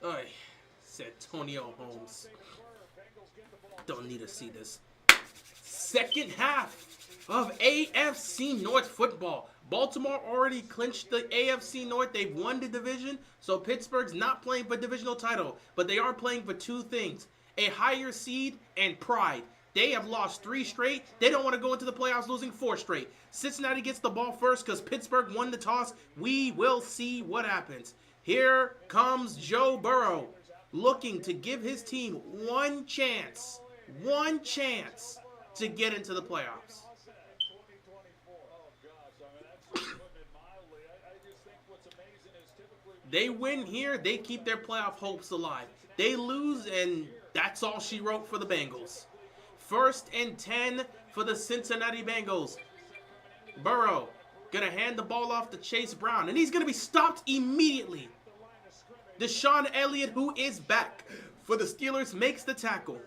Ay, said Antonio Holmes. Don't need to see this. Second half of AFC North football. Baltimore already clinched the AFC North. They've won the division, so Pittsburgh's not playing for divisional title, but they are playing for two things: a higher seed and pride. They have lost 3 straight. They don't want to go into the playoffs losing 4 straight. Cincinnati gets the ball first because Pittsburgh won the toss. We will see what happens. Here comes Joe Burrow, looking to give his team one chance to get into the playoffs. They win here, they keep their playoff hopes alive. They lose, and that's all she wrote for the Bengals. 1st and 10 for the Cincinnati Bengals. Burrow gonna hand the ball off to Chase Brown, and he's gonna be stopped immediately. Deshaun Elliott, who is back for the Steelers, makes the tackle.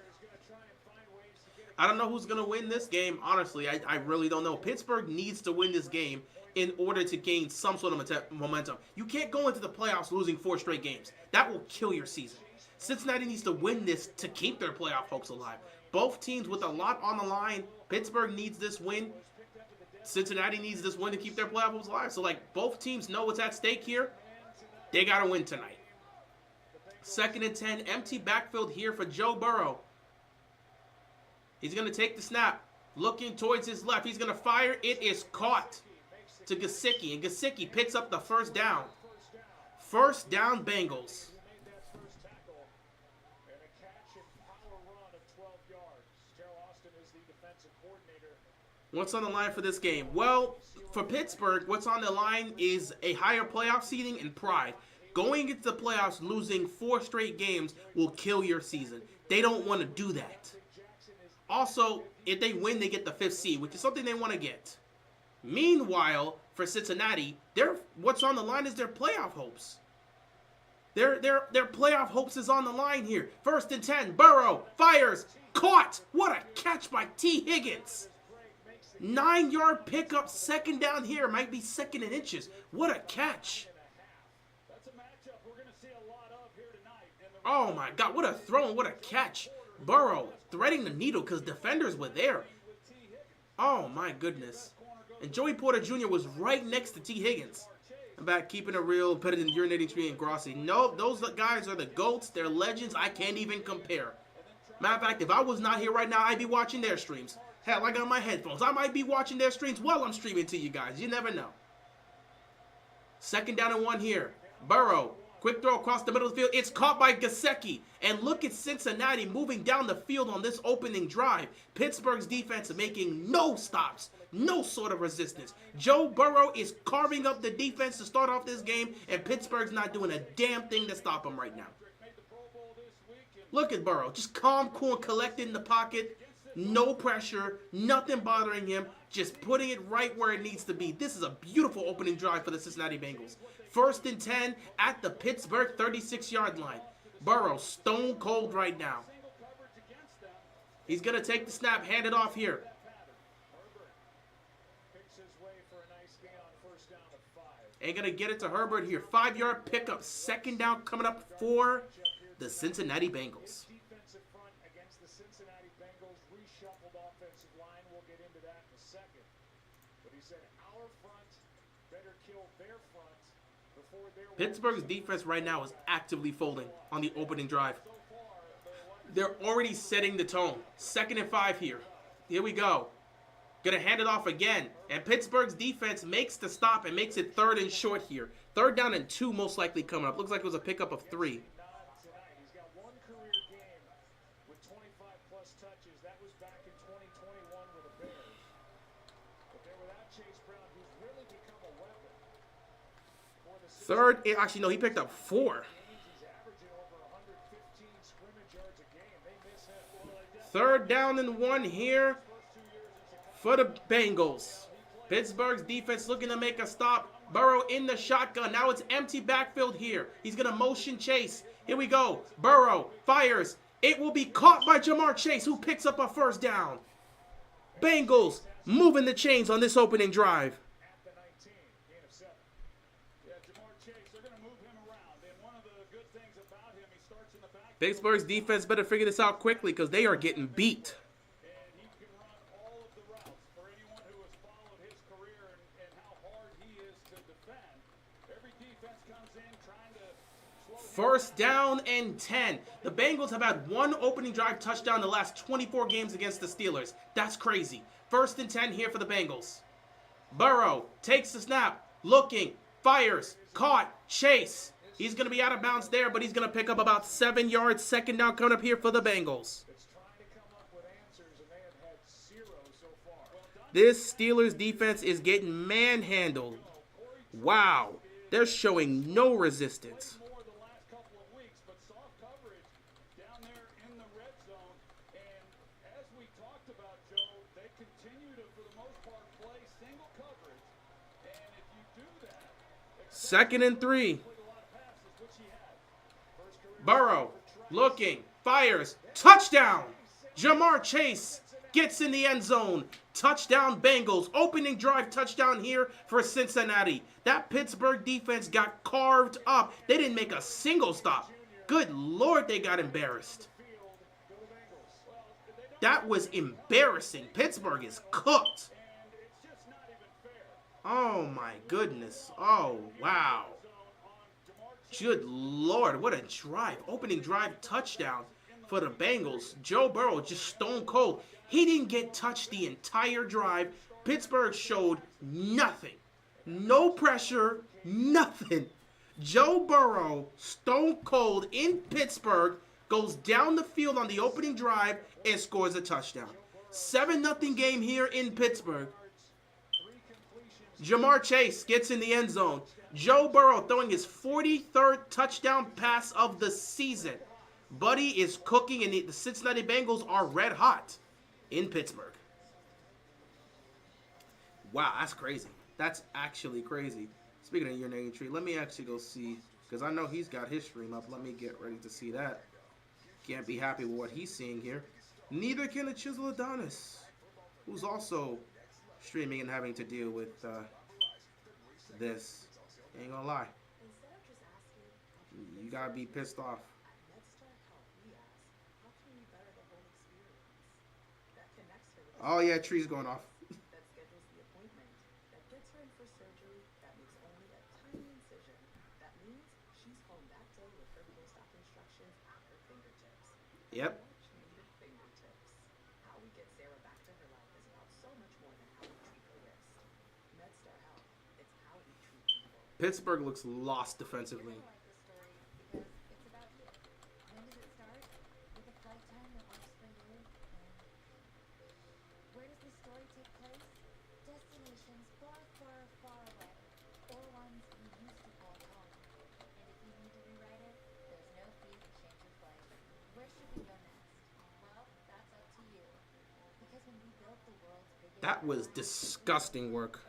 I don't know who's going to win this game. Honestly, I really don't know. Pittsburgh needs to win this game in order to gain some sort of momentum. You can't go into the playoffs losing 4 straight games. That will kill your season. Cincinnati needs to win this to keep their playoff hopes alive. Both teams with a lot on the line. Pittsburgh needs this win. Cincinnati needs this win to keep their playoff hopes alive. So, both teams know what's at stake here. They got to win tonight. 2nd and 10, empty backfield here for Joe Burrow. He's going to take the snap, looking towards his left. He's going to fire. It is caught to Gesicki, and Gesicki picks up the first down. First down, Bengals. What's on the line for this game? Well, for Pittsburgh, what's on the line is a higher playoff seeding and pride. Going into the playoffs losing 4 straight games will kill your season. They don't want to do that. Also, if they win, they get the 5th seed, which is something they want to get. Meanwhile, for Cincinnati, what's on the line is their playoff hopes. Their playoff hopes is on the line here. 1st and 10, Burrow fires, caught. What a catch by T. Higgins. 9-yard pickup, 2nd down here. Might be 2nd and inches. What a catch. Oh my God, what a throw and what a catch. Burrow threading the needle because defenders were there. Oh my goodness. And Joey Porter Jr. was right next to T. Higgins. I'm back keeping it real, better than urinating tree and Grossi. No, those guys are the GOATs. They're legends. I can't even compare. Matter of fact, if I was not here right now, I'd be watching their streams. Hell, I got my headphones. I might be watching their streams while I'm streaming to you guys. You never know. 2nd down and 1 here. Burrow. Quick throw across the middle of the field. It's caught by Gesicki. And look at Cincinnati moving down the field on this opening drive. Pittsburgh's defense making no stops. No sort of resistance. Joe Burrow is carving up the defense to start off this game. And Pittsburgh's not doing a damn thing to stop him right now. Look at Burrow. Just calm, cool, and collected in the pocket. No pressure. Nothing bothering him. Just putting it right where it needs to be. This is a beautiful opening drive for the Cincinnati Bengals. 1st and 10 at the Pittsburgh 36-yard line. Burrow stone cold right now. He's going to take the snap, hand it off here. And going to get it to Herbert here. 5-yard pickup, 2nd down coming up for the Cincinnati Bengals. Pittsburgh's defense right now is actively folding on the opening drive. They're already setting the tone. 2nd and 5 here. Here we go. Gonna hand it off again. And Pittsburgh's defense makes the stop and makes it 3rd and short here. 3rd down and 2 most likely coming up. Looks like it was a pickup of 3. Third, actually, no, he picked up 4. 3rd down and 1 here for the Bengals. Pittsburgh's defense looking to make a stop. Burrow in the shotgun. Now it's empty backfield here. He's going to motion Chase. Here we go. Burrow fires. It will be caught by Jamar Chase, who picks up a 1st down. Bengals moving the chains on this opening drive. Pittsburgh's defense better figure this out quickly because they are getting beat. First down and 10. The Bengals have had one opening drive touchdown the last 24 games against the Steelers. That's crazy. First and 10 here for the Bengals. Burrow takes the snap, looking, fires, caught, chase. He's going to be out of bounds there, but he's going to pick up about 7 yards. Second down coming up here for the Bengals. This Steelers defense is getting manhandled. Wow. They're showing no resistance. Second and 3. Burrow looking, fires, touchdown. Jamar Chase gets in the end zone. Touchdown Bengals. Opening drive touchdown here for Cincinnati. That Pittsburgh defense got carved up. They didn't make a single stop. Good Lord, they got embarrassed. That was embarrassing. Pittsburgh is cooked. Oh my goodness. Oh, wow. Good Lord, what a drive. Opening drive touchdown for the Bengals. Joe Burrow just stone cold. He didn't get touched the entire drive. Pittsburgh showed nothing. No pressure, nothing. Joe Burrow, stone cold in Pittsburgh, goes down the field on the opening drive and scores a touchdown. 7-0 game here in Pittsburgh. Jamar Chase gets in the end zone. Joe Burrow throwing his 43rd touchdown pass of the season. Buddy is cooking, and the Cincinnati Bengals are red hot in Pittsburgh. Wow, that's crazy. That's actually crazy. Speaking of your name tree, let me actually go see, because I know he's got his stream up. Let me get ready to see that. Can't be happy with what he's seeing here. Neither can the Chisel Adonis, who's also streaming and having to deal with this. Ain't gonna lie. You gotta be pissed off. Oh yeah, tree's going off. Yep. Pittsburgh looks lost defensively. That was disgusting work.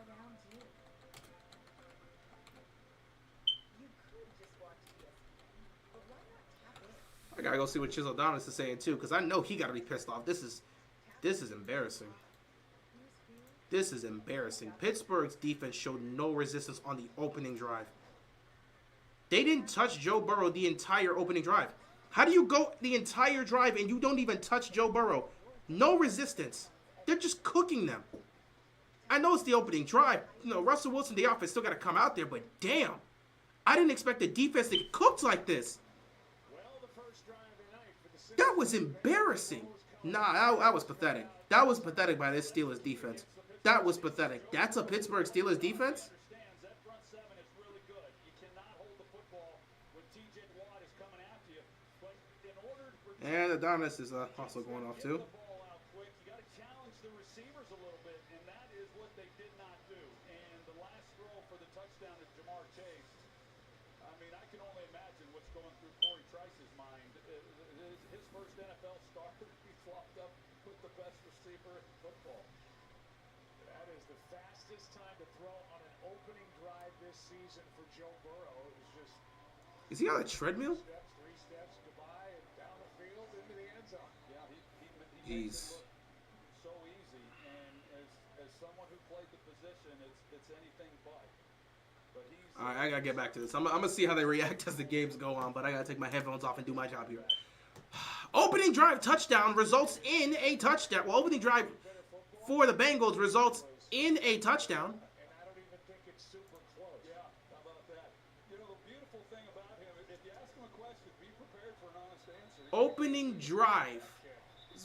I gotta go see what Chisel Adonis is saying too, because I know he gotta be pissed off. This is embarrassing. This is embarrassing. Pittsburgh's defense showed no resistance on the opening drive. They didn't touch Joe Burrow the entire opening drive. How do you go the entire drive and you don't even touch Joe Burrow? No resistance. They're just cooking them. I know it's the opening drive. You know, Russell Wilson, the offense, still got to come out there, but damn. I didn't expect the defense to get cooked like this. That was embarrassing. Nah, that was pathetic. That was pathetic by this Steelers defense. That was pathetic. That's a Pittsburgh Steelers defense? And Adonis is also going off too. Season for Joe Burrow. It was just is he on a treadmill? Three steps goodbye and down the field into the end zone. Yeah, he makes it look so easy, and as someone who played the position, it's anything but. All right, I gotta get back to this. I'm gonna see how they react as the games go on, but I gotta take my headphones off and do my job here. Opening drive touchdown results in a touchdown. Well, opening drive for the Bengals results in a touchdown. And I don't even think it's super close. Yeah, how about that? You know, the beautiful thing about him, if you ask him a question, be prepared for an honest answer. Opening drive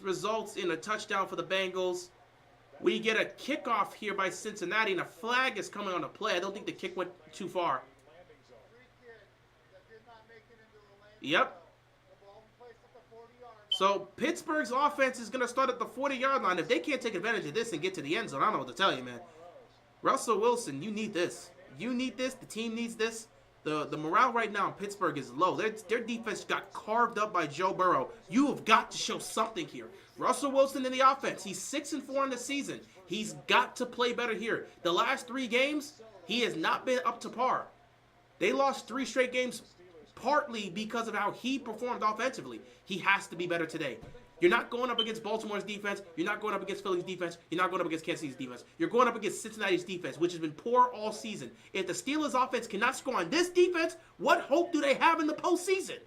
results in a touchdown for the Bengals. We get a kickoff here by Cincinnati, and a flag is coming on the play. I don't think the kick went too far. Yep. So Pittsburgh's offense is going to start at the 40-yard line. If they can't take advantage of this and get to the end zone, I don't know what to tell you, man. Russell Wilson, you need this. You need this. The team needs this. The morale right now in Pittsburgh is low. Their defense got carved up by Joe Burrow. You have got to show something here. Russell Wilson in the offense. He's 6-4 in the season. He's got to play better here. The last 3 games, he has not been up to par. They lost 3 straight games partly because of how he performed offensively. He has to be better today. You're not going up against Baltimore's defense. You're not going up against Philly's defense. You're not going up against Kansas City's defense. You're going up against Cincinnati's defense, which has been poor all season. If the Steelers' offense cannot score on this defense, what hope do they have in the postseason?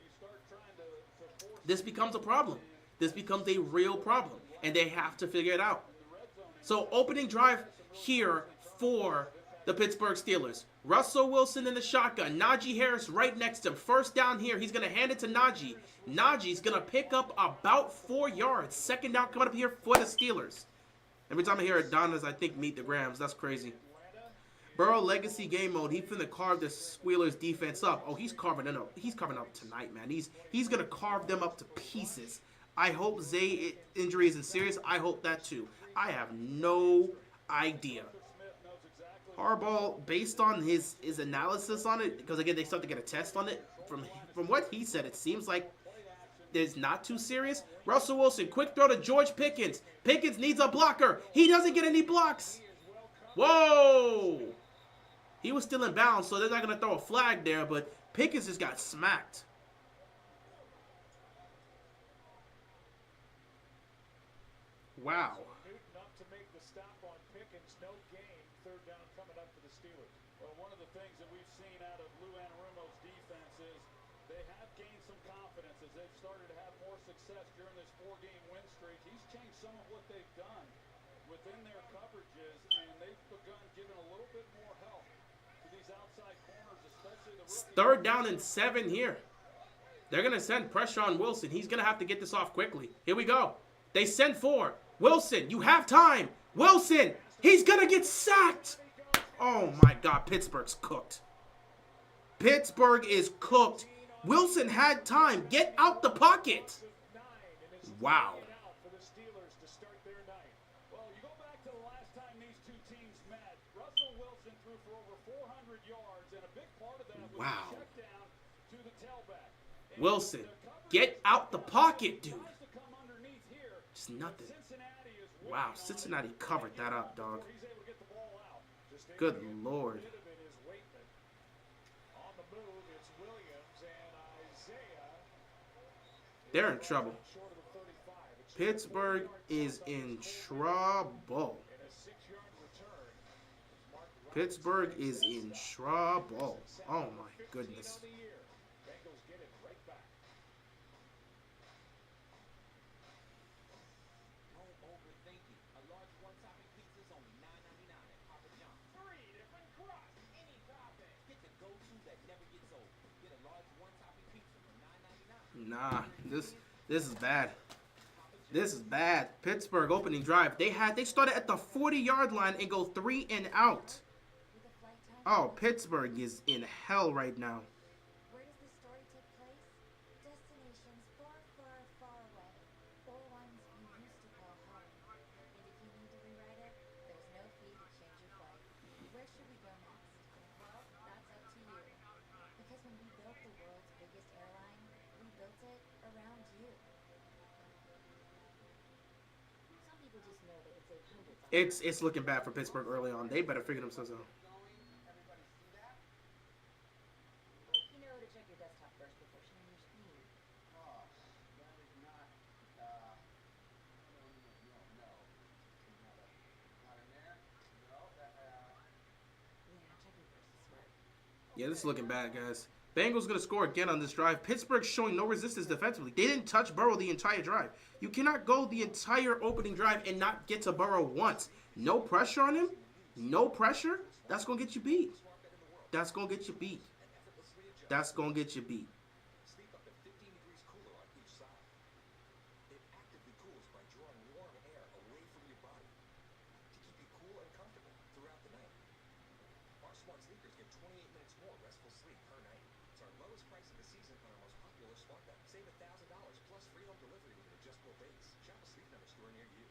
This becomes a problem. This becomes a real problem, and they have to figure it out. So, opening drive here for the Pittsburgh Steelers. Russell Wilson in the shotgun. Najee Harris right next to him. First down here. He's going to hand it to Najee. Najee's going to pick up about 4 yards. Second down coming up here for the Steelers. Every time I hear Adonis, I think meet the Grams. That's crazy. Burrow legacy game mode. He's finna carve the Squealers defense up. Oh, he's carving them up. He's carving up tonight, man. He's going to carve them up to pieces. I hope Zay injury isn't serious. I hope that too. I have no idea. Harbaugh, based on his analysis on it, because again they start to get a test on it, from what he said, it seems like it's not too serious. Russell Wilson, quick throw to George Pickens. Pickens needs a blocker. He doesn't get any blocks. Whoa! He was still in bounds, so they're not going to throw a flag there, but Pickens just got smacked. Wow. One of the things that we've seen out of Lou Anarumo's defense is they have gained some confidence as they've started to have more success during this 4-game win streak. He's changed some of what they've done within their coverages, and they've begun giving a little bit more help to these outside corners, especially the rookie. Third down and 7 here. They're going to send pressure on Wilson. He's going to have to get this off quickly. Here we go. They send 4. Wilson, you have time. Wilson, he's going to get sacked. Oh, my God. Pittsburgh's cooked. Pittsburgh is cooked. Wilson had time. Get out the pocket. Wow. Well, you go back to the last time these two teams met. Russell Wilson threw for over 400 yards, and a big part of that was a check down to the tailback. Wilson, get out the pocket, dude. Just nothing. Wow, Cincinnati covered that up, dog. Good Lord. They're in trouble. Pittsburgh is in trouble. Pittsburgh is in trouble. Oh, my goodness. Nah, this is bad. This is bad. Pittsburgh opening drive. They started at the 40-yard line and go 3 and out. Oh, Pittsburgh is in hell right now. Where does the story take place? Destinations far, far, far away, or ones you used to call home. And if you need to rewrite it, there's no fee to change your flight. Where should we go next? Well, that's up to you. Because when we built the world's biggest airline, we built it around you. Some people just know they could save hundreds. It's looking bad for Pittsburgh early on. They better figure themselves out. Yeah, this is looking bad, guys. Bengals going to score again on this drive. Pittsburgh showing no resistance defensively. They didn't touch Burrow the entire drive. You cannot go the entire opening drive and not get to Burrow once. No pressure on him. No pressure. That's going to get you beat. That's going to get you beat. That's going to get you beat. Sleep up to 15 degrees cooler on each side. It actively cools by drawing warm air away from your body to keep you cool and comfortable throughout the night. Our smart sneakers get 28 minutes more restful sleep per night. It's our lowest price of the season on our most popular smart bed. Save $1,000 plus free home delivery with an adjustable base. Shop a Sleep Number store near you.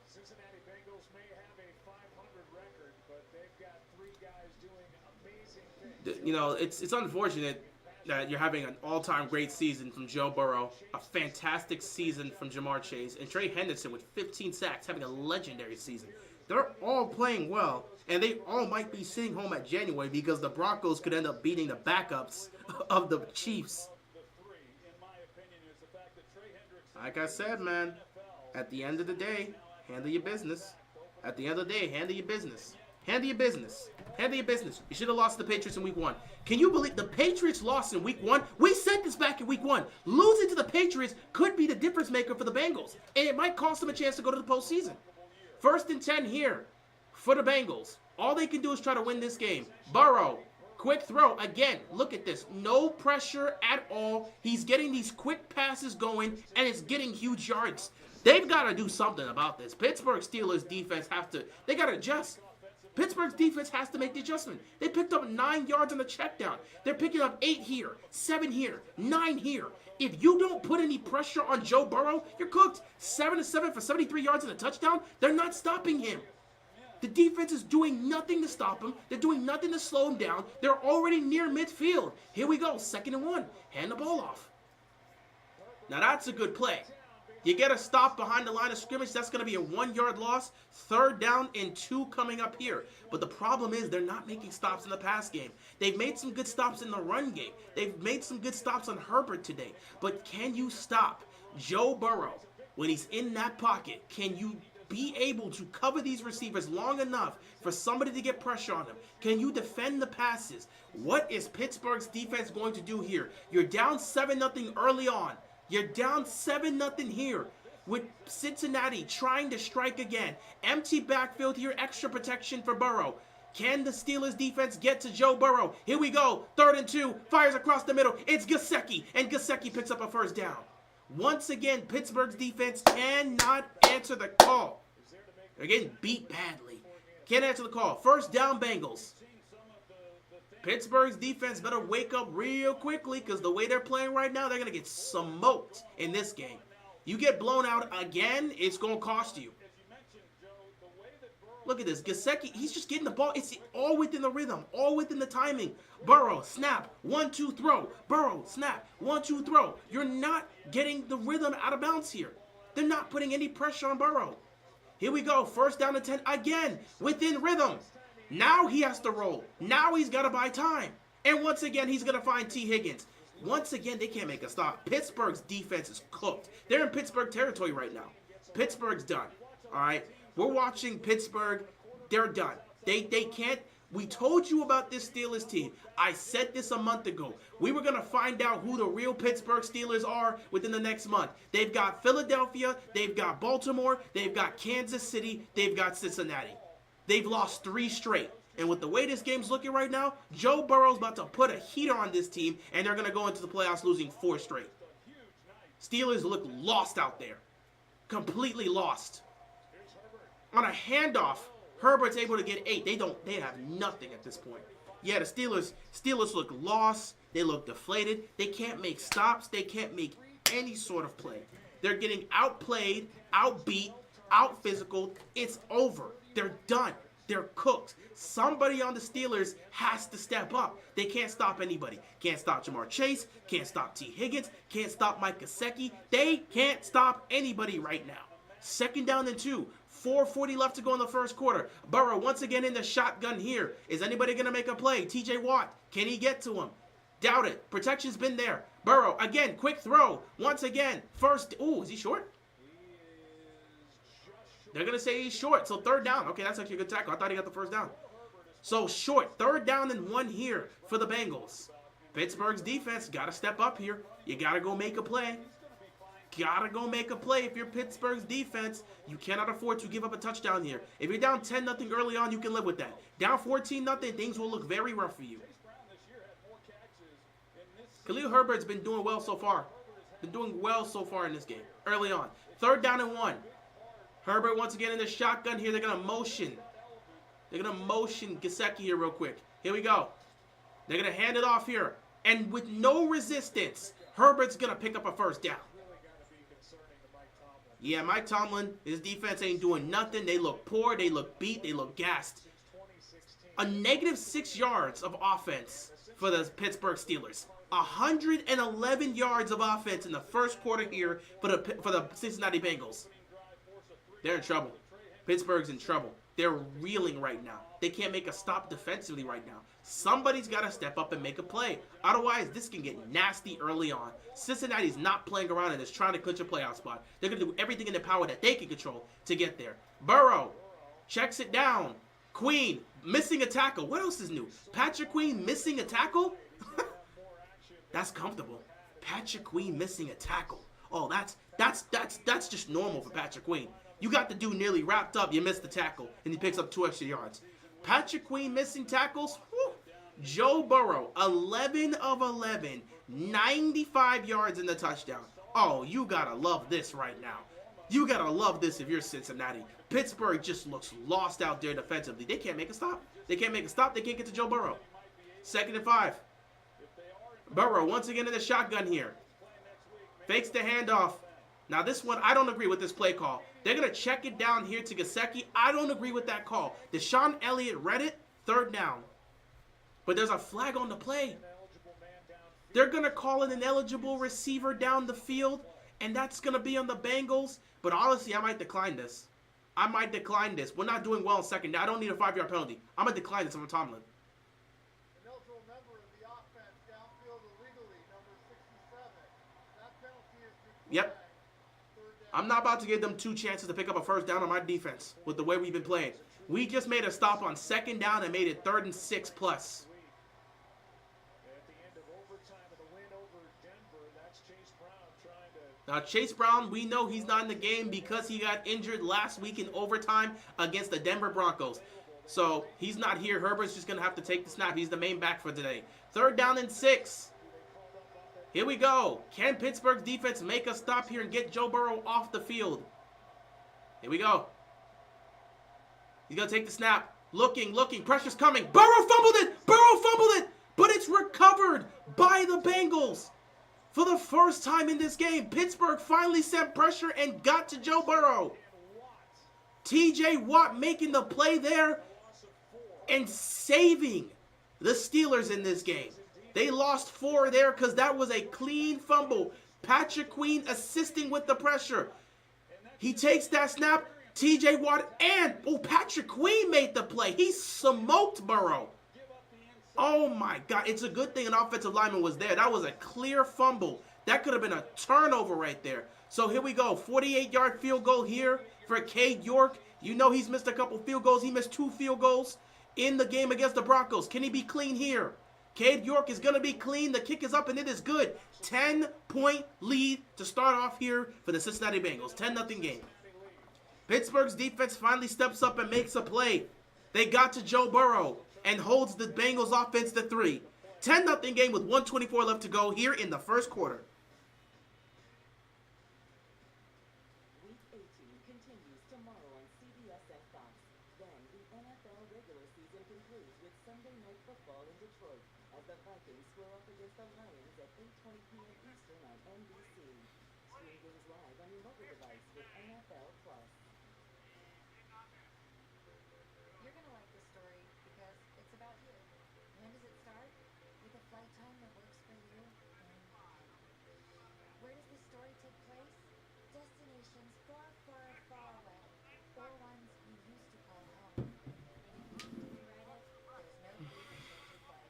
Cincinnati Bengals may have a 500 record, but they've got 3 guys doing amazing things. You know, it's unfortunate that you're having an all-time great season from Joe Burrow, a fantastic season from Jamar Chase, and Trey Hendrickson with 15 sacks having a legendary season. They're all playing well, and they all might be sitting home at January because the Broncos could end up beating the backups of the Chiefs. Like I said, man, at the end of the day, handle your business. At the end of the day, handle your business. Handle your business. Handle your business. You should have lost to the Patriots in week 1. Can you believe the Patriots lost in week 1? We said this back in week 1. Losing to the Patriots could be the difference maker for the Bengals. And it might cost them a chance to go to the postseason. 1st and 10 here for the Bengals. All they can do is try to win this game. Burrow, quick throw. Again, look at this. No pressure at all. He's getting these quick passes going, and it's getting huge yards. They've got to do something about this. Pittsburgh Steelers defense they got to adjust. Pittsburgh's defense has to make the adjustment. They picked up 9 yards on the check down. They're picking up 8 here, 7 here, 9 here. If you don't put any pressure on Joe Burrow, you're cooked. 7-7 for 73 yards and a touchdown. They're not stopping him. The defense is doing nothing to stop him. They're doing nothing to slow him down. They're already near midfield. Here we go, 2nd and 1. Hand the ball off. Now that's a good play. You get a stop behind the line of scrimmage. That's going to be a 1-yard loss. 3rd down and 2 coming up here. But the problem is they're not making stops in the pass game. They've made some good stops in the run game. They've made some good stops on Herbert today. But can you stop Joe Burrow when he's in that pocket? Can you be able to cover these receivers long enough for somebody to get pressure on them? Can you defend the passes? What is Pittsburgh's defense going to do here? You're down 7-0 early on. You're down 7-0 here with Cincinnati trying to strike again. Empty backfield here, extra protection for Burrow. Can the Steelers defense get to Joe Burrow? Here we go, 3rd and 2, fires across the middle. It's Gesicki, and Gesicki picks up a 1st down. Once again, Pittsburgh's defense cannot answer the call. They're getting beat badly. Can't answer the call. 1st down, Bengals. Pittsburgh's defense better wake up real quickly because the way they're playing right now, they're going to get smoked in this game. You get blown out again, it's going to cost you. Look at this. Gesicki, he's just getting the ball. It's all within the rhythm, all within the timing. Burrow, snap, 1-2 throw. Burrow, snap, 1-2 throw. You're not getting the rhythm out of bounds here. They're not putting any pressure on Burrow. Here we go. 1st down and 10 again within rhythm. Now he has to roll. Now he's got to buy time. And once again, he's going to find T. Higgins. Once again, they can't make a stop. Pittsburgh's defense is cooked. They're in Pittsburgh territory right now. Pittsburgh's done. All right? We're watching Pittsburgh. They're done. They can't. We told you about this Steelers team. I said this a month ago. We were going to find out who the real Pittsburgh Steelers are within the next month. They've got Philadelphia. They've got Baltimore. They've got Kansas City. They've got Cincinnati. They've lost 3 straight. And with the way this game's looking right now, Joe Burrow's about to put a heater on this team, and they're going to go into the playoffs losing 4 straight. Steelers look lost out there. Completely lost. On a handoff, Herbert's able to get 8. They have nothing at this point. Yeah, the Steelers look lost. They look deflated. They can't make stops. They can't make any sort of play. They're getting outplayed, outbeat, out-physical. It's over. They're done. They're cooked. Somebody on the Steelers has to step up. They can't stop anybody. Can't stop Jamar Chase. Can't stop T. Higgins. Can't stop Mike Gesicki. They can't stop anybody right now. 2nd down and 2. 4:40 left to go in the 1st quarter. Burrow once again in the shotgun here. Is anybody going to make a play? TJ Watt. Can he get to him? Doubt it. Protection's been there. Burrow again. Quick throw. Once again. Ooh, is he short? They're going to say he's short, so 3rd down. Okay, that's actually a good tackle. I thought he got the 1st down. So short, 3rd down and 1 here for the Bengals. Pittsburgh's defense got to step up here. You got to go make a play. Gotta go make a play. If you're Pittsburgh's defense, you cannot afford to give up a touchdown here. If you're down 10-0 early on, you can live with that. Down 14-0, things will look very rough for you. Khalil Herbert's been doing well so far. Been doing well so far in this game. Early on. 3rd down and 1. Herbert once again in the shotgun here. They're going to motion. They're going to motion Gesicki here real quick. Here we go. They're going to hand it off here. And with no resistance, Herbert's going to pick up a 1st down. Yeah, Mike Tomlin, his defense ain't doing nothing. They look poor. They look beat. They look gassed. A negative 6 yards of offense for the Pittsburgh Steelers. 111 yards of offense in the 1st quarter here for the Cincinnati Bengals. They're in trouble. Pittsburgh's in trouble. They're reeling right now. They can't make a stop defensively right now. Somebody's got to step up and make a play. Otherwise, this can get nasty early on. Cincinnati's not playing around and is trying to clinch a playoff spot. They're going to do everything in their power that they can control to get there. Burrow checks it down. Queen missing a tackle. What else is new? Patrick Queen missing a tackle? That's comfortable. Patrick Queen missing a tackle. Oh, that's just normal for Patrick Queen. You got the dude nearly wrapped up. You missed the tackle, and he picks up 2 extra yards. Patrick Queen missing tackles. Whew. Joe Burrow, 11 of 11, 95 yards in the touchdown. Oh, you gotta love this right now. You gotta love this if you're Cincinnati. Pittsburgh just looks lost out there defensively. They can't make a stop. They can't make a stop. They can't get to Joe Burrow. 2nd and 5. Burrow once again in the shotgun here. Fakes the handoff. Now this one, I don't agree with this play call. They're going to check it down here to Gesicki. I don't agree with that call. Deshaun Elliott read it. 3rd down. But there's a flag on the play. They're going to call an ineligible receiver down the field. And that's going to be on the Bengals. But honestly, I might decline this. I might decline this. We're not doing well in 2nd down. I don't need a 5-yard penalty. I'm going to decline this from Tomlin. Ineligible member of the offense downfield illegally, number 67. That penalty is declared. Yep. I'm not about to give them 2 chances to pick up a 1st down on my defense with the way we've been playing. We just made a stop on 2nd down and made it 3rd and 6 plus. At the end of overtime of the win over Denver, that's Chase Brown trying to... Now, Chase Brown, we know he's not in the game because he got injured last week in overtime against the Denver Broncos. So, he's not here. Herbert's just going to have to take the snap. He's the main back for today. 3rd down and 6. Here we go. Can Pittsburgh's defense make a stop here and get Joe Burrow off the field? Here we go. He's going to take the snap. Looking. Pressure's coming. Burrow fumbled it. But it's recovered by the Bengals. For the first time in this game, Pittsburgh finally sent pressure and got to Joe Burrow. TJ Watt making the play there and saving the Steelers in this game. They lost 4 there because that was a clean fumble. Patrick Queen assisting with the pressure. He takes that snap. TJ Watt and Patrick Queen made the play. He smoked Burrow. Oh my God. It's a good thing an offensive lineman was there. That was a clear fumble. That could have been a turnover right there. So here we go. 48-yard field goal here for Cade York. You know he's missed a couple field goals. He missed 2 field goals in the game against the Broncos. Can he be clean here? Cade York is going to be clean. The kick is up, and it is good. 10-point lead to start off here for the Cincinnati Bengals. 10-0 game. Pittsburgh's defense finally steps up and makes a play. They got to Joe Burrow and holds the Bengals offense to 3. 10-0 game with 1:24 left to go here in the 1st quarter. Week 18 continues tomorrow on CBS and Fox. Then the NFL regular season concludes with Sunday Night Football in Detroit as the Vikings square off against the Lions at 8:20 p.m. Eastern on NBC. Stream games live on your mobile device with NFL Plus. You're gonna like this story because it's about you. When does it start? With a flight time that works for you and where does this story take place? Destinations far, far, far away, or ones you used to call home. And if you need to rewrite it, there's no fee to change your flight.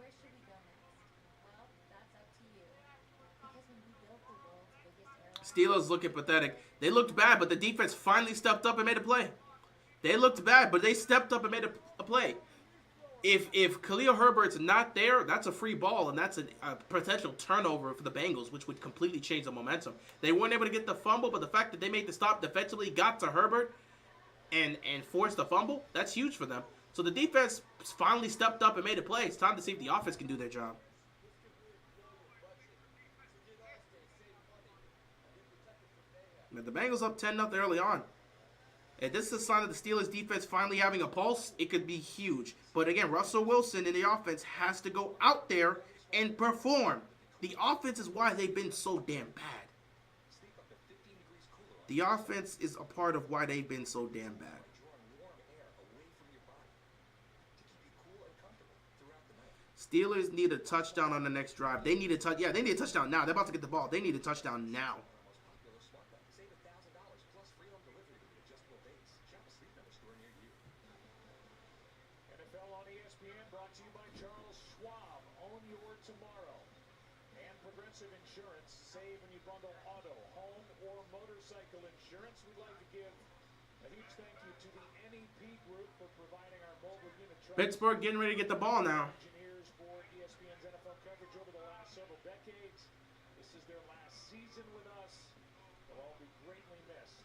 Where should we go next? Well, that's up to you. Because when we built the world's biggest airline... Steelers looking pathetic. They looked bad, but the defense finally stepped up and made a play. They looked bad, but they stepped up and made a play. If Khalil Herbert's not there, that's a free ball, and that's a potential turnover for the Bengals, which would completely change the momentum. They weren't able to get the fumble, but the fact that they made the stop defensively, got to Herbert, and forced the fumble, that's huge for them. So the defense finally stepped up and made a play. It's time to see if the offense can do their job. But the Bengals up 10-0 early on. If this is a sign of the Steelers defense finally having a pulse, it could be huge. But again, Russell Wilson in the offense has to go out there and perform. The offense is why they've been so damn bad. The offense is a part of why they've been so damn bad. Steelers need a touchdown on the next drive. They need a they need a touchdown now. They're about to get the ball. They need a touchdown now. NFL on ESPN brought to you by Charles Schwab. Own your tomorrow. And Progressive Insurance. Save when you bundle auto, home, or motorcycle insurance. We'd like to give a huge thank you to the NEP Group for providing our mobile unit truck. Pittsburgh getting ready to get the ball now. Engineers for ESPN's NFL coverage over the last several decades. This is their last season with us. They'll all be greatly missed.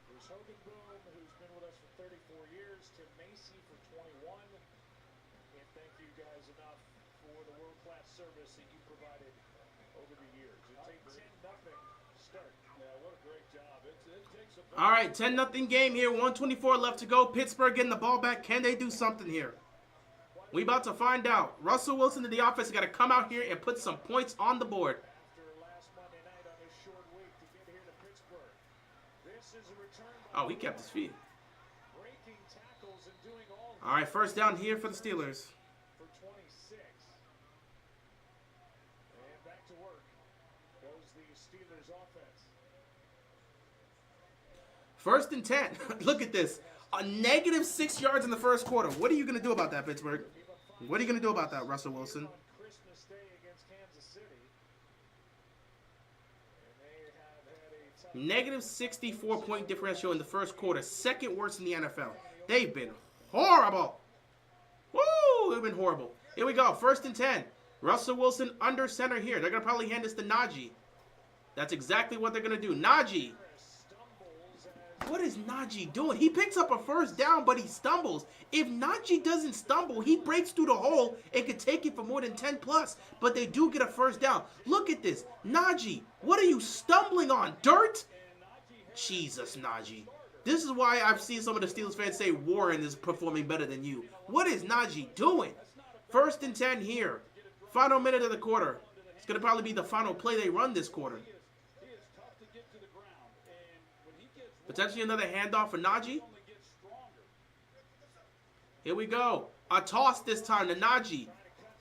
There's Hogan Boom, who's been with us for 34 years. Tim Macy for 21. Can't thank you guys enough for the world-class service that you provided over the years. It's a 10-0 start. Yeah, what a great job. It takes a... All right, 10-0 game here. 1:24 left to go. Pittsburgh getting the ball back. Can they do something here? We about to find out. Russell Wilson in the offense got to come out here and put some points on the board. After last Monday night on his short week to get here to Pittsburgh. This is a return by... Oh, he kept his feet. breaking tackles and doing all All right, first down here for the Steelers. for 26. And back to work goes the Steelers offense. First and 10. Look at this. A negative 6 yards in the first quarter. What are you going to do about that, Pittsburgh? What are you going to do about that, Russell Wilson? On Christmas Day against Kansas City. And they have had a tough... Negative 64-point differential in the first quarter. Second worst in the NFL. They've been horrible. Woo! They've been horrible. Here we go. First and 10. Russell Wilson under center here. They're going to probably hand this to Najee. That's exactly what they're going to do. Najee. What is Najee doing? He picks up a first down, but he stumbles. If Najee doesn't stumble, he breaks through the hole and could take it for more than 10 plus. But they do get a first down. Look at this. Najee, what are you stumbling on? Dirt? Jesus, Najee. This is why I've seen some of the Steelers fans say Warren is performing better than you. What is Najee doing? First and 10 here. Final minute of the quarter. It's going to probably be the final play they run this quarter. He is tough to get to the ground. And when he gets... Potentially another handoff for Najee. only gets stronger. Here we go. A toss this time to Najee.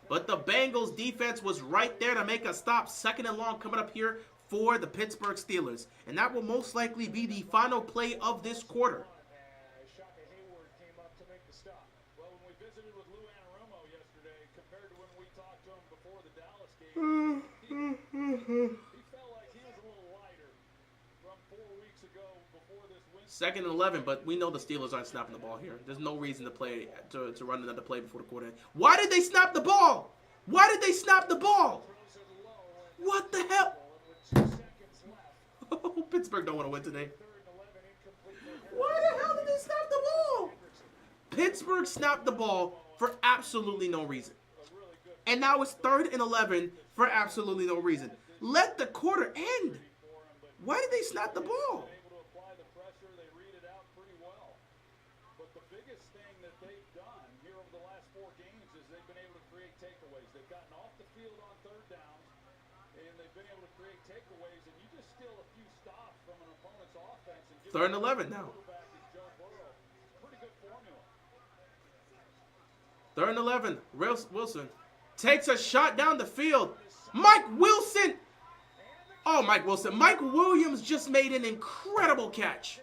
But the Bengals defense was right there to make a stop. Second and long coming up here for the Pittsburgh Steelers. And that will most likely be the final play of this quarter. Shaka Hayward came up to make the stop. Well, when we visited with Lou Anarumo yesterday, compared to when we talked to him before the Dallas game, he felt like he was a little lighter from 4 weeks ago before this win. Second and 11, but we know the Steelers aren't snapping the ball here. There's no reason to play to run another play before the quarter. Why did they snap the ball? Why did they snap the ball? Throws it low and What the hell? with 2 seconds left. Pittsburgh don't want to win today. 3rd and 11 incomplete. Why the hell did they snap the ball? Pittsburgh snapped the ball for absolutely no reason. And now it's 3rd and 11 for absolutely no reason. Let the quarter end. Why did they snap the ball? Able to apply the pressure, they read it out pretty well. But the biggest thing that they've done here over the last 4 games is they've been able to create takeaways. They've gotten off the field on 3rd downs, and they've been able to create takeaways. And you just steal a few stops from an opponent's offense and give 3rd and 11 now. quarterback is Joe Burrow. Pretty good formula. 3rd and 11. Wilson takes a shot down the field. Mike Wilson. Oh, Mike Wilson. Mike Williams just made an incredible catch.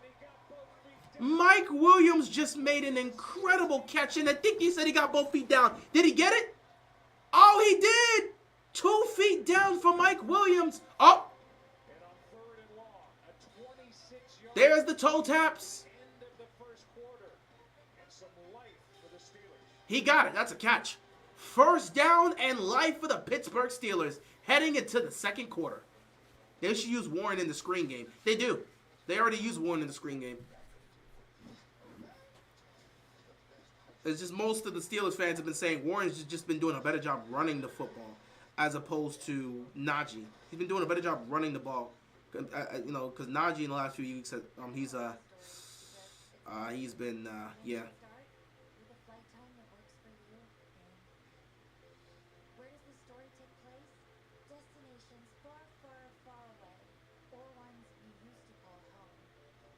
Mike Williams just made an incredible catch. And I think he said he got both feet down. Did he get it? Oh, he did. 2 feet down for Mike Williams. Oh, And on 3rd and long, a 26-yard there's the toe taps. end of the first quarter. And some life for the Steelers. He got it. That's a catch. First down and life for the Pittsburgh Steelers heading into the second quarter. They should use Warren in the screen game. They do. They already use Warren in the screen game. It's just most of the Steelers fans have been saying Warren's just been doing a better job running the football as opposed to Najee. He's been doing a better job running the ball. Because Najee in the last few weeks, he's been, yeah. With a flight time that works for you, and where does the story take place? Destinations far, far, far away, or ones you used to call home.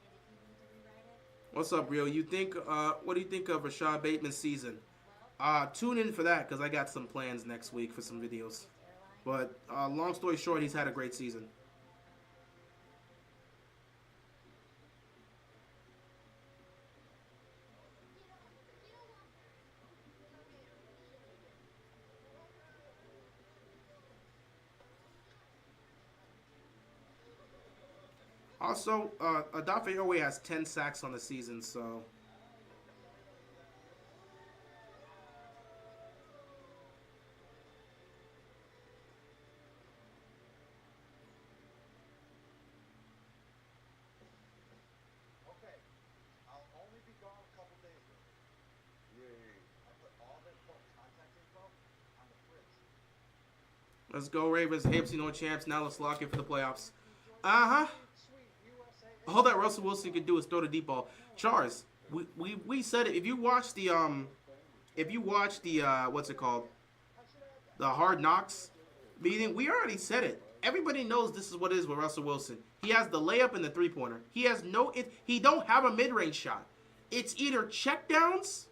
And if you need to rewrite it, What's up, Rio? What do you think of Rashad Bateman's season? Tune in for that because I got some plans next week for some videos. But long story short, he's had a great season. Also, Adafe Owe has 10 sacks on the season, so... Okay, I'll only be gone a couple days. Yay. I put all their contact info on the fridge. Let's go, Ravens. AFC North champs. Now let's lock in for the playoffs. Uh-huh. All that Russell Wilson can do is throw the deep ball. Charles, we said it. If you watch the what's it called? The Hard Knocks meeting, we already said it. Everybody knows this is what it is with Russell Wilson. He has the layup and the three-pointer. He don't have a mid-range shot. It's either checkdowns,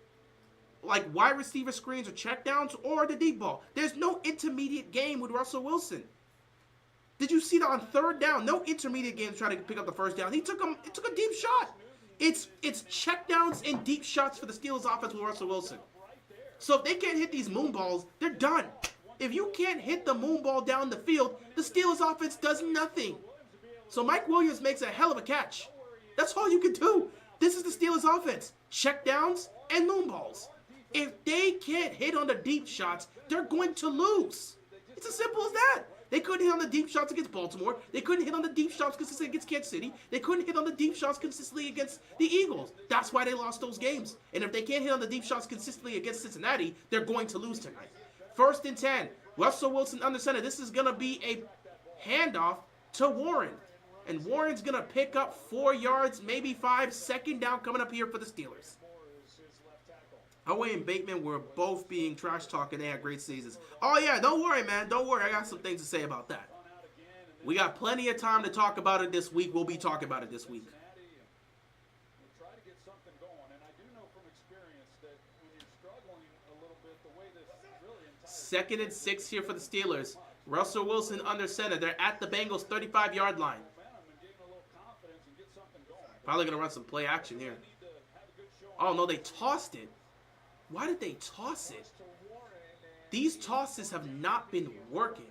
like wide receiver screens or checkdowns, or the deep ball. There's no intermediate game with Russell Wilson. Did you see that on third down? No intermediate game to try to pick up the first down. It took a deep shot. It's checkdowns and deep shots for the Steelers offense with Russell Wilson. So if they can't hit these moon balls, they're done. If you can't hit the moon ball down the field, the Steelers offense does nothing. So Mike Williams makes a hell of a catch. That's all you can do. This is the Steelers offense. Checkdowns and moon balls. If they can't hit on the deep shots, they're going to lose. It's as simple as that. They couldn't hit on the deep shots against Baltimore. They couldn't hit on the deep shots consistently against Kansas City. They couldn't hit on the deep shots consistently against the Eagles. That's why they lost those games. And if they can't hit on the deep shots consistently against Cincinnati, they're going to lose tonight. 1st and 10. Russell Wilson under center. This is going to be a handoff to Warren. And Warren's going to pick up 4 yards, maybe 5. Second down coming up here for the Steelers. Howe and Bateman were both being trash talk and they had great seasons. Oh yeah, don't worry, man. Don't worry. I got some things to say about that. We got plenty of time to talk about it this week. We'll be talking about it this week. Try to get something going, and I do know from experience that when you're struggling a little bit, the way this really 2nd and 6 here for the Steelers. Russell Wilson under center. They're at the Bengals 35-yard line. Probably going to run some play action here. Oh, no, they tossed it. Why did they toss it? These tosses have not been working.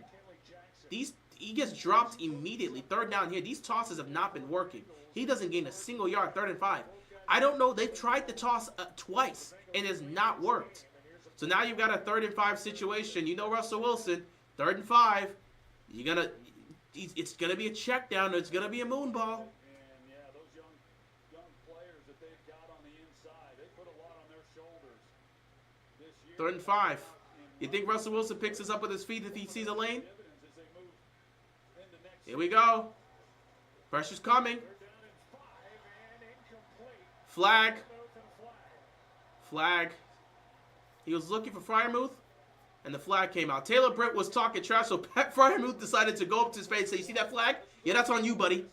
He gets dropped immediately. 3rd down here. These tosses have not been working. He doesn't gain a single yard. 3rd and 5. I don't know. They've tried the toss twice and it's not worked. So now you've got a 3rd and 5 situation. You know Russell Wilson. 3rd and 5. It's gonna be a check down. It's gonna be a moon ball. 3rd and 5. You think Russell Wilson picks this up with his feet if he sees a lane? Here we go. Pressure's coming. Flag. Flag. He was looking for Freiermuth, and the flag came out. Taylor Britt was talking trash, so Pat Freiermuth decided to go up to his face and say, "You see that flag? Yeah, that's on you, buddy."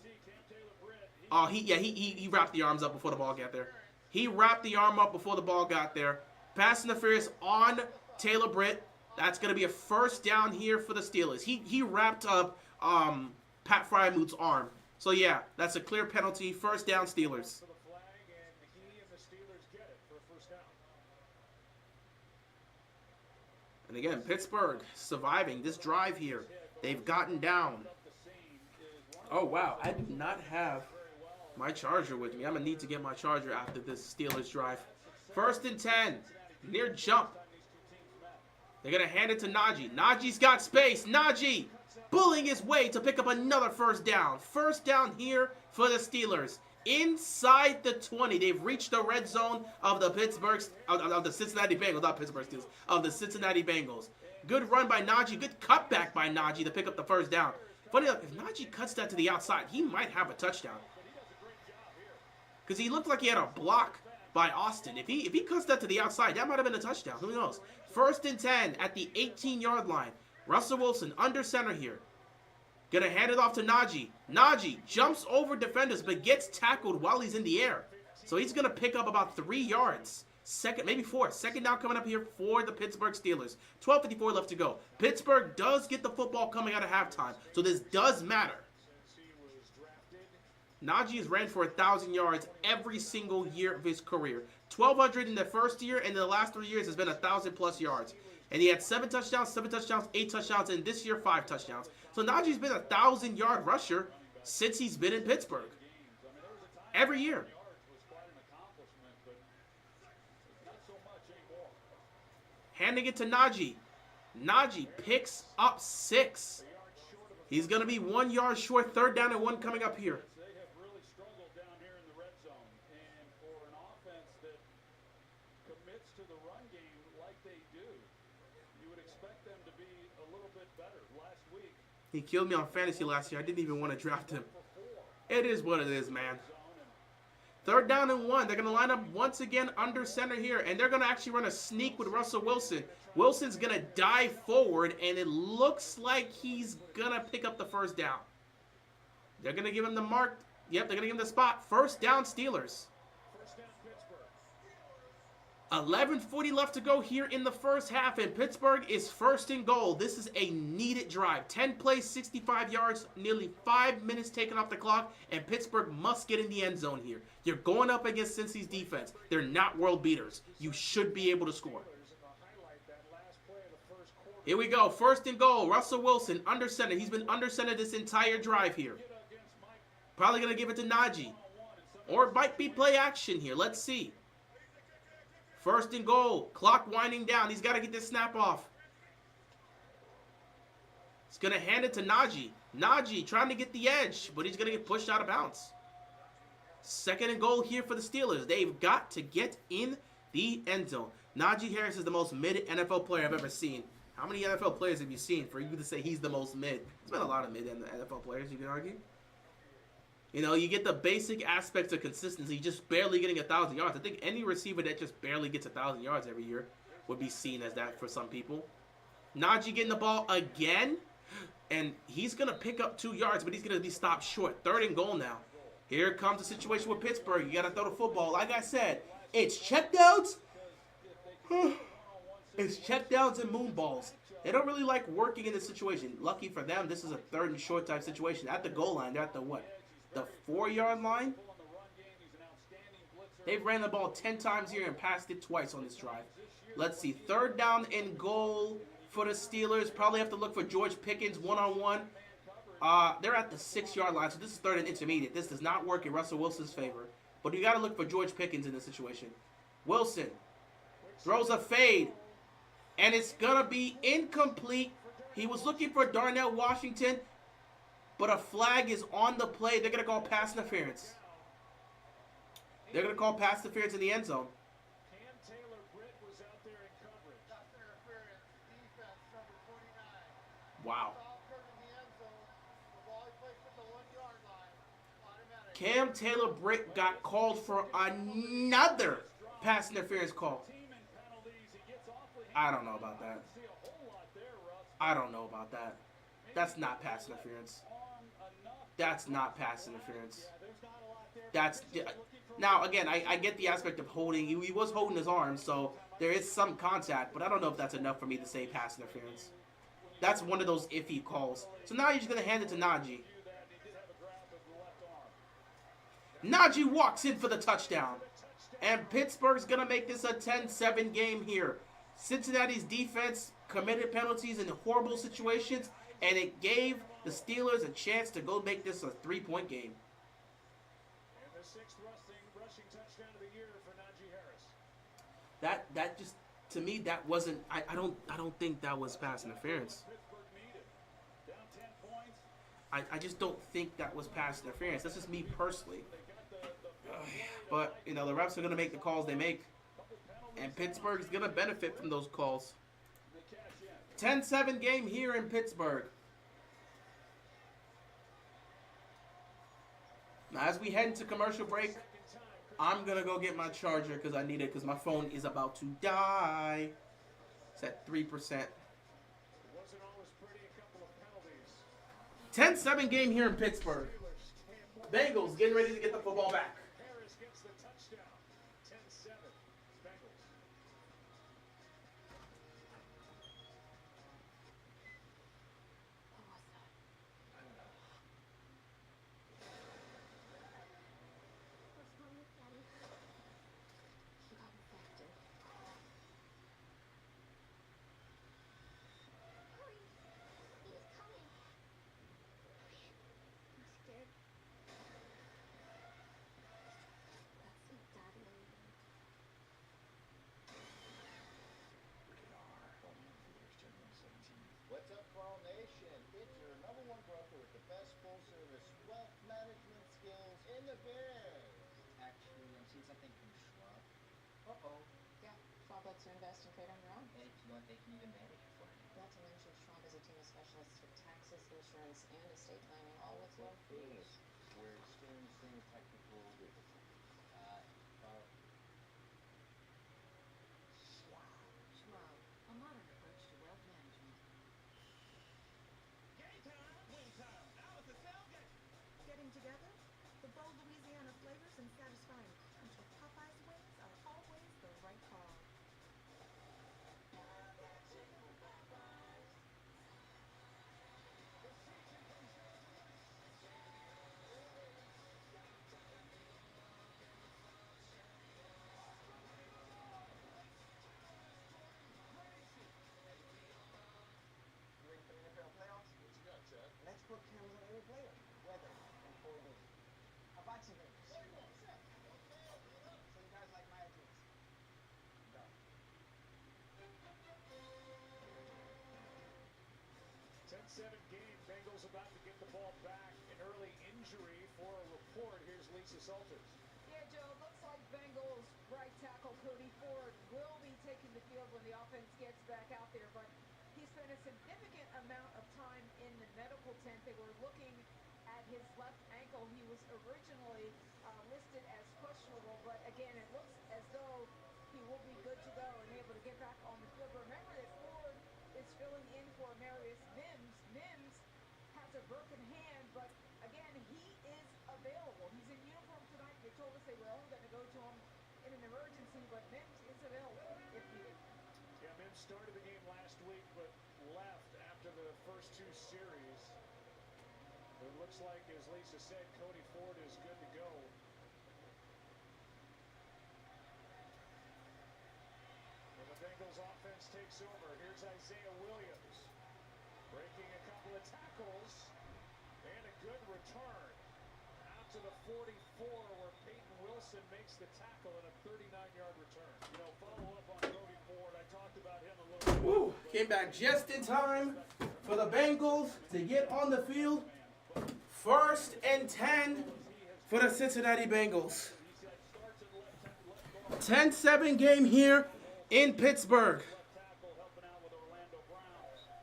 Oh, he wrapped the arms up before the ball got there. He wrapped the arm up before the ball got there. Pass interference on Taylor Britt. That's going to be a 1st down here for the Steelers. He wrapped up Pat Freiermuth's arm. So, yeah, that's a clear penalty. 1st down, Steelers. And again, Pittsburgh surviving this drive here. They've gotten down. Oh, wow. I do not have my charger with me. I'm going to need to get my charger after this Steelers drive. 1st and 10. Near jump. They're going to hand it to Najee. Najee's got space. Najee bullying his way to pick up another first down. First down here for the Steelers. Inside the 20. They've reached the red zone of the of the Cincinnati Bengals. Not Pittsburgh Steelers. Of the Cincinnati Bengals. Good run by Najee. Good cutback by Najee to pick up the first down. Funny enough, if Najee cuts that to the outside, he might have a touchdown. Because he looked like he had a block by Austin. If he cuts that to the outside, that might have been a touchdown. Who knows? 1st and 10 at the 18-yard line. Russell Wilson under center here. Gonna hand it off to Najee. Najee jumps over defenders but gets tackled while he's in the air. So he's gonna pick up about 3 yards. Maybe 4. Second down coming up here for the Pittsburgh Steelers. 12:54 left to go. Pittsburgh does get the football coming out of halftime. So this does matter. Najee has ran for 1,000 yards every single year of his career. 1,200 in the first year, and in the last 3 years has been 1,000+ yards. And he had 7 touchdowns, 8 touchdowns, and this year 5 touchdowns. So Najee's been a 1,000-yard rusher since he's been in Pittsburgh. Every year. Handing it to Najee. Najee picks up 6. He's going to be 1 yard short. 3rd down and 1 coming up here. He killed me on fantasy last year. I didn't even want to draft him. It is what it is, man. 3rd down and 1. They're going to line up once again under center here. And they're going to actually run a sneak with Russell Wilson. Wilson's going to dive forward. And it looks like he's going to pick up the first down. They're going to give him the mark. Yep, they're going to give him the spot. 1st down Steelers. 11:40 left to go here in the first half, and Pittsburgh is 1st and goal. This is a needed drive. 10 plays, 65 yards, nearly 5 minutes taken off the clock, and Pittsburgh must get in the end zone here. You're going up against Cincy's defense. They're not world beaters. You should be able to score. Here we go. 1st and goal. Russell Wilson under center. He's been under center this entire drive here. Probably going to give it to Najee. Or it might be play action here. Let's see. 1st and goal. Clock winding down. He's got to get this snap off. He's going to hand it to Najee. Najee trying to get the edge, but he's going to get pushed out of bounds. 2nd and goal here for the Steelers. They've got to get in the end zone. Najee Harris is the most mid NFL player I've ever seen. How many NFL players have you seen for you to say he's the most mid? There's been a lot of mid NFL players, you can argue. You know, you get the basic aspects of consistency, just barely getting 1,000 yards. I think any receiver that just barely gets 1,000 yards every year would be seen as that for some people. Najee getting the ball again, and he's going to pick up 2 yards, but he's going to be stopped short. 3rd and goal now. Here comes the situation with Pittsburgh. You got to throw the football. Like I said, it's checkdowns. It's checkdowns and moonballs. They don't really like working in this situation. Lucky for them, this is a 3rd and short type situation. At the goal line, they're at the what? The 4-yard line. They've ran the ball 10 times here and passed it twice on this drive. Let's see. 3rd down and goal for the Steelers. Probably have to look for George Pickens one-on-one. They're at the 6-yard line, so this is 3rd and intermediate. This does not work in Russell Wilson's favor. But you got to look for George Pickens in this situation. Wilson throws a fade, and it's going to be incomplete. He was looking for Darnell Washington, but a flag is on the play. They're going to call pass interference. They're going to call pass interference in the end zone. Wow. Cam Taylor-Britt got called for another pass interference call. I don't know about that. I don't know about that. That's not pass interference. That's not pass interference. That's now again. I get the aspect of holding. He was holding his arm, so there is some contact. But I don't know if that's enough for me to say pass interference. That's one of those iffy calls. So now you're just gonna hand it to Najee. Najee walks in for the touchdown, and Pittsburgh's gonna make this a 10-7 game here. Cincinnati's defense committed penalties in horrible situations, and it gave the Steelers a chance to go make this a 3-point game. And the 6th rushing touchdown of the year for Najee Harris. to me, that wasn't. I don't think that was pass interference. Pittsburgh needed. Down 10 points. I just don't think that was pass interference. That's just me personally. They got the But you know, the refs are gonna make the calls they make, and Pittsburgh's gonna benefit from those calls. they cash in. 10-7 game here in Pittsburgh. Now, as we head into commercial break, I'm gonna go get my charger because I need it because my phone is about to die. It's at 3%. It wasn't always pretty. A couple of penalties. 10-7 game here in Pittsburgh. Bengals getting ready to get the football back. Harris gets the touchdown. 10-7. Bengals. What was that? What's wrong with Daddy? He got infected. Hurry! He is coming. I'm scared. That's what Daddy needs. What's up, Carl Nation? It's your #1 broker with the best full-service wealth management skills in the biz. Actually, I'm seeing something from Schwab. Uh-oh. Yeah, Schwab lets you invest and trade on your own. And if you want, they can even manage it for you. Not to mention, Schwab is a team of specialists for taxes, insurance, and estate planning, all with low fees. We're experiencing technical difficulties. Carl, Schwab, a modern approach to wealth management. Getting together? The bold Louisiana flavors and satisfying crunch of Popeye's wings are always the right call. You ready for the NFL playoffs? What you got, Chad? Let's put cameras on every player. Weather and 4D. Hibachi rings. So you guys like my ideas? Done. 10-7 game. Bengals about to get the ball back. An early injury for a report. Here's Lisa Salters. Yeah, Joe, it looks like Bengals right tackle Cody Ford will be taking the field when the offense gets back out there, but he spent a significant amount of time in the medical tent. They were looking at his left ankle. He was originally listed as questionable, but again, it looks as though he will be good to go and able to get back on the field. Remember that Ford is filling in for Marius Mims. Mims has a broken hand, but again, he is available. He's in uniform tonight. They told us they were only going to go to him in an emergency, but Mims is available if needed. Yeah, Mims started the game last week, but left after the first two series. It looks like, as Lisa said, Cody Ford is good to go. When the Bengals offense takes over, here's Isaiah Williams breaking a couple of tackles and a good return out to the 44 where Peyton Wilson makes the tackle and a 39-yard return. You know, follow up on Cody Ford. I talked about him a little bit. Woo, came back just in time for the Bengals to get on the field. 1st and 10 for the Cincinnati Bengals. 10-7 game here in Pittsburgh. Tackle helping out with Orlando Brown.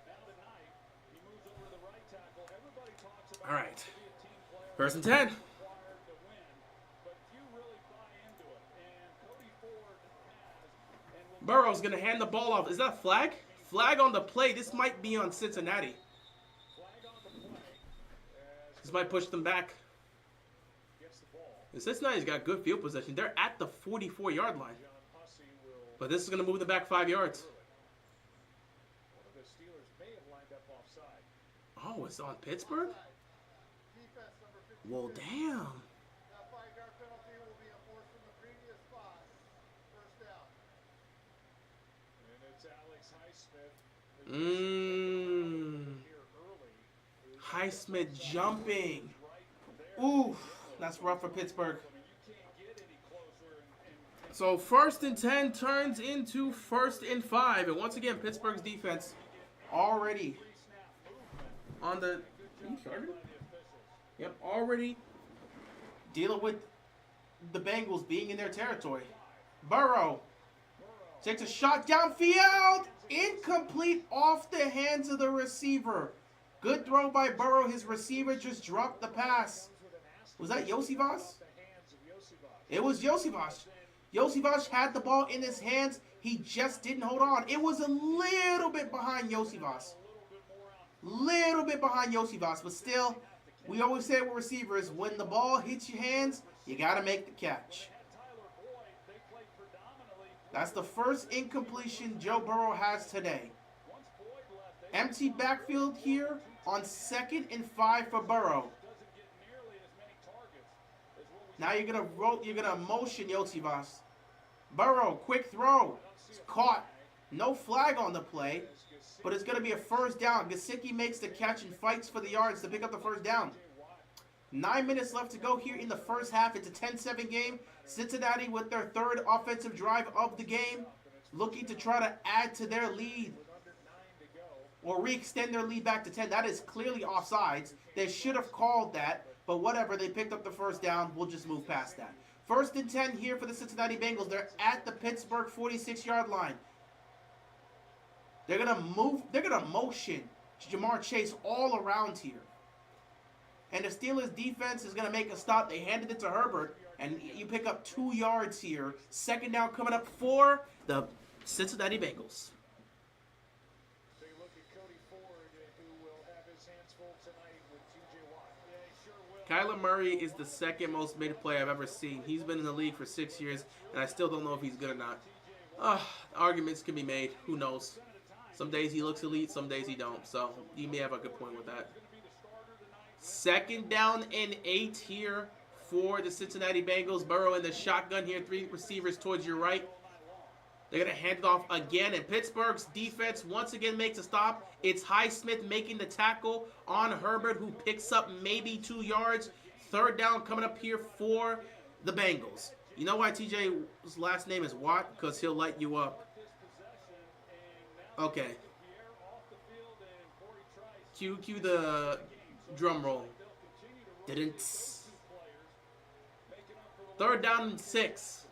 Now tonight, he moves over to the right tackle. Everybody talks about All right, to be a team player 1st and 10. required to win, but few really buy into it. And Cody Ford has, and will Burrow's gonna hand the ball off. Is that a flag? Flag on the play. This might be on Cincinnati. flag on the play as This might push them back. gets the ball. And Cincinnati's got good field possession. They're at the 44-yard line. John Hussey will. But this is gonna move them back 5 yards. One of the Steelers may have lined up offside. Oh, it's on Pittsburgh? Defense number 52. Well, damn. That 5-yard penalty will be enforced from the previous spot. First down. And it's Alex Highsmith. Mmm. Here early. Highsmith jumping. Right there. Ooh, that's rough for Pittsburgh. I mean, you can't get any closer and So 1st and 10 turns into 1st and 5. And once again, Pittsburgh's defense already on the... You started? Yep, already dealing with the Bengals being in their territory. Burrow takes a shot downfield. Incomplete off the hands of the receiver. Good throw by Burrow. His receiver just dropped the pass. Was that Yosivas? It was Yosivas. Yosivas had the ball in his hands. He just didn't hold on. It was a little bit behind Yosivas. Little bit behind Yosivas. But still, we always say with receivers, when the ball hits your hands, you got to make the catch. That's the first incompletion Joe Burrow has today. Empty backfield here on 2nd and 5 for Burrow. Now you're gonna motion Yosivas. Burrow, quick throw. It's caught. No flag on the play, but it's gonna be a first down. Gesicki makes the catch and fights for the yards to pick up the first down. 9 minutes left to go here in the first half. It's a 10-7 game. Cincinnati with their 3rd offensive drive of the game, looking to try to add to their lead or re-extend their lead back to 10. That is clearly offsides. They should have called that, but whatever. They picked up the first down. We'll just move past that. 1st and 10 here for the Cincinnati Bengals. They're at the Pittsburgh 46-yard line. They're gonna motion Jamar Chase all around here. And the Steelers defense is going to make a stop. They handed it to Herbert, and you pick up 2 yards here. 2nd down coming up for the Cincinnati Bengals. Take a look at Cody Ford, who will have his hands full tonight with TJ Watt. Yeah, he sure will. Kyler Murray is the 2nd most made player I've ever seen. He's been in the league for 6 years, and I still don't know if he's good or not. Arguments can be made. Who knows? Some days he looks elite, some days he don't. So you may have a good point with that. 2nd down and 8 here for the Cincinnati Bengals. Burrow in the shotgun here. 3 receivers towards your right. They're going to hand it off again. And Pittsburgh's defense once again makes a stop. It's Highsmith making the tackle on Herbert, who picks up maybe 2 yards. 3rd down coming up here for the Bengals. You know why TJ's last name is Watt? Because he'll light you up. Okay. Cue the drum roll. Didn't. 3rd down and 6.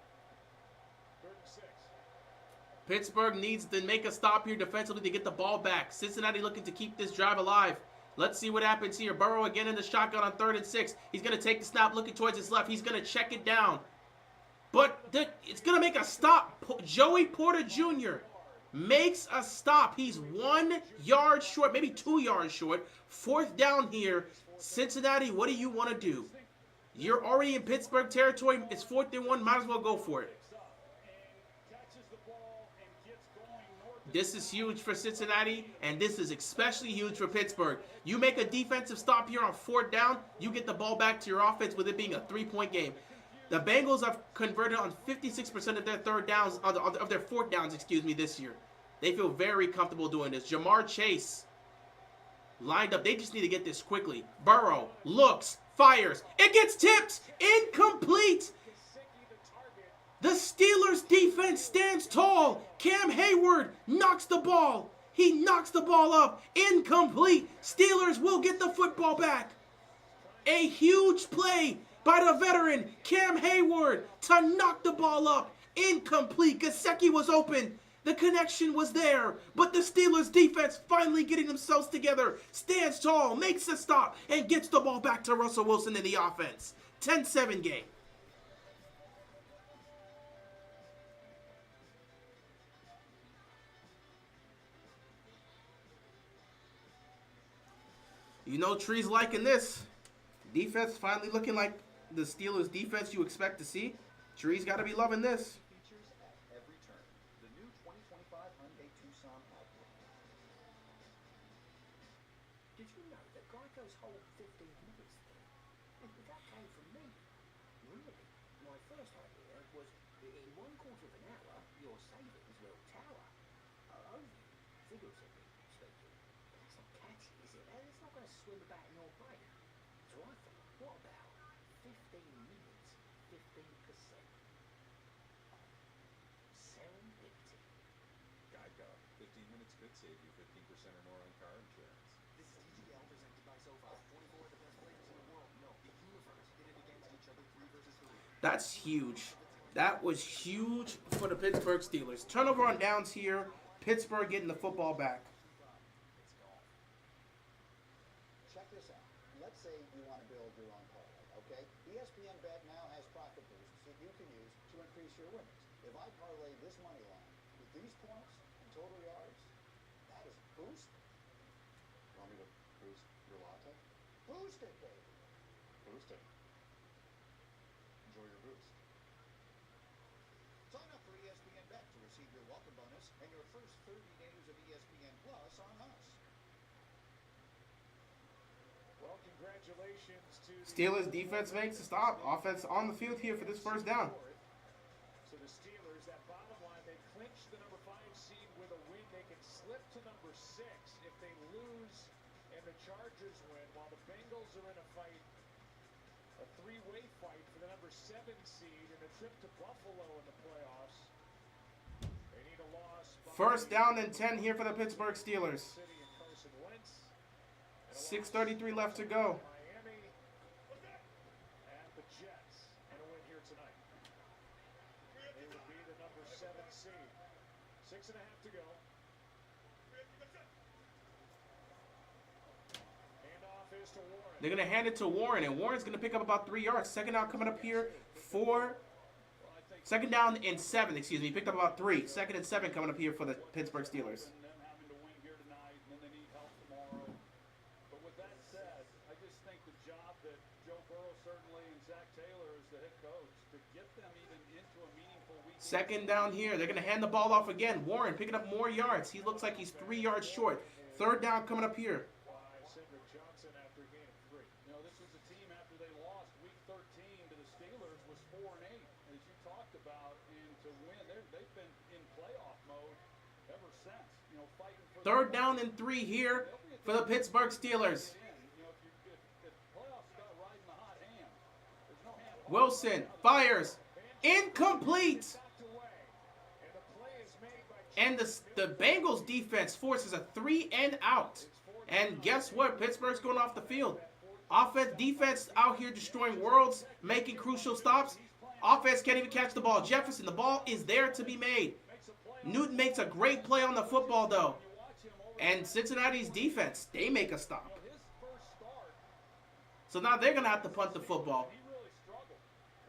Pittsburgh needs to make a stop here defensively to get the ball back. Cincinnati looking to keep this drive alive. Let's see what happens here. Burrow again in the shotgun on 3rd and 6. He's going to take the snap looking towards his left. He's going to check it down. But it's going to make a stop. Joey Porter Jr. makes a stop. He's 1 yard short, maybe 2 yards short. 4th down here. Cincinnati, what do you want to do? You're already in Pittsburgh territory. It's 4th and 1. Might as well go for it. This is huge for Cincinnati, and this is especially huge for Pittsburgh. You make a defensive stop here on 4th down, you get the ball back to your offense with it being a 3-point game. The Bengals have converted on 56% of their 4th downs, this year. They feel very comfortable doing this. Jamar Chase lined up. They just need to get this quickly. Burrow looks, fires. It gets tipped. Incomplete. The Steelers defense stands tall. Cam Hayward knocks the ball. He knocks the ball up. Incomplete. Steelers will get the football back. A huge play by the veteran Cam Hayward to knock the ball up. Incomplete. Gesicki was open. The connection was there, but the Steelers defense finally getting themselves together, stands tall, makes a stop, and gets the ball back to Russell Wilson in the offense. 10-7 game. You know Tree's liking this. Defense finally looking like the Steelers defense you expect to see. Tree's got to be loving this. Features at every turn. The new 2025 Hyundai Tucson Outlook. Did you know that Geico's whole 15 minutes thing, that came from me? Really? My first idea was that in 1/4 of an hour, your savings will tower. Oh, figuratively speaking. That's not catchy, is it? It's not going to swim about in your brain. So I thought, what about 15 minutes, 15%? 15 minutes could save you 15% or more on car insurance. This is TGL presented by SoFi. 24 of the best players in the world. No, the universe. Pitted against each other 3 versus 3. That's huge. That was huge for the Pittsburgh Steelers. Turnover on downs here. Pittsburgh getting the football back. It's golf. Check this out. Let's say you want to build your own parlay, okay? ESPN Bet now has profit boosts that you can use to increase your winnings. If I parlay this money line with these points and total yards, that is boost. Want me to boost your latte? Boost it, baby. Boost it. Enjoy your boost. Sign up for ESPN Bet to receive your welcome bonus and your first 30 days of ESPN Plus on us. Well, congratulations to the Steelers defense makes a stop. Offense on the field here for this first down. So the Steelers, that bottom line, they clinch the number 5 seed with a win. They can slip to number 6 if they lose and the Chargers win, while the Bengals are in a fight, a 3-way fight for the number 7 seed and a trip to Buffalo in the playoffs. They need a loss. First down and 10 here for the Pittsburgh Steelers. City and Carson Wentz. 6:33 left to go. Miami and the Jets, and a win here tonight. They would be the number 7 seed. 6.5 to go. Handoff is to Warren. They're going to hand it to Warren, and Warren's going to pick up about 3 yards. Second down coming up here for... Second down and 7, excuse me. Picked up about 3. Second and 7 coming up here for the Pittsburgh Steelers. And them having to win here tonight, and then they need help tomorrow. But with that said, I just think the job that Joe Burrow certainly and Zach Taylor as the head coach to get them even into a meaningful week. Second down here. They're going to hand the ball off again. Warren picking up more yards. He looks like he's 3 yards short. Third down coming up here. By Cedric Johnson after a gain of 3. You know, this was a team after they lost week 13 to the Steelers was 4-8, as you talked about, and to win, they've been in playoff mode ever since. You know, fighting for Third down and 3 here for the Pittsburgh Steelers. You know, if playoffs got a ride in the hot hand, there's no hand. Wilson fires. Incomplete. Knocked away, and the play is made by And the Bengals defense forces a 3 and out. And guess what? Pittsburgh's going off the field. Offense, defense out here destroying worlds, making crucial stops. Offense can't even catch the ball. Jefferson, the ball is there to be made. Newton makes a great play on the football, though. And Cincinnati's defense, they make a stop. his first start. So now they're going to have to punt the football. He really struggled.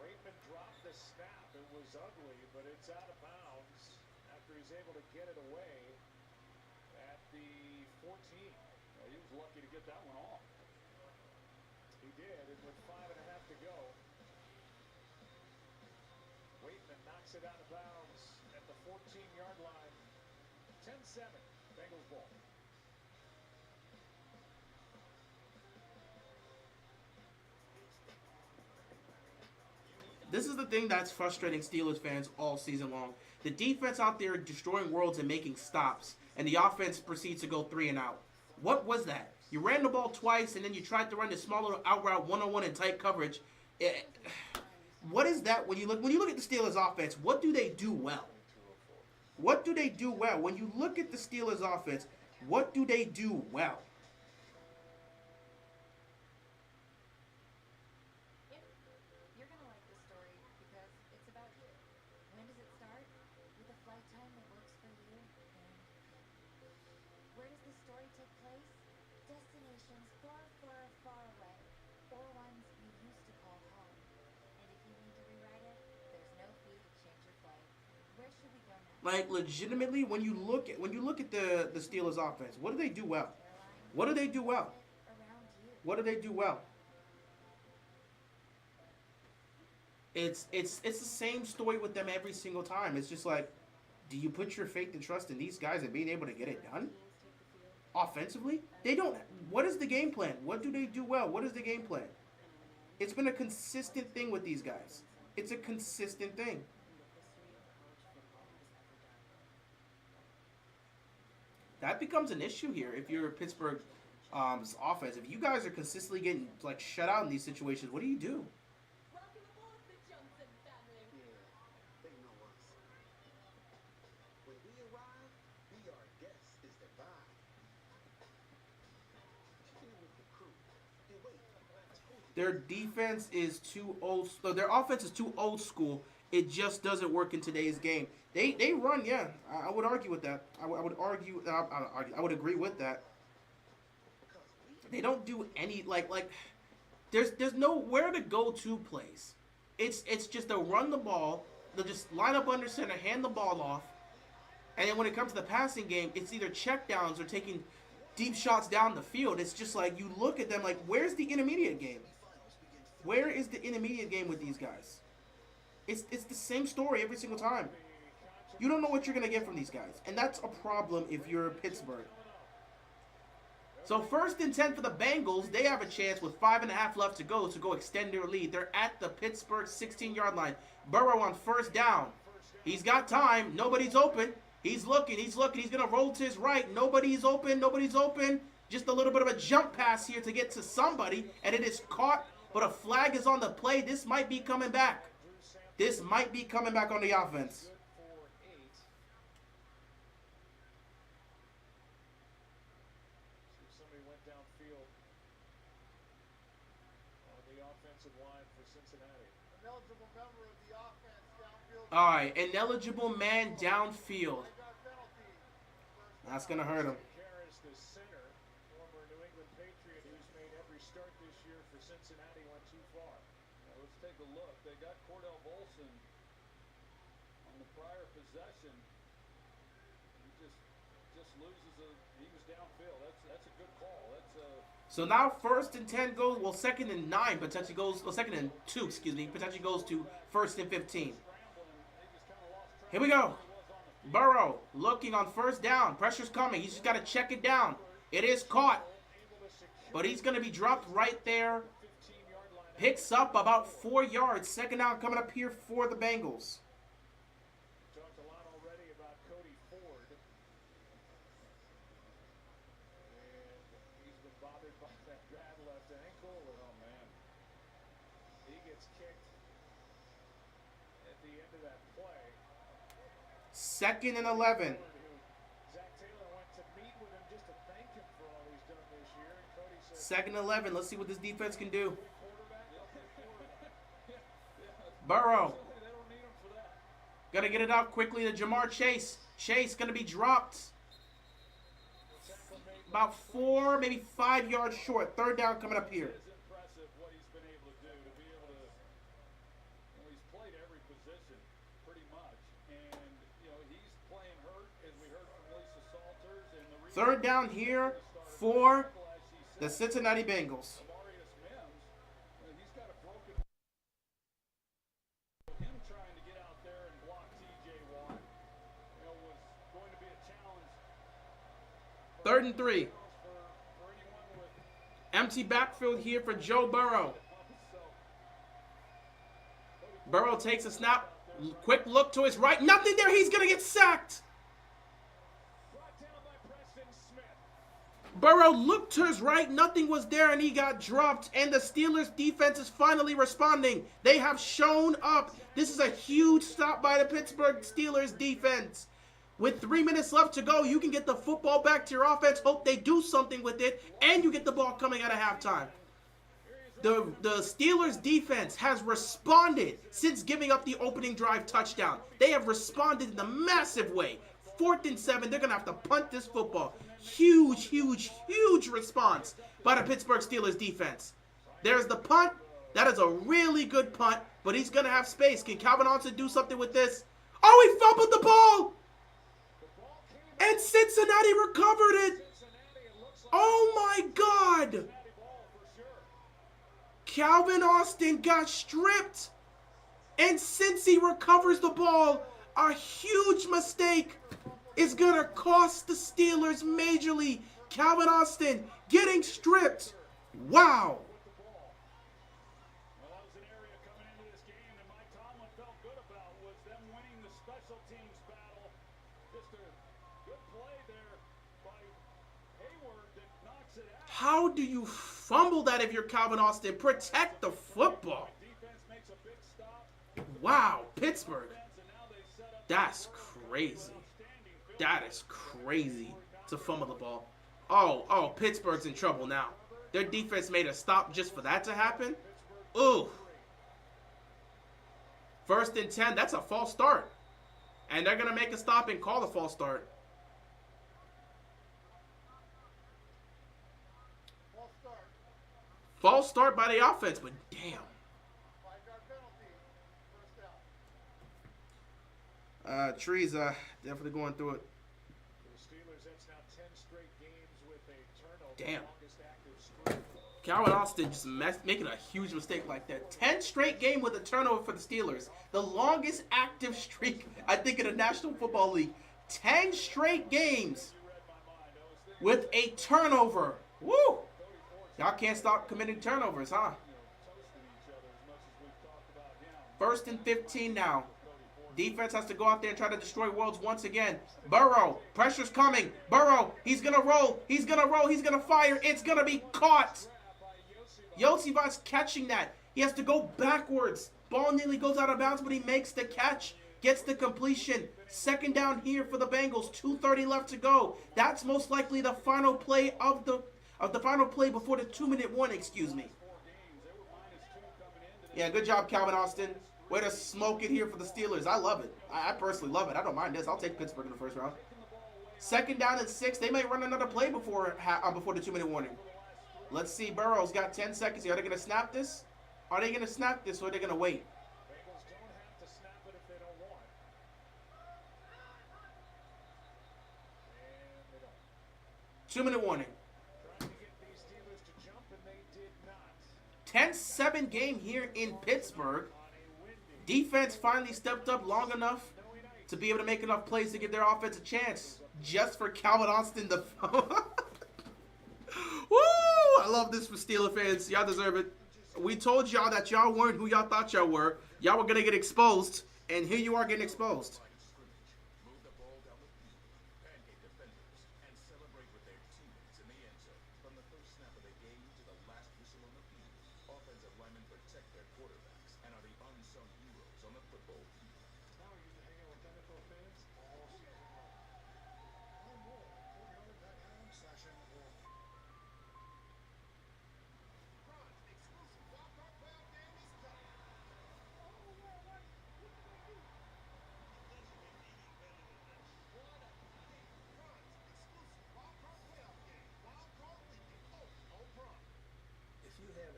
Waitman dropped the snap. It was ugly, but it's out of bounds after he's able to get it away at the 14. Well, he was lucky to get that one off. He did, and with 5.5 to go, Waitman knocks it out of bounds at the 14-yard line. 10-7, Bengals ball. This is the thing that's frustrating Steelers fans all season long. The defense out there destroying worlds and making stops, and the offense proceeds to go 3 and out. What was that? You ran the ball twice, and then you tried to run this small little out route 1-on-1 in tight coverage. What is that when you look at the Steelers offense? What do they do well? What do they do well? When you look at the Steelers offense, what do they do well? You're gonna like this story because it's about you. When does it start? With a flight time that works for you. And where does the story take place? Destinations far, far, far away, or ones you used to call home. And if you need to rewrite it, there's no fee to change your flight. Where should we go next? Like legitimately, when you look at the Steelers offense, what do they do well? Airline What do they do well? around you. What do they do well? It's the same story with them every single time. It's just like, do you put your faith and trust in these guys and being able to get it done? Offensively, they don't. What is the game plan? What do they do well? What is the game plan? It's been a consistent thing with these guys. It's a consistent thing. That becomes an issue here if you're Pittsburgh offense. If you guys are consistently getting like shut out in these situations, what do you do? Welcome aboard the Johnson family. Yeah, they know us. When we arrive, we are guests. Their defense is too old. Their offense is too old school. It just doesn't work in today's game. They run, yeah. I would argue with that. I would argue. I would agree with that. They don't do any like. There's nowhere to go to plays. It's just they'll run the ball. They'll just line up under center, hand the ball off, and then when it comes to the passing game, it's either checkdowns or taking deep shots down the field. It's just like you look at them like, where's the intermediate game? Where is the intermediate game with these guys? It's the same story every single time. You don't know what you're going to get from these guys. And that's a problem if you're Pittsburgh. So 1st and 10 for the Bengals. They have a chance with 5.5 left to go extend their lead. They're at the Pittsburgh 16-yard line. Burrow on 1st down. He's got time. Nobody's open. He's looking. He's going to roll to his right. Nobody's open. Just a little bit of a jump pass here to get to somebody. And it is caught. But a flag is on the play. This might be coming back. This might be coming back on the offense. Somebody went downfield on the offensive line for Cincinnati. An eligible member of the offense downfield. All right, an eligible man downfield. That's going to hurt him. Harris, the center, former New England Patriot who's made every start this year for Cincinnati, went too far. Now let's take a look. They got Cordell Volson on the prior possession. He just loses he was downfield. That's a good call. So now 1st and 10 goes, well, 2nd and 9 potentially goes, well, 2nd and 2, excuse me, potentially goes to 1st and 15. Here we go. Burrow looking on 1st down. Pressure's coming. He's just got to check it down. It is caught. But he's going to be dropped right there. Picks up about 4 yards. 2nd down coming up here for the Bengals. Talked a lot already about Cody Ford. And he's been bothered by that bad left ankle. And oh man, he gets kicked at the end of that play. 2nd and 11. Zach Taylor went to meet with him just to thank him for all he's done this year. And Cody said, 2nd and 11. Let's see what this defense can do. Burrow. they don't need him for that. Got to get it out quickly to Jamar Chase. Chase going to be dropped. About 4, maybe 5 yards short. 3rd down coming up here. It's impressive what he's been able to do, to be able to, he's played every position pretty much. And, he's playing hurt, as we heard from Lisa Salters. And the 3rd down here for the Cincinnati Bengals. Amarius Mims, he's got a broken him trying to get out there and block TJ Watt, was going to be a challenge. 3rd and 3. For anyone with Empty backfield here for Joe Burrow. Burrow takes a snap. Quick look to his right. Nothing there. He's going to get sacked. brought down by Preston Smith. Burrow looked to his right. Nothing was there, and he got dropped. And the Steelers' defense is finally responding. They have shown up. This is a huge stop by the Pittsburgh Steelers defense. With 3 minutes left to go, you can get the football back to your offense. Hope they do something with it, and you get the ball coming out of halftime. The Steelers defense has responded since giving up the opening drive touchdown. They have responded in a massive way. 4th and 7, they're going to have to punt this football. Huge, huge, huge response by the Pittsburgh Steelers defense. There's the punt. That is a really good punt, but he's going to have space. Can Calvin Austin do something with this? Oh, he fumbled the ball! And Cincinnati recovered it! Oh my God! Calvin Austin got stripped, and since he recovers the ball, a huge mistake is going to cost the Steelers majorly. Calvin Austin getting stripped. Wow. Well, that was an area coming into this game that Mike Tomlin felt good about, was them winning the special teams battle. Just a good play there by Hayward that knocks it out. How do you fumble that if you're Calvin Austin? Protect the football. Defense makes a big stop. Wow, Pittsburgh. And now they set up That's crazy. That is crazy to fumble the ball. Oh, Pittsburgh's in trouble now. Their defense made a stop just for that to happen. Ooh. 1st and 10. That's a false start. And they're going to make a stop and call the false start. False start by the offense, but damn. Trees definitely going through it. Damn. Calvin Austin just making a huge mistake like that. 10 straight game with a turnover for the Steelers. The longest active streak, I think, in the National Football League. 10 straight games with a turnover. Woo! Y'all can't stop committing turnovers, huh? 1st and 15 now. Defense has to go out there and try to destroy worlds once again. Burrow, pressure's coming. Burrow, he's going to roll. He's going to roll. He's going to fire. It's going to be caught. Yosivas catching that. He has to go backwards. Ball nearly goes out of bounds, but he makes the catch. Gets the completion. 2nd down here for the Bengals. 2:30 left to go. That's most likely the final play of the final play before the 2-minute warning, excuse me. Yeah, good job, Calvin Austin. Way to smoke it here for the Steelers. I love it. I personally love it. I don't mind this. I'll take Pittsburgh in the 1st round. 2nd down and 6. They may run another play before the 2-minute warning. Let's see. Burrow's got 10 seconds here. Are they going to snap this? Are they going to snap this or are they going to wait? 2-minute warning. 10-7 game here in Pittsburgh. Defense finally stepped up long enough to be able to make enough plays to give their offense a chance. Just for Calvin Austin. Woo! I love this for Steeler fans. Y'all deserve it. We told y'all that y'all weren't who y'all thought y'all were. Y'all were going to get exposed. And here you are getting exposed.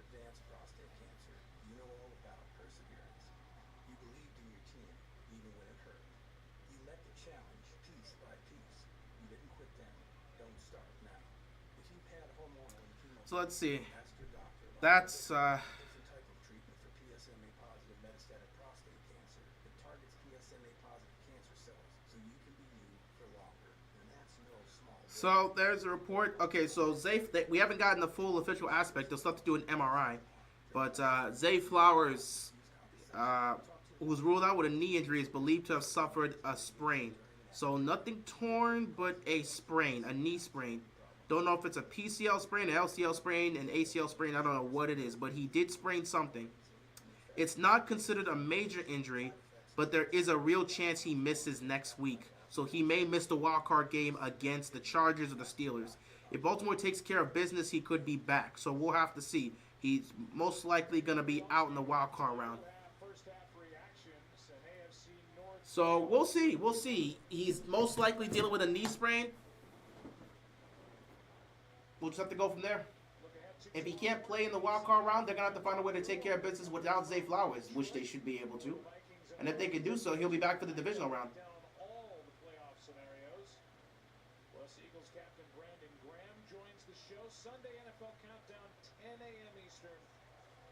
Advanced prostate cancer, you know all about perseverance. You believed in your team, even when it hurt. You met the challenge piece by piece. You didn't quit then. Don't start now. If you've had hormonal and chemo, So let's see. ask your doctor. That's Different type of treatment for PSMA positive metastatic prostate cancer that targets PSMA positive cancer cells, so you can be you for longer. And that's no small. So there's a report. Okay, so we haven't gotten the full official aspect. They'll still have to do an MRI. But Zay Flowers, who was ruled out with a knee injury, is believed to have suffered a sprain. So nothing torn, but a sprain, a knee sprain. Don't know if it's a PCL sprain, an LCL sprain, an ACL sprain. I don't know what it is, but he did sprain something. It's not considered a major injury, but there is a real chance he misses next week. So he may miss the wild card game against the Chargers or the Steelers. If Baltimore takes care of business, he could be back. So we'll have to see. He's most likely going to be out in the wild card round. So we'll see. We'll see. He's most likely dealing with a knee sprain. We'll just have to go from there. If he can't play in the wild card round, they're going to have to find a way to take care of business without Zay Flowers, which they should be able to. And if they can do so, he'll be back for the divisional round. Sunday NFL Countdown, 10 a.m. Eastern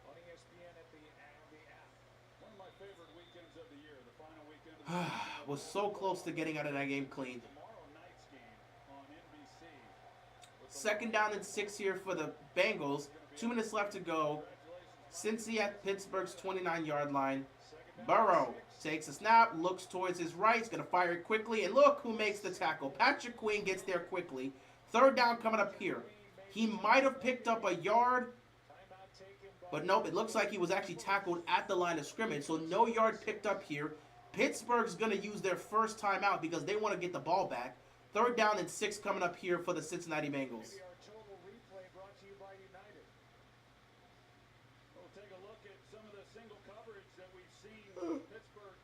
on ESPN at the app. One of my favorite weekends of the year, the final weekend of the year. Was so close to getting out of that game clean. Tomorrow night's game on NBC. 2nd down and 6 here for the Bengals. 2 minutes left to go. Cincy at Pittsburgh's 29-yard line. Burrow takes a snap, looks towards his right. He's going to fire it quickly. And look who makes the tackle. Patrick Queen gets there quickly. 3rd down coming up here. He might have picked up a yard, but nope, it looks like he was actually tackled at the line of scrimmage, so no yard picked up here. Pittsburgh's going to use their first timeout because they want to get the ball back. 3rd down and 6 coming up here for the Cincinnati Bengals. take a look at some of the single coverage that we've seen with Pittsburgh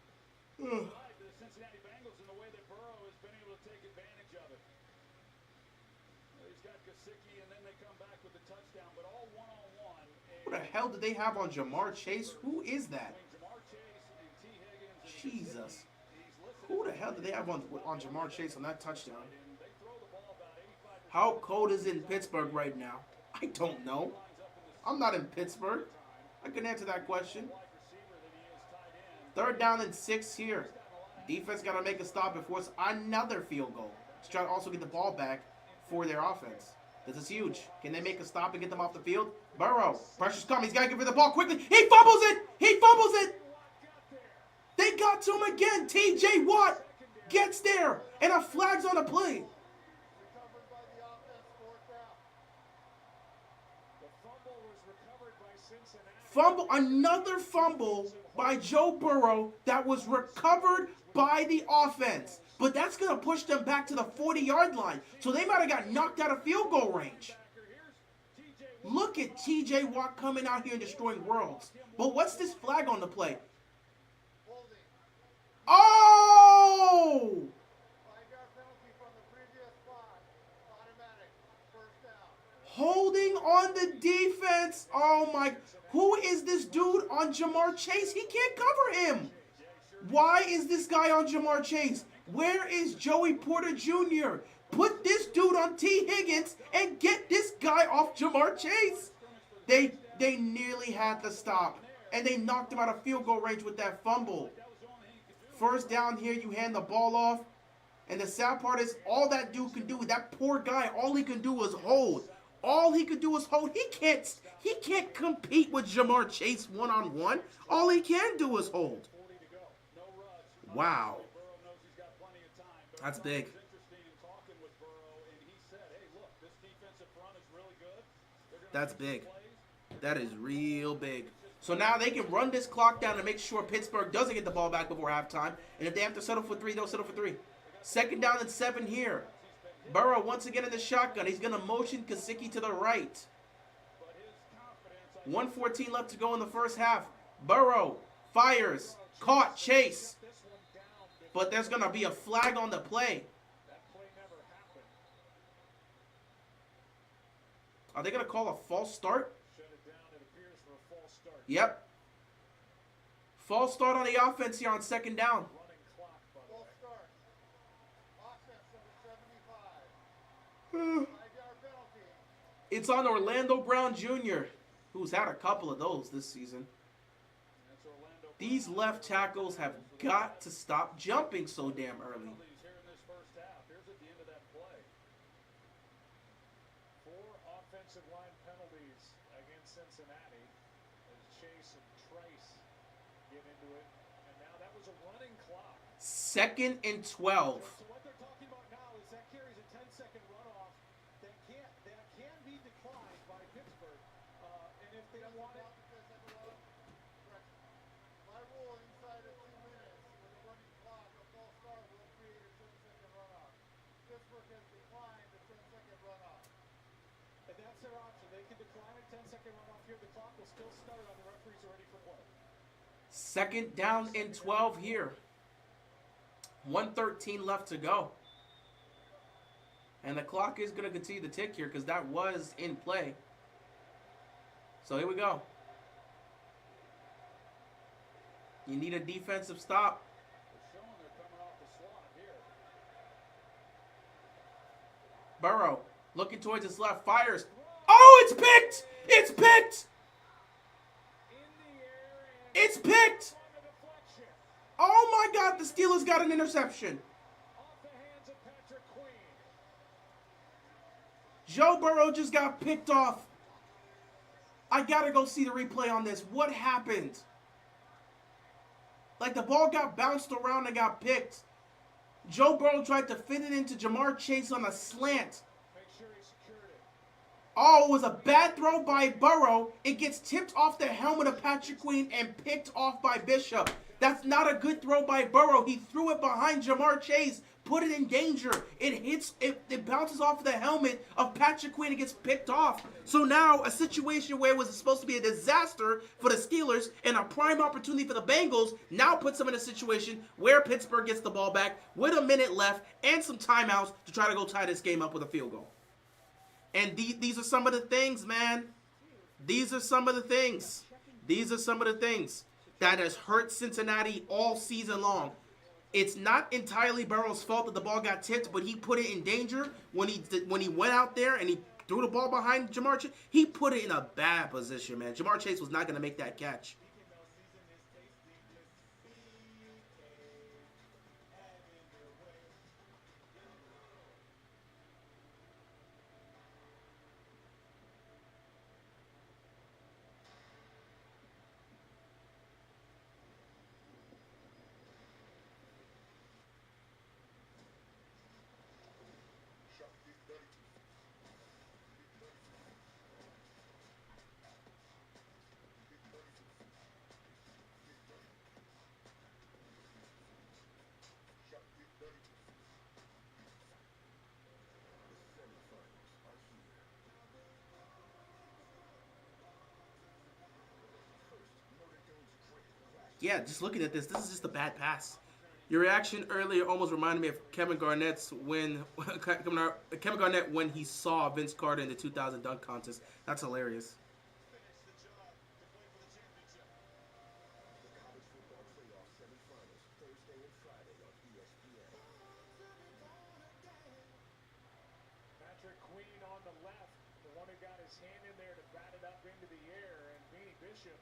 provide to the Cincinnati Bengals and the way that Burrow has been able to take advantage of it. He's got Gesicki, and then they come back with the touchdown, but all one-on-one. What the hell did they have on Jamar Chase? Who is that? Jesus. Who the hell did they have on Jamar Chase on that touchdown? How cold is it in Pittsburgh right now? I don't know. I'm not in Pittsburgh. I can answer that question. 3rd down and 6 here. Defense got to make a stop and force another field goal to try to also get the ball back for their offense. This is huge. Can they make a stop and get them off the field? Burrow. Pressure's coming. He's got to get rid of the ball quickly. He fumbles it. He fumbles it. They got to him again. TJ Watt gets there. And a flag's on the play. Fumble, another fumble by Joe Burrow that was recovered by the offense. But that's going to push them back to the 40-yard line. So they might have got knocked out of field goal range. Look at TJ Watt coming out here and destroying worlds. But what's this flag on the play? Oh! Holding on the defense. Oh my. Who is this dude on Jamar Chase? He can't cover him. Why is this guy on Jamar Chase? Where is Joey Porter Jr.? Put this dude on T. Higgins and get this guy off Jamar Chase. They nearly had the stop. And they knocked him out of field goal range with that fumble. 1st down here, you hand the ball off. And the sad part is all that dude can do, that poor guy, all he can do is hold. All he could do is hold. He can't compete with Jamar Chase one-on-one. All he can do is hold. Wow. That's big. That's big. That is real big. So now they can run this clock down and make sure Pittsburgh doesn't get the ball back before halftime. And if they have to settle for 3, they'll settle for 3. 2nd down and 7 here. Burrow once again in the shotgun. He's going to motion Gesicki to the right. 1:14 left to go in the first half. Burrow fires. Caught Chase. But there's going to be a flag on the play. Are they going to call a false start? Yep. False start on the offense here on 2nd down. It's on Orlando Brown Jr., who's had a couple of those this season. These left tackles have got to stop jumping so damn early. Offensive line penalties against Cincinnati as Chase and Trice get into it. And now that was a running clock. 2nd and 12. So what they're talking about now is that carries a 10-second runoff that can be declined by Pittsburgh. And if they want it. My rule inside of 2 minutes with a running clock, a false start will create a 10-second runoff. Pittsburgh has declined the 10-second runoff. And that's their option. They can decline a 10-second runoff here. The clock will still start on the referees are ready for play. 2nd down and 12 here. 1:13 left to go. And the clock is going to continue to tick here because that was in play. So here we go. You need a defensive stop. They're showing they're coming off the slot here. Burrow looking towards his left, fires. Oh, it's picked! It's picked! It's picked! Oh my God, the Steelers got an interception. Off the hands of Patrick Queen. Joe Burrow just got picked off. I gotta go see the replay on this. What happened? Like the ball got bounced around and got picked. Joe Burrow tried to fit it into Jamar Chase on a slant. Make sure he secured it. Oh, it was a bad throw by Burrow. It gets tipped off the helmet of Patrick Queen and picked off by Bishop. That's not a good throw by Burrow. He threw it behind Jamar Chase, put it in danger. It hits, it bounces off the helmet of Patrick Queen and gets picked off. So now a situation where it was supposed to be a disaster for the Steelers and a prime opportunity for the Bengals now puts them in a situation where Pittsburgh gets the ball back with a minute left and some timeouts to try to go tie this game up with a field goal. And these are some of the things, man. These are some of the things. These are some of the things that has hurt Cincinnati all season long. It's not entirely Burrow's fault that the ball got tipped, but he put it in danger when he went out there and he threw the ball behind Jamar Chase. He put it in a bad position, man. Jamar Chase was not going to make that catch. Yeah, just looking at this is just a bad pass. Your reaction earlier almost reminded me of Kevin Garnett's when Kevin Garnett when he saw Vince Carter in the 2000 dunk contest. That's hilarious. Patrick Queen on the left, the one who got his hand in there to bat it up into the air, and Beanie Bishop.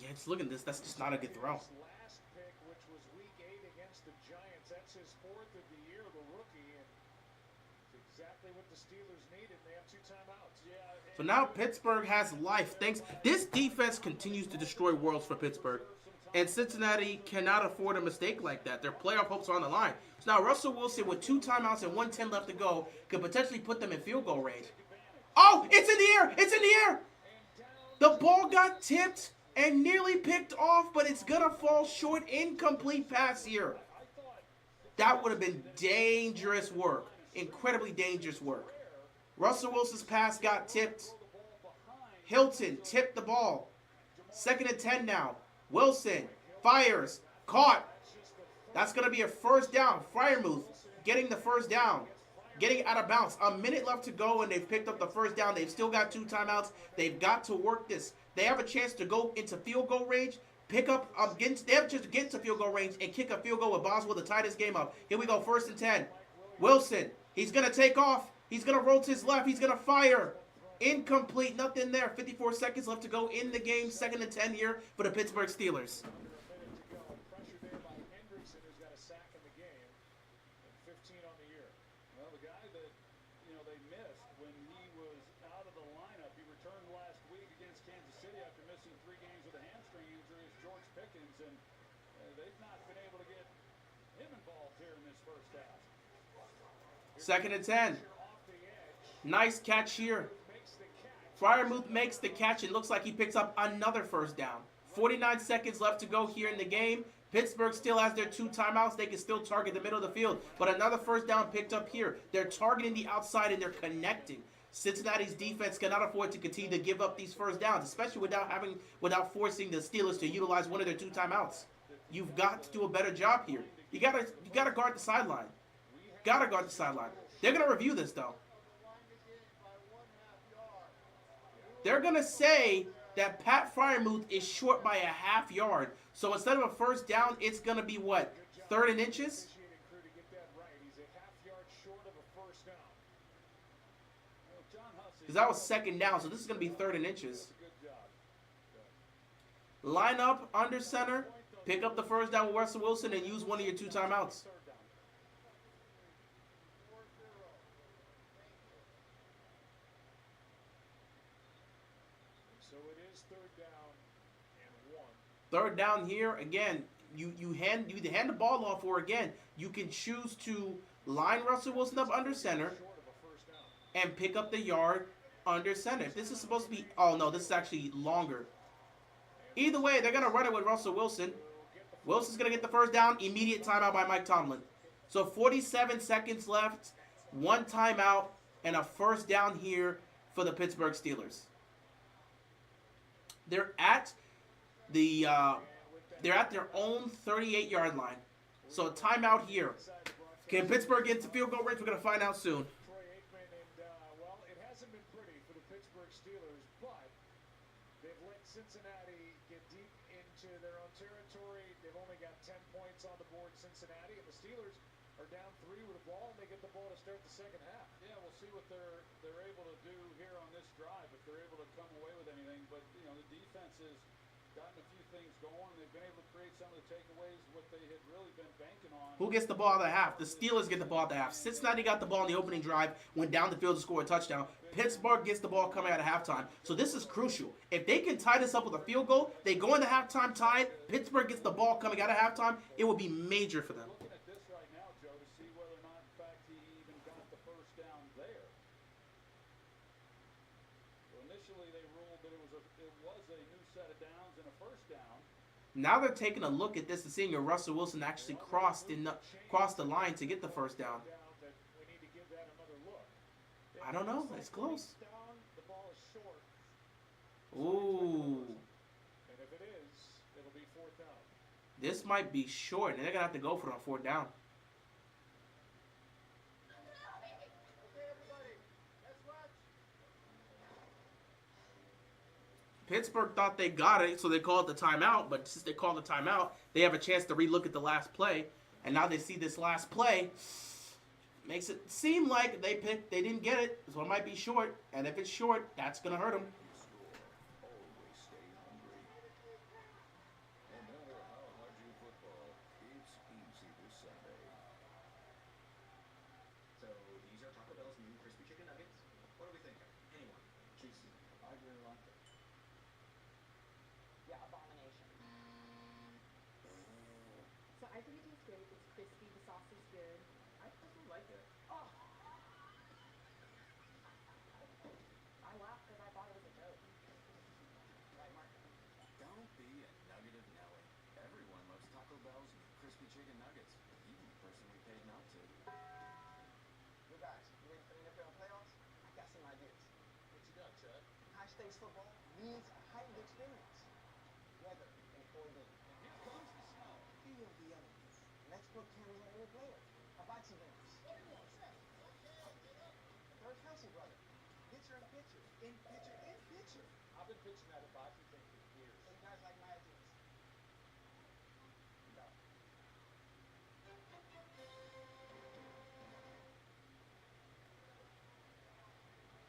Yeah, just look at this. That's just not a good throw. His last pick, which was week 8 against the Giants, that's his 4th of the year, the rookie, and it's exactly what the Steelers needed. They have 2 timeouts. Yeah. So now Pittsburgh has life. Thanks. This defense continues to destroy worlds for Pittsburgh. And Cincinnati cannot afford a mistake like that. Their playoff hopes are on the line. So now Russell Wilson with 2 timeouts and 1:10 left to go could potentially put them in field goal range. Oh, it's in the air! It's in the air! The ball got tipped and nearly picked off, but it's going to fall short. Incomplete pass here. That would have been dangerous work. Incredibly dangerous work. Russell Wilson's pass got tipped. Hilton tipped the ball. 2nd and 10 now. Wilson fires. Caught. That's going to be a first down. Freiermuth getting the first down. Getting out of bounds. A minute left to go, and they've picked up the first down. They've still got 2 timeouts. They've got to work this. They have a chance to go into field goal range. They have a chance to get into field goal range and kick a field goal with Boswell to tie this game up. Here we go. 1st and 10. Wilson. He's going to take off. He's going to roll to his left. He's going to fire. Incomplete. Nothing there. 54 seconds left to go in the game. 2nd and 10 here for the Pittsburgh Steelers. Pressure there by Hendrickson, who's got a sack in the game, and 15 on the year. Well, the guy that they missed when he was out of the lineup, he returned last week against Kansas City after missing 3 games with a hamstring injury, is George Pickens, and they've not been able to get him involved here in this first half. 2nd and 10. Nice catch here. Freiermuth makes the catch. It looks like he picks up another first down. 49 seconds left to go here in the game. Pittsburgh still has their 2 timeouts. They can still target the middle of the field. But another first down picked up here. They're targeting the outside and they're connecting. Cincinnati's defense cannot afford to continue to give up these first downs, especially without forcing the Steelers to utilize one of their 2 timeouts. You've got to do a better job here. You gotta guard the sideline. Gotta guard the sideline. They're gonna review this though. They're going to say that Pat Freiermuth is short by a half yard. So instead of a first down, it's going to be what? 3rd and inches? Because that was 2nd down, so this is going to be 3rd and inches. Line up under center, pick up the first down with Russell Wilson, and use one of your 2 timeouts. So it is 3rd down and 1. 3rd down here, again, you hand the ball off, or again, you can choose to line Russell Wilson up under center and pick up the yard under center. If this is supposed to be, oh no, this is actually longer. Either way, they're going to run it with Russell Wilson. Wilson's going to get the first down, immediate timeout by Mike Tomlin. So 47 seconds left, one timeout, and a first down here for the Pittsburgh Steelers. They're at the they're at their own 38-yard line. So a timeout here. Can Pittsburgh get to field goal range? We're gonna find out soon. Troy Aikman, and well, it hasn't been pretty for the Pittsburgh Steelers, but they've let Cincinnati get deep into their own territory. They've only got 10 points on the board, Cincinnati, and the Steelers are down 3 with the ball, and they get the ball to start the second half. Yeah, we'll see what they're able to do here on this drive, if they're able to come away with anything. But, you know, the defense has gotten a few things going. They've been able to create some of the takeaways, what they had really been banking on. Who gets the ball at the half? The Steelers get the ball at the half. Cincinnati got the ball in the opening drive, went down the field to score a touchdown. Pittsburgh gets the ball coming out of halftime. So this is crucial. If they can tie this up with a field goal, they go into halftime tied. Pittsburgh gets the ball coming out of halftime. It would be major for them. Looking at this right now, Joe, to see whether or not, in fact, he even got the first down there. So initially, they ruled that it was a new set of downs and a first down. Now they're taking a look at this and seeing if Russell Wilson actually crossed the line to get the first down. That we need to give that another look. I don't know. It's close. Down, the ball is short. Ooh. And if it is, it'll be fourth down. This might be short, and they're going to have to go for it on fourth down. Pittsburgh thought they got it, so they called the timeout. But since they called the timeout, they have a chance to relook at the last play. And now they see this last play. Makes it seem like they didn't get it, so it might be short. And if it's short, that's going to hurt them. Always stay hungry. No matter how hard you football, it's easy this Sunday. So these are Taco Bell's new crispy chicken nuggets. What are we thinking? Anyone? Juicy. I really like it. Yeah, abomination. So I think it tastes great. It's crispy. The sauce is good. I personally like it. Oh. I laughed because I thought it was a joke. Right, Mark? Don't be a nugget of Nelly. Everyone loves Taco Bell's crispy chicken nuggets, even the person we paid not to. You guys, you ready for the NFL playoffs? I got some ideas. What you got, Chad? High stakes football needs a heightened experience. Weather in 4D. Here comes the snow. Feel the elements. Let's put cameras on every player. Hibachi games. Third Kelsey brother. Pitcher in pitcher. In pitcher in pitcher. I've been pitching that hibachi thing for years. So you guys like my ideas? No.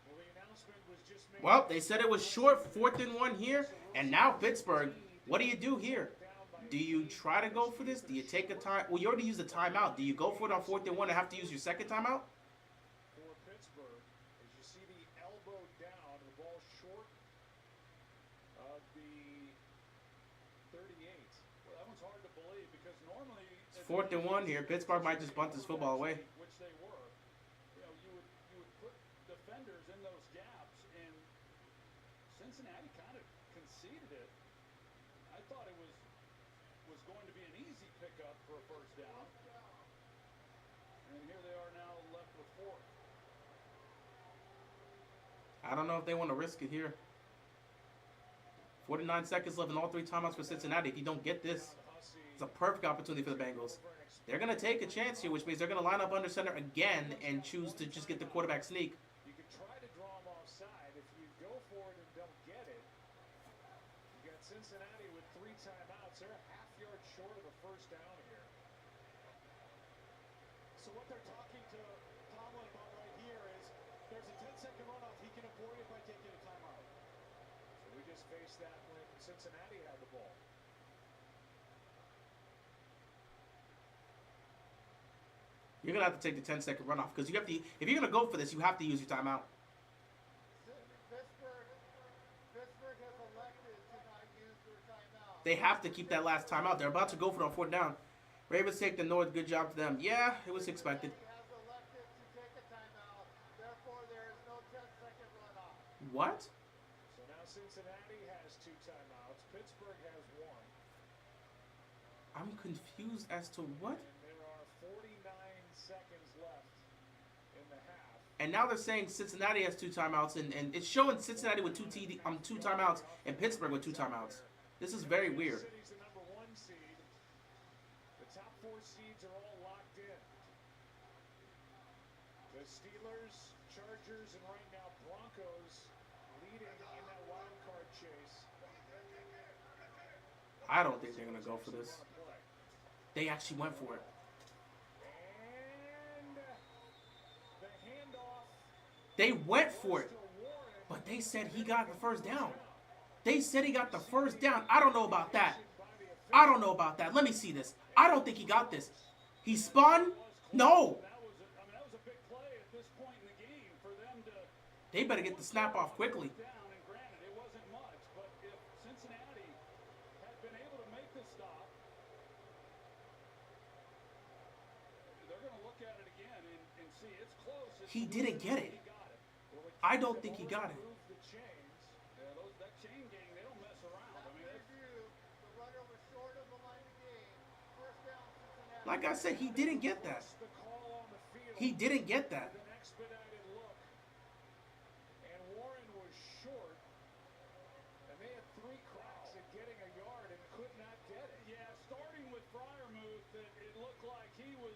Well, the announcement was just made. Well, they said it was short, 4th and 1 here. And now Pittsburgh, what do you do here? Do you try to go for this? Do you take a time? Well, you already used a timeout. Do you go for it on 4th and 1 and have to use your second timeout? For Pittsburgh, as you see the elbow down, the ball short of the 38. Well, that one's hard to believe because normally It's 4th and 1 here. Pittsburgh might just bunt this football away. which they were. You know, you would put defenders in those gaps, and Cincinnati kind of conceded it. I thought it was going to be an easy pickup for a first down. And here they are now left with 4. I don't know if they want to risk it here. 49 seconds left in all 3 timeouts for Cincinnati. If you don't get this, it's a perfect opportunity for the Bengals. They're going to take a chance here, which means they're going to line up under center again and choose to just get the quarterback sneak. You could try to draw them offside. If you go for it and don't get it, you got Cincinnati with 3 timeouts. They're a half yard short of a first down here. So what they're talking to Tomlin about right here is there's a 10-second runoff. He can avoid it by taking a timeout. So we just faced that when Cincinnati had the ball. You're going to have to take the 10-second runoff because you have to. If you're going to go for this, you have to use your timeout. Pittsburgh has elected to not use their timeout. They have to keep that last timeout. They're about to go for it on 4th down. Ravens take the North. Good job to them. Yeah, it was expected. Has elected to take a timeout. Therefore, there is no 10-second runoff. What? So now Cincinnati has 2 timeouts. Pittsburgh has 1. I'm confused as to what? And there are 49 seconds left in the half. And now they're saying Cincinnati has 2 timeouts, and it's showing Cincinnati with 2 timeouts and Pittsburgh with 2 timeouts. This is very weird. City's the number 1 seed. The top 4 seeds are all locked in. The Steelers, Chargers, and right now Broncos leading in that wild card chase. I don't think they're going to go for this. They actually went for it. And the handoff. They went for it, but they said he got the first down. They said he got the first down. I don't know about that. I don't know about that. Let me see this. I don't think he got this. He spun? No. That was a big play at this point in the game for them to. They better get the snap off quickly. Down, and granted, it wasn't much, but if Cincinnati had been able to make the stop, they're going to look at it again and see it's close. He didn't get it. I don't think he got it. The chains, that chain gang, they don't mess around. I mean, like I said, he didn't get that. the call on the field. He didn't get that. An expedited look, and Warren was short, and they had 3 cracks at getting a yard and could not get it. Yeah, starting with Freiermuth, it looked like he was,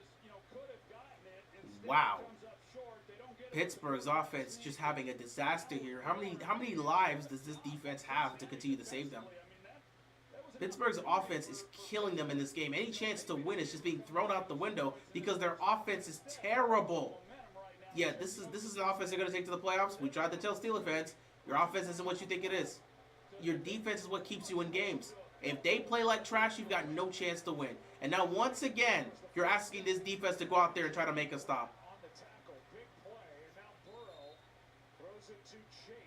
could have gotten it. Instead, Wow. it comes up short. They don't get it. Pittsburgh's offense just having a disaster here. How many lives does this defense have to continue to save them? Pittsburgh's offense is killing them in this game. Any chance to win is just being thrown out the window because their offense is terrible. Yeah, this is an offense they're going to take to the playoffs. We tried to tell Steelers fans, your offense isn't what you think it is. Your defense is what keeps you in games. If they play like trash, you've got no chance to win. And now once again, you're asking this defense to go out there and try to make a stop.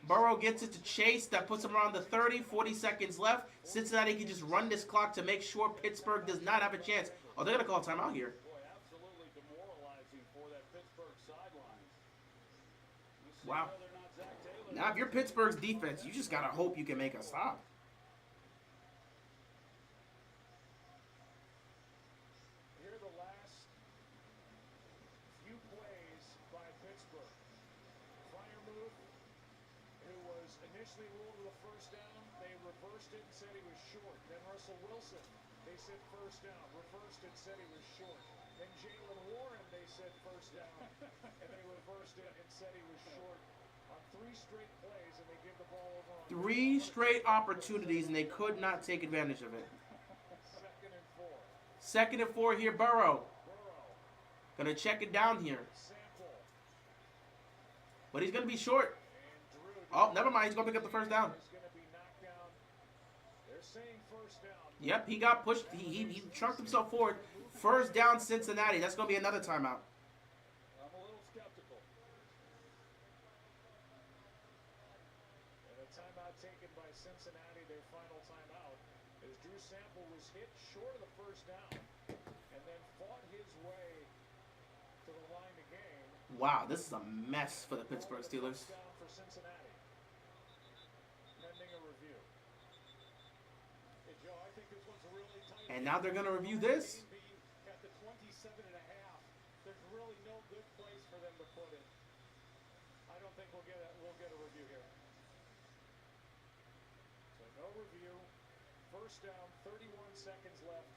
Burrow gets it to Chase. That puts him around the 30, 40 seconds left. Cincinnati can just run this clock to make sure Pittsburgh does not have a chance. Oh, they're going to call a timeout here. Absolutely demoralizing for that Pittsburgh sideline. Wow. Now, if you're Pittsburgh's defense, you just got to hope you can make a stop. Here are the last few plays by Pittsburgh. Freiermuth, who was initially ruled with a first down, they reversed it and said he was short. Then Russell Wilson, they said first down, reversed it, said he was short. Then Jalen Warren, they said first down, and they reversed it and said he was short on 3 straight plays, and they give the ball over on 3 straight opportunities, and they could not take advantage of it. 2nd and 4. 2nd and 4 here, Burrow. Gonna check it down here. Sample. But he's gonna be short. And Drew. Oh, never mind. He's gonna pick up the first down. Is going to be knocked down. They're saying first down. Yep, he got pushed. He chunked himself forward. First down, Cincinnati. That's gonna be another timeout. I'm a little skeptical. And a timeout taken by Cincinnati, their final timeout, as Drew Sample was hit short of the first down and then fought his way to the line to gain. Wow, this is a mess for the Pittsburgh Steelers. Down for Cincinnati. Pending a review. Hey, Joe, I think this one's a really tight. And now they're gonna review this. At the 27 and a half, there's really no good place for them to put it. I don't think we'll get a review here. So no review. First down, 31 seconds left.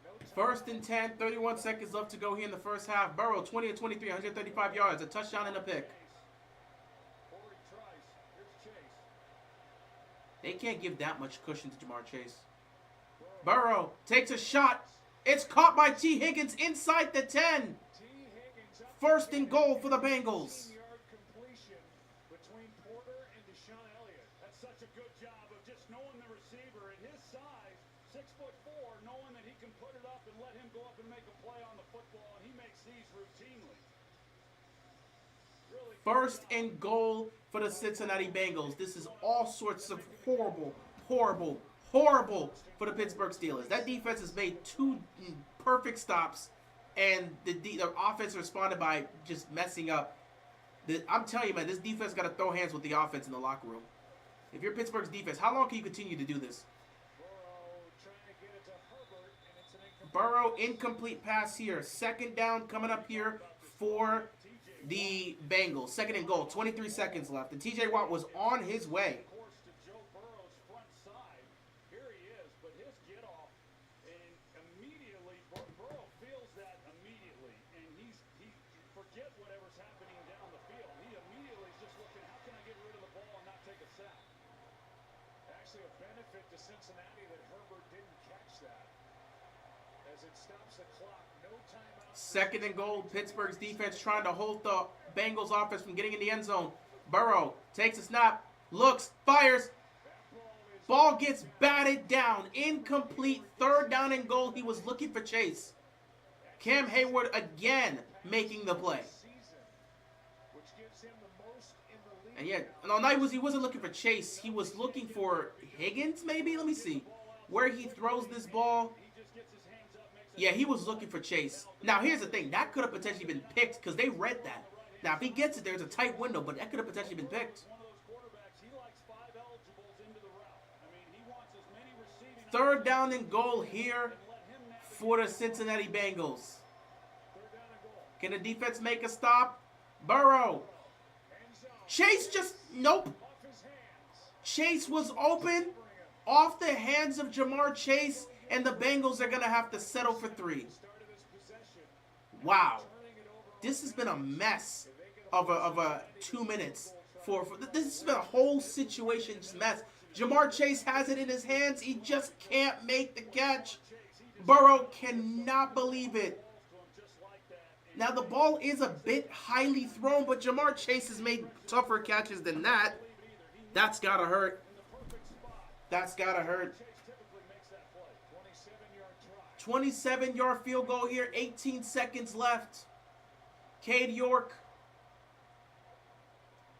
No time. 1st and 10, 31 seconds left to go here in the first half. Burrow, 20 of 23, 135 yards, a touchdown and a pick. Corey Trice. Here's Chase. They can't give that much cushion to Jamar Chase. Burrow takes a shot. It's caught by T. Higgins inside the 10. T. Higgins up 1st and goal for the Bengals. 15-yard completion between Porter and Deshaun Elliott. That's such a good job of just knowing the receiver at his size, 6'4", knowing that he can put it up and let him go up and make a play on the football, and he makes these routinely. Really 1st and goal for the Cincinnati Bengals. This is all sorts of horrible for the Pittsburgh Steelers. That defense has made 2 perfect stops, and the offense responded by just messing up. I'm telling you, man, this defense got to throw hands with the offense in the locker room. If you're Pittsburgh's defense, how long can you continue to do this? Burrow, incomplete pass here. Second down coming up here for the Bengals. Second and goal, 23 seconds left. And TJ Watt was on his way. Of course, to Joe Burrow's front side. Here he is, but his get off, and immediately Burrow feels that immediately, and he forget whatever's happening down the field. He immediately is just looking, how can I get rid of the ball and not take a sack? Actually, a benefit to Cincinnati that Herbert didn't catch that. As it stops the clock, no timeout. Second and goal. Pittsburgh's defense trying to hold the Bengals offense from getting in the end zone. Burrow takes a snap, looks, fires. Ball gets batted down. Incomplete. Third down and goal. He was looking for Chase. Cam Hayward again making the play. And yet, no, he wasn't looking for Chase. He was looking for Higgins, maybe? Let me see. Where he throws this ball. Yeah, he was looking for Chase. Now, here's the thing. That could have potentially been picked because they read that. Now, if he gets it, there's a tight window, but that could have potentially been picked. Third down and goal here for the Cincinnati Bengals. Can the defense make a stop? Burrow. Chase just, nope. Chase was open off the hands of Jamar Chase, and the Bengals are going to have to settle for 3. Wow. This has been a mess of a 2 minutes. This has been a whole situation just mess. Jamar Chase has it in his hands. He just can't make the catch. Burrow cannot believe it. Now, the ball is a bit highly thrown, but Jamar Chase has made tougher catches than that. That's got to hurt. That's got to hurt. 27-yard field goal here. 18 seconds left. Cade York.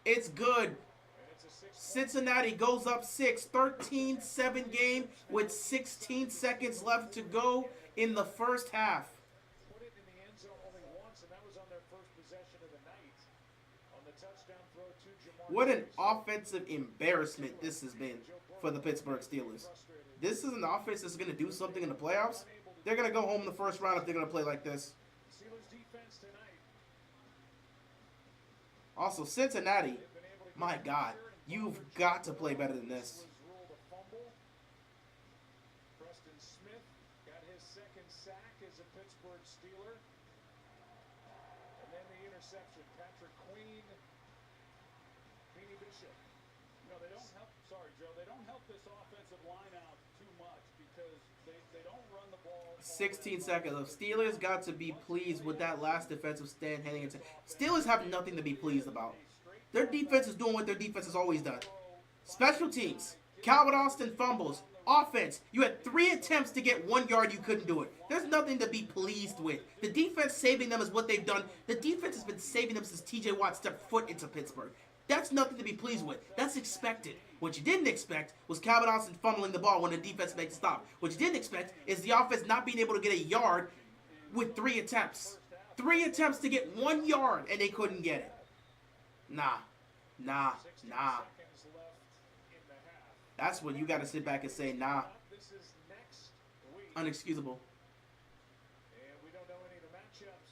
It's good. Cincinnati goes up 6. 13-7 game with 16 seconds left to go in the first half. What an offensive embarrassment this has been for the Pittsburgh Steelers. This is an offense that's going to do something in the playoffs. They're going to go home in the first round if they're going to play like this. Also, Cincinnati, my God, you've got to play better than this. Preston Smith got his second sack as a Pittsburgh Steeler. And then the interception. Patrick Queen. Bishop. You know, they don't help, sorry, Joe, they don't help this offensive line out too much because they don't run the ball. 16 seconds. The Steelers got to be pleased with that last defensive stand heading into. Steelers have nothing to be pleased about. Their defense is doing what their defense has always done. Special teams. Calvin Austin fumbles. Offense. You had 3 attempts to get 1 yard. You couldn't do it. There's nothing to be pleased with. The defense saving them is what they've done. The defense has been saving them since TJ Watt stepped foot into Pittsburgh. That's nothing to be pleased with. That's expected. What you didn't expect was Calvin Austin fumbling the ball when the defense makes a stop. What you didn't expect is the offense not being able to get a yard with 3 attempts. 3 attempts to get 1 yard, and they couldn't get it. Nah. That's when you got to sit back and say, nah. Unexcusable.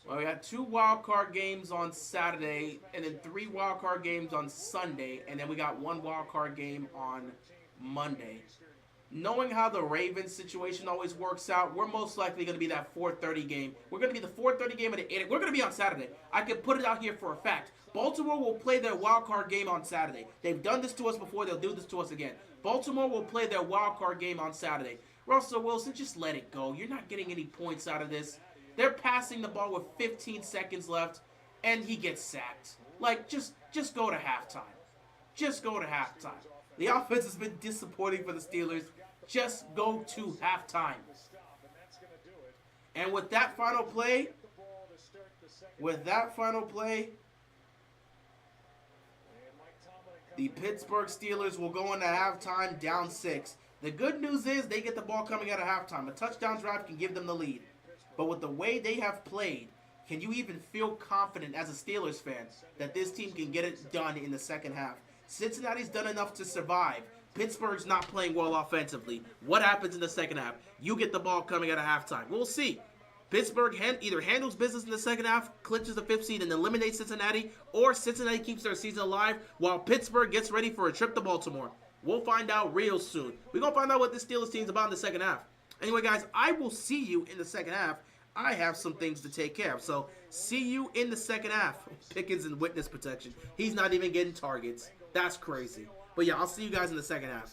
Well, we got 2 wild card games on Saturday, and then 3 wild card games on Sunday, and then we got 1 wild card game on Monday. Knowing how the Ravens situation always works out, we're most likely going to be that 4:30 game. We're going to be the 4:30 game at the 8. We're going to be on Saturday. I can put it out here for a fact. Baltimore will play their wild card game on Saturday. They've done this to us before. They'll do this to us again. Baltimore will play their wild card game on Saturday. Russell Wilson, just let it go. You're not getting any points out of this. They're passing the ball with 15 seconds left, and he gets sacked. Like, just go to halftime. Just go to halftime. The offense has been disappointing for the Steelers. Just go to halftime. And with that final play, the Pittsburgh Steelers will go into halftime down 6. The good news is they get the ball coming out of halftime. A touchdown drive can give them the lead. But with the way they have played, can you even feel confident as a Steelers fan that this team can get it done in the second half? Cincinnati's done enough to survive, Pittsburgh's not playing well offensively. What happens in the second half? You get the ball coming out of halftime. We'll see. Pittsburgh either handles business in the second half, clinches the fifth seed, and eliminates Cincinnati, or Cincinnati keeps their season alive while Pittsburgh gets ready for a trip to Baltimore. We'll find out real soon. We're going to find out what this Steelers team is about in the second half. Anyway, guys, I will see you in the second half. I have some things to take care of. So, see you in the second half. Pickens in witness protection. He's not even getting targets. That's crazy. But yeah, I'll see you guys in the second half.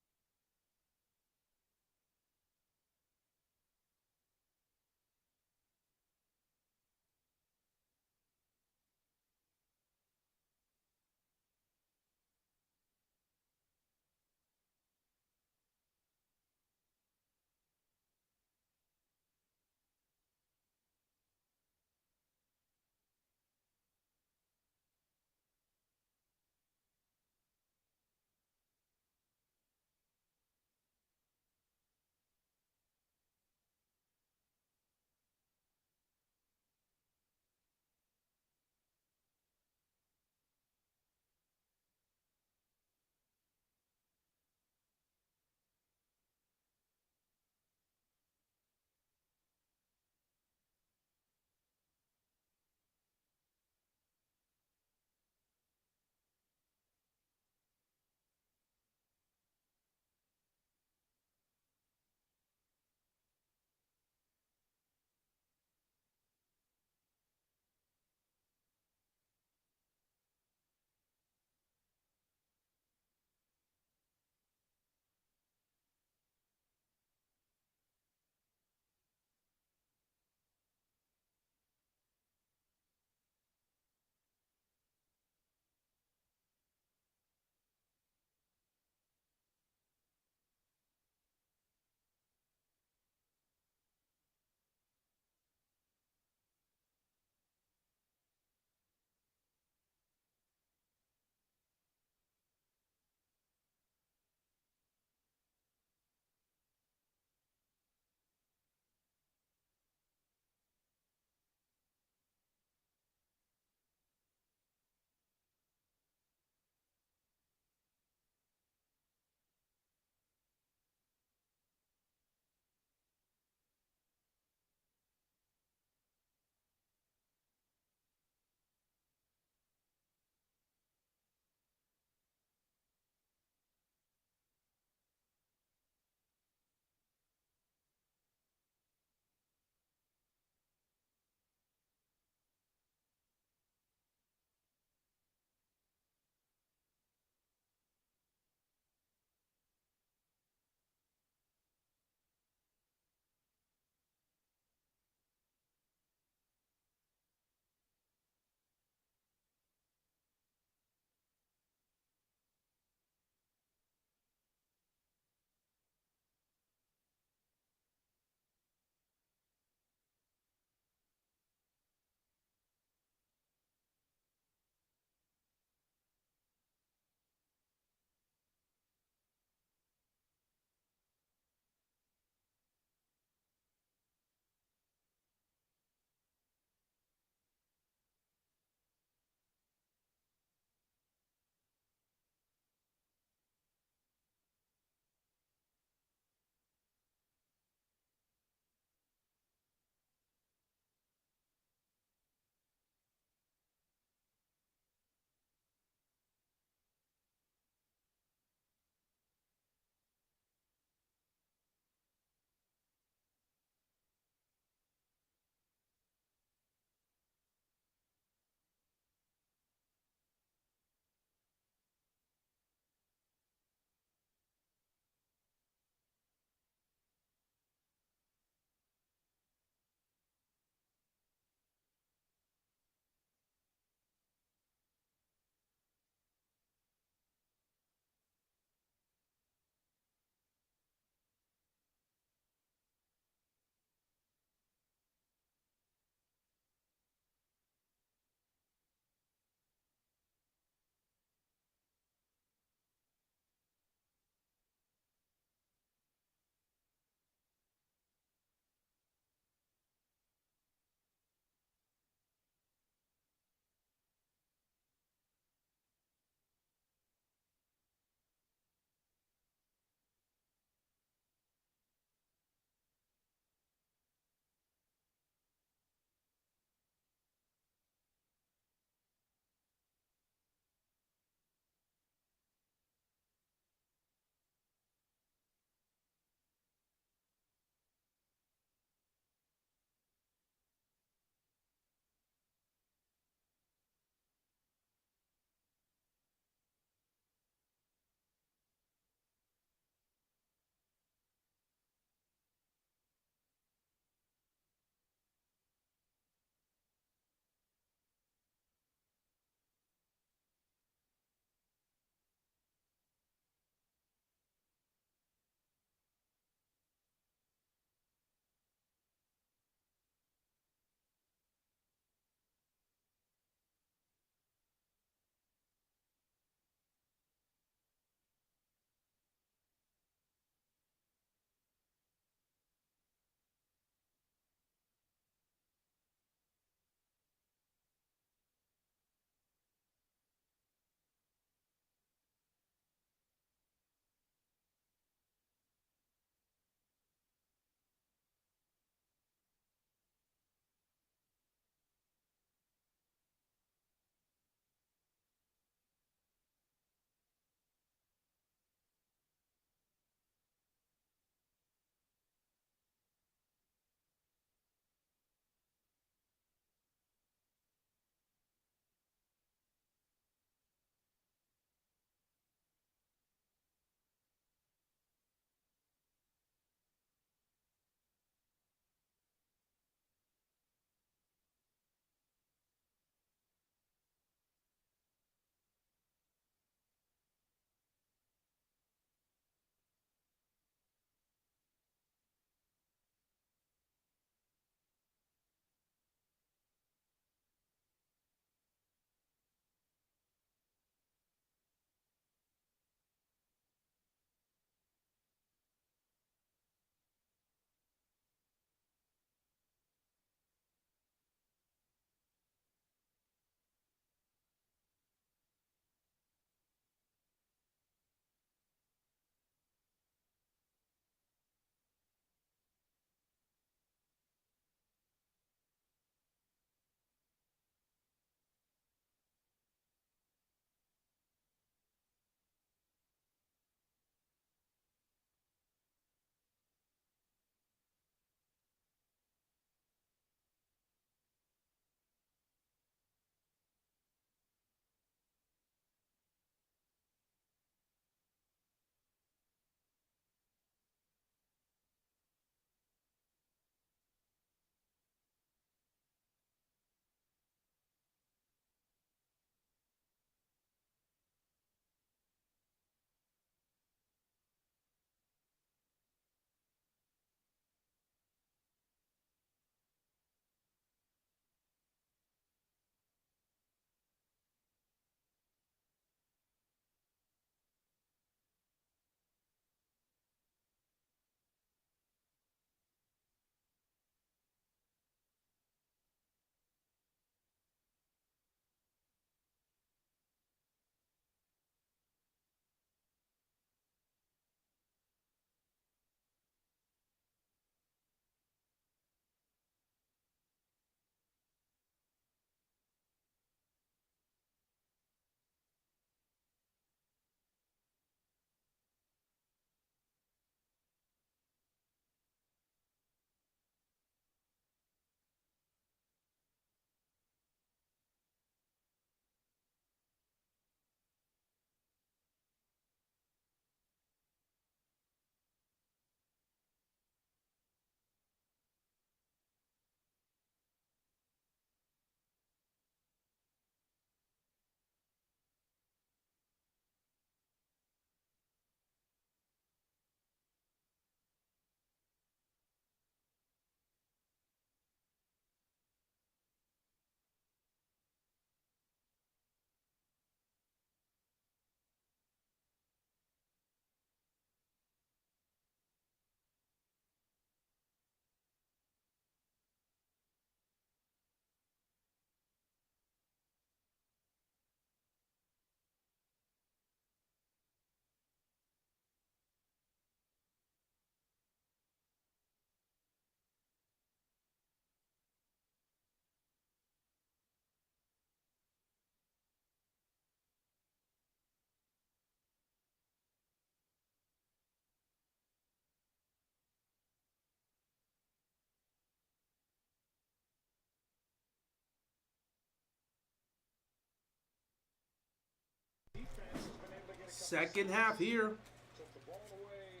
Second half here. Took the ball away.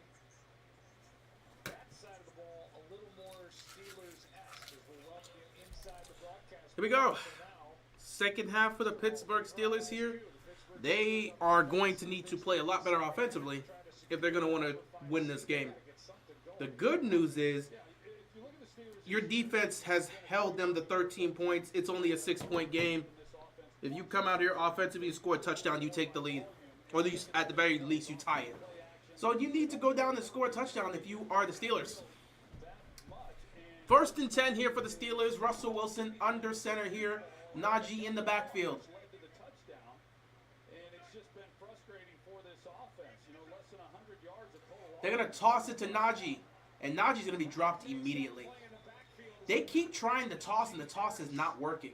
That side of the ball a little more Steelers-esque as we welcome you inside the broadcast. Here we go. So now, Second half for the Pittsburgh Steelers here. They are going to need to play a lot better offensively if they're going to want to win this game. The good news is your defense has held them to 13 points. It's only a 6-point game. If you come out here offensively, you score a touchdown, you take the lead. Or at the very least, you tie it. So you need to go down and score a touchdown if you are the Steelers. 1st and 10 here for the Steelers. Russell Wilson under center here. Najee in the backfield. They're going to toss it to Najee. And Najee's going to be dropped immediately. They keep trying to toss, and the toss is not working.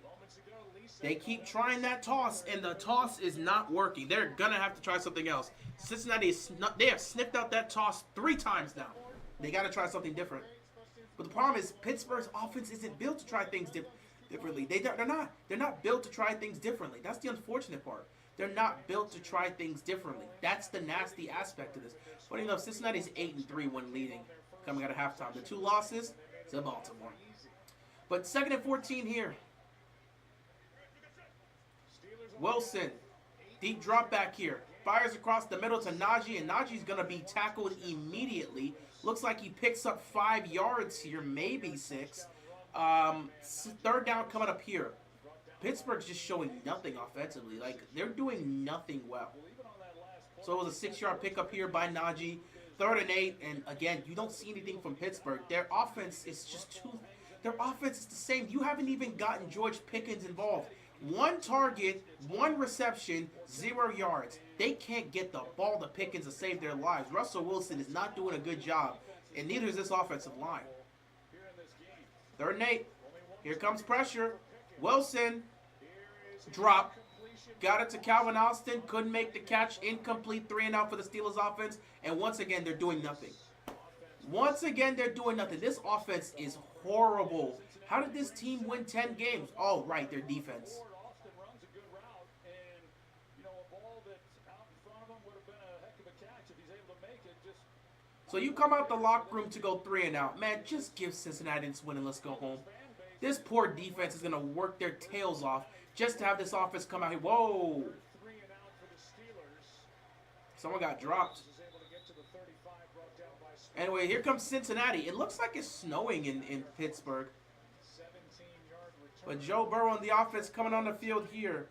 They keep trying that toss, and the toss is not working. They're going to have to try something else. Cincinnati, they have sniffed out that toss 3 times now. They got to try something different. But the problem is Pittsburgh's offense isn't built to try things differently. They're not built to try things differently. That's the unfortunate part. They're not built to try things differently. That's the nasty aspect of this. Funny enough, Cincinnati's 8-3 when leading, coming out of halftime. The 2 losses to Baltimore. But 2nd and 14 here. Wilson, deep drop back here. Fires across the middle to Najee, and Najee's going to be tackled immediately. Looks like he picks up 5 yards here, maybe 6. 3rd down coming up here. Pittsburgh's just showing nothing offensively. Like, they're doing nothing well. So it was a 6-yard pickup here by Najee. 3rd and 8, and again, you don't see anything from Pittsburgh. Their offense is just too... Their offense is the same. You haven't even gotten George Pickens involved. 1 target, 1 reception, 0 yards. They can't get the ball to Pickens to save their lives. Russell Wilson is not doing a good job, and neither is this offensive line. 3rd and 8. Here comes pressure. Wilson, drop. Got it to Calvin Austin. Couldn't make the catch. Incomplete. 3 and out for the Steelers offense. And once again, they're doing nothing. Once again, they're doing nothing. This offense is horrible. How did this team win 10 games? Oh, right, their defense. So you come out the locker room to go 3 and out. Man, just give Cincinnati this win and let's go home. This poor defense is going to work their tails off just to have this offense come out here. Whoa. Someone got dropped. Anyway, here comes Cincinnati. It looks like it's snowing in Pittsburgh. But Joe Burrow and the offense coming on the field here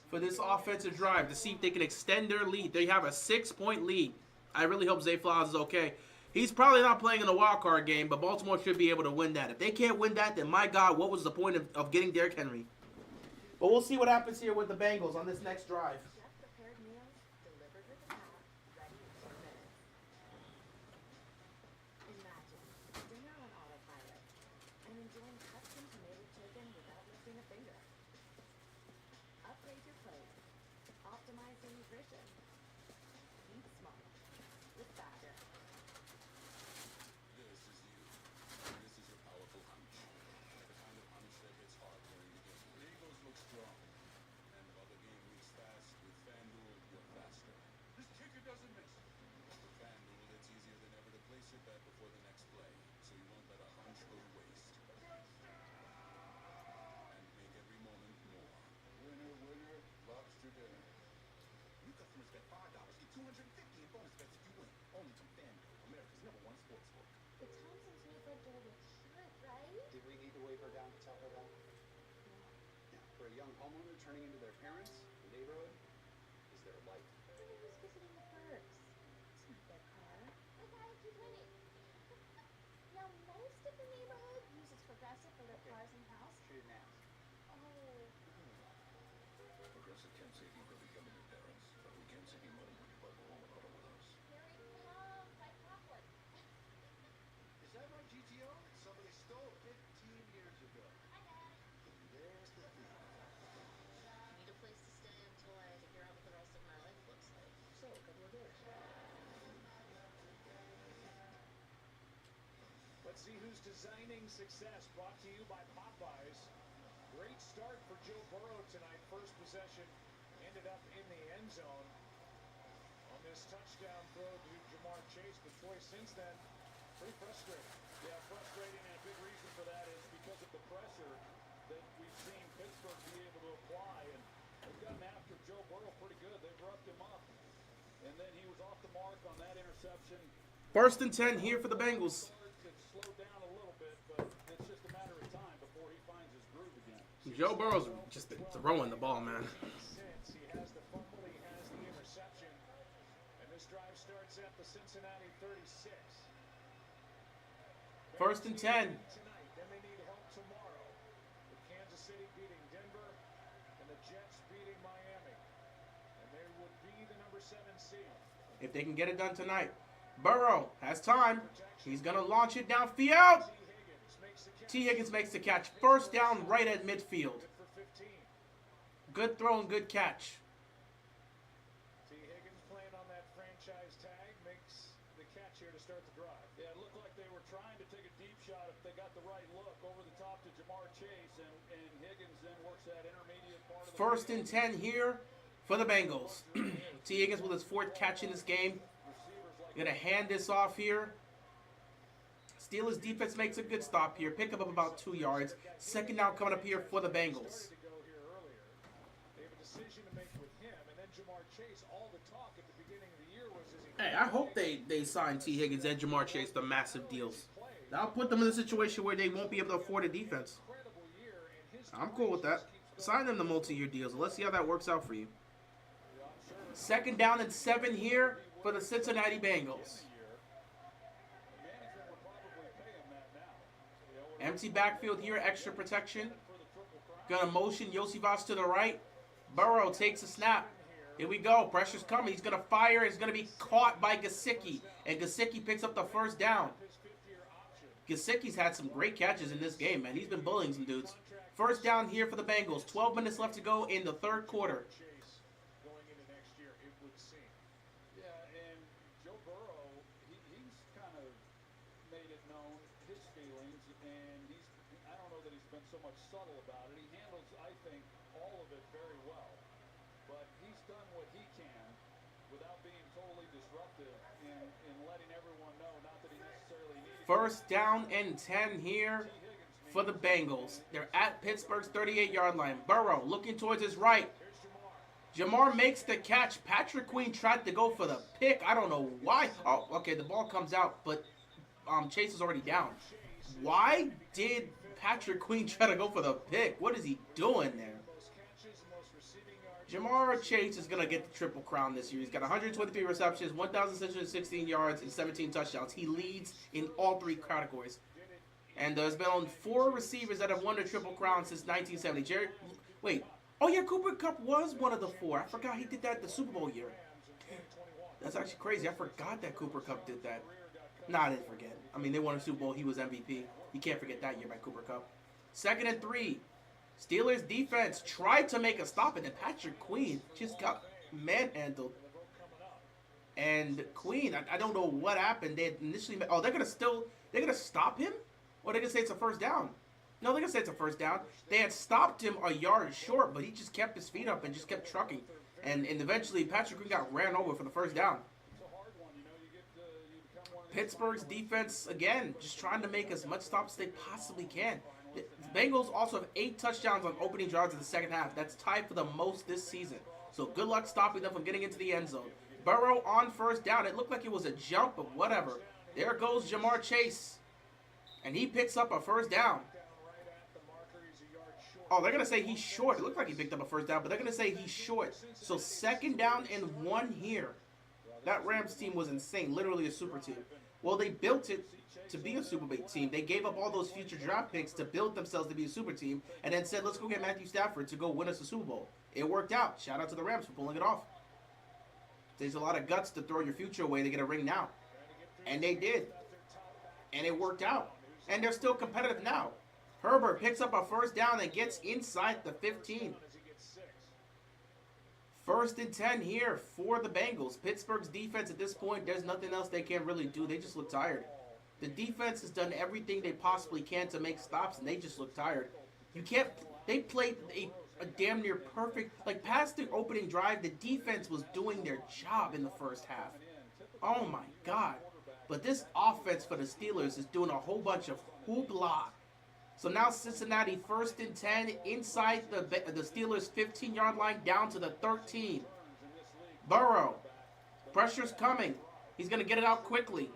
for this offensive drive to see if they can extend their lead. They have a 6-point lead. I really hope Zay Flowers is okay. He's probably not playing in a wild card game, but Baltimore should be able to win that. If they can't win that, then my God, what was the point of getting Derrick Henry? But we'll see what happens here with the Bengals on this next drive. Chef-prepared meals delivered with a tap, ready in 2 minutes. Imagine dinner on autopilot and enjoying custom tomato chicken without lifting a finger. Upgrade your plate. Optimize your nutrition. Eat smart with Factor. This is you. This is your powerful hunch. The kind of hunch that hits hard during the game. The Eagles look strong. And while the game moves fast, with FanDuel, you're faster. This kicker doesn't miss. With FanDuel, it's easier than ever to place your bet before the next play, so you won't let a hunch go to waste. And make every moment more. Winner, winner, lobster dinner. New customers bet $5, get $250 in bonus bets if you win. Only from FanDuel, America's #1 sportsbook. It's time since we've lived a little trip, right? Did we need to wave her down to tell her that? Yeah. For a young homeowner turning into their parents, the neighborhood is their life. I wonder who's visiting the Bergs. It's not their car. Okay, keep winning. Now, most of the neighborhood uses Progressive for their cars and house. She didn't ask. Oh. Progressive can't save you from becoming your parents, but we can save you money when you buy the home and auto with us. Here it comes, like clockwork. Is that right, GTO? Somebody stole 15 years ago. Hi, Dad. There's the thing. Need a place to stay until I figure out what the rest of my life looks like. So, a couple of days. Let's see who's designing success. Brought to you by Popeyes. Great start for Joe Burrow tonight. First possession ended up in the end zone. On this touchdown throw to Jamar Chase, but Troy since then pretty frustrating. Yeah, frustrating, and a big reason for that is because of the pressure that we've seen Pittsburgh be able to apply, and they've gotten after Joe Burrow pretty good. They've roughed him up, and then he was off the mark on that interception. 1st and 10 here for the Bengals. It slowed down a little bit, but it's just a matter of time before he finds his groove again. Joe Burrow's just been throwing the ball, man. Since he has the fumble, he has the interception, and this drive starts at the Cincinnati 36. 1st and 10. Tonight, then they need help tomorrow, with Kansas City beating Denver and the Jets beating Miami, and they would be the number 7 seed. If they can get it done tonight. Burrow has time. He's going to launch it downfield. T. Higgins makes the catch. 1st down right at midfield. Good for 15. Good throw and good catch. T. Higgins playing on that franchise tag makes the catch here to start the drive. Yeah, it looked like they were trying to take a deep shot if they got the right look over the top to Jamar Chase, and Higgins then works that intermediate part of the 1st and 10 here for the Bengals. T. Higgins with his 4th catch in this game. Going to hand this off here. Steelers defense makes a good stop here. Pick up about 2 yards. 2nd down coming up here for the Bengals. To go here earlier. They have a decision to make with him, and then Jamar Chase. All the talk at the beginning of the year was, is he Hey, I hope they sign T. Higgins and Jamar Chase to massive deals. That'll put them in a situation where they won't be able to afford a defense. incredible year, and his I'm cool with that. Sign them to multi-year deals. Let's see how that works out for you. 2nd down and 7 here for the Cincinnati Bengals. management would probably pay him that now. Empty backfield here, extra protection. Gonna motion Yosivas to the right. Burrow takes a snap. Here we go. Pressure's coming. He's gonna fire. It's gonna be caught by Gesicki, and Gesicki picks up the 1st down. Gesicki's had some great catches in this game, man. He's been bullying some dudes. 1st down here for the Bengals. 12 minutes left to go in the 3rd quarter. Chase going into next year, it would seem. Yeah, and Joe Burrow, he's kind of made it known his feelings, and I don't know that he's been so much subtle about it. He handles, I think, all of it very well, but he's done what he can without being totally disruptive in letting everyone know, not that he necessarily needed. 1st down and 10 here for the Bengals. They're at Pittsburgh's 38-yard line. Burrow looking towards his right. Jamar makes the catch. Patrick Queen tried to go for the pick. I don't know why. Oh, okay, the ball comes out, but Chase is already down. Why did Patrick Queen try to go for the pick? What is he doing there? Jamar Chase is going to get the Triple Crown this year. He's got 123 receptions, 1,616 yards, and 17 touchdowns. He leads in all 3 categories. And there's been 4 receivers that have won the Triple Crown since 1970. Oh yeah, Cooper Kupp was one of the 4. I forgot he did that the Super Bowl year. That's actually crazy. I forgot that Cooper Kupp did that. Nah, I didn't forget. I mean, they won a Super Bowl. He was MVP. You can't forget that year by Cooper Kupp. 2nd and 3. Steelers defense tried to make a stop, and then Patrick Queen just got manhandled. And Queen, I don't know what happened. They initially, they're gonna stop him, or they're gonna say it's a 1st down. No, they're gonna say it's a 1st down. They had stopped him a yard short, but he just kept his feet up and just kept trucking. And eventually, Patrick Queen got ran over for the 1st down. Pittsburgh's defense, again, just trying to make as much stops as they possibly can. The Bengals also have 8 touchdowns on opening drives in the 2nd half. That's tied for the most this season. So good luck stopping them from getting into the end zone. Burrow on 1st down. It looked like it was a jump, but whatever. There goes Jamar Chase. And he picks up a 1st down. Oh, they're going to say he's short. It looked like he picked up a 1st down, but they're going to say he's short. So 2nd down and 1 here. That Rams team was insane. Literally a super team. Well, they built it to be a Super Bowl team. They gave up all those future draft picks to build themselves to be a super team, and then said, let's go get Matthew Stafford to go win us a Super Bowl. It worked out. Shout out to the Rams for pulling it off. There's a lot of guts to throw your future away to get a ring now. And they did. And it worked out. And they're still competitive now. Herbert picks up a 1st down and gets inside the 15. 1st and 10 here for the Bengals. Pittsburgh's defense at this point, there's nothing else they can really do. They just look tired. The defense has done everything they possibly can to make stops, and they just look tired. You can't. They played a damn near perfect, like past the opening drive, the defense was doing their job in the first half. Oh my God. But this offense for the Steelers is doing a whole bunch of hoopla. So now Cincinnati 1st and 10 inside the Steelers 15-yard line down to the 13. Burrow. Pressure's coming. He's going to get it out quickly.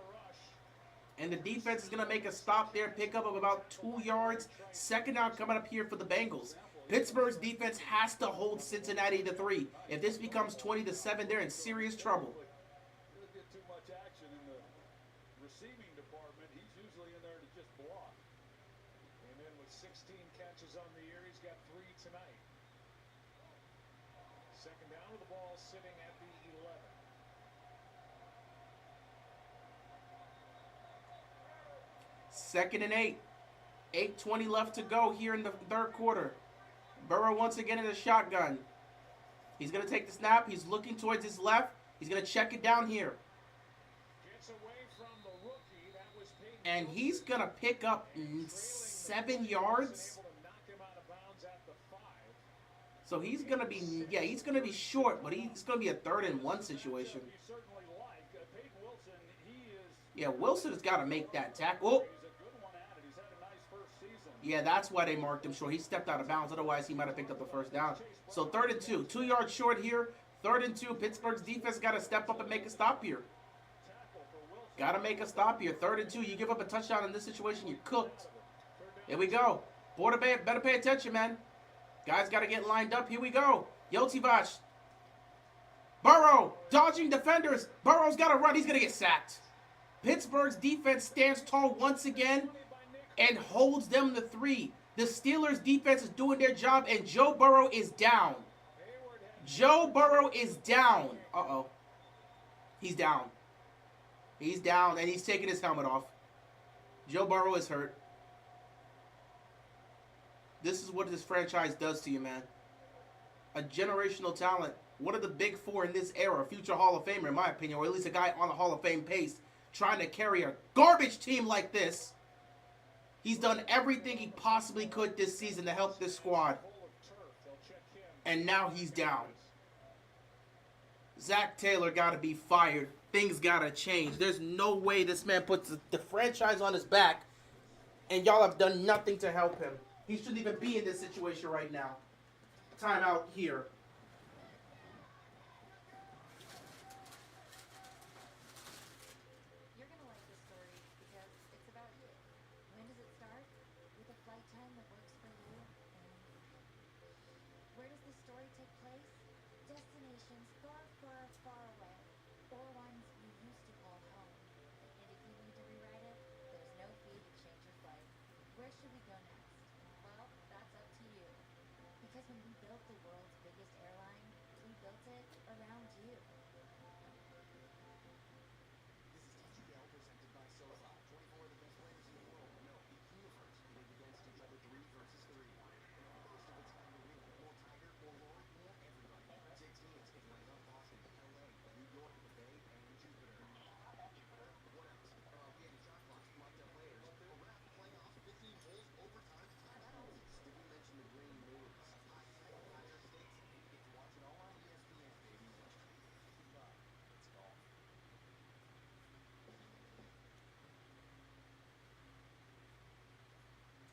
And the defense is going to make a stop there, pickup of about 2 yards. Second down coming up here for the Bengals. Pittsburgh's defense has to hold Cincinnati to 3. If this becomes 20-7, they're in serious trouble. Doesn't get too much action in the receiving department. He's usually in there to just block. And then with 16 catches on the year, he's got 3 tonight. Second down with the ball sitting at the 11. Second and 8. 8:20 left to go here in the third quarter. Burrow once again in the shotgun. He's going to take the snap. He's looking towards his left. He's going to check it down here. Gets away from the rookie. That was Peyton And he's going to pick up 7 yards. able to knock him out of bounds at the 5. So he's going to be, yeah, he's going to be short, but he's going to be a 3rd and 1 situation. You certainly like Peyton Wilson. He is. Yeah, Wilson has got to make that tackle. He's a good one at it. He's had a nice first season. Yeah, that's why they marked him short. He stepped out of bounds. Otherwise, he might have picked up the first down. So 3rd and 2. 2 yards short here. 3rd and 2. Pittsburgh's defense got to step up and make a stop here. Got to make a stop here. 3rd and 2. You give up a touchdown in this situation, you're cooked. Here we go. Quarterback, better pay attention, man. Guys got to get lined up. Here we go. Yotivach. Burrow. Dodging defenders. Burrow's got to run. He's going to get sacked. Pittsburgh's defense stands tall once again and holds them to 3. The Steelers' defense is doing their job, and Joe Burrow is down. Joe Burrow is down. Uh-oh. He's down. He's down, and he's taking his helmet off. Joe Burrow is hurt. This is what this franchise does to you, man. A generational talent. One of the big 4 in this era. Future Hall of Famer, in my opinion, or at least a guy on the Hall of Fame pace, trying to carry a garbage team like this. He's done everything he possibly could this season to help this squad. And now he's down. Zach Taylor got to be fired. Things got to change. There's no way this man puts the franchise on his back, and y'all have done nothing to help him. He shouldn't even be in this situation right now. Timeout here. You're gonna like this story because it's about you. When does it start? With a flight time that works for you. And where does this story take place? Destinations far, far, far away, or ones you used to call home. And if you need to rewrite it, there's no fee to change your flight. Where should we go next? Well, that's up to you. Because when we built the world's biggest airline, we built it around you. This is TGL presented by SoFi. 24 of the best players in the world. No, each universe competing against each other 3 versus 3. First of its kind arena. More Tiger, more Rory, more everybody. 6 teams. Atlanta, Boston, LA, New York, the Bay, and Jupiter. Jupiter? What else? We had shot clocks, lined up players. A wrap, playoffs, 15 holes, overtime, timeouts. Did we mention the green moves? Higher stakes, and you get to watch it all on ESPN, baby. It's golf.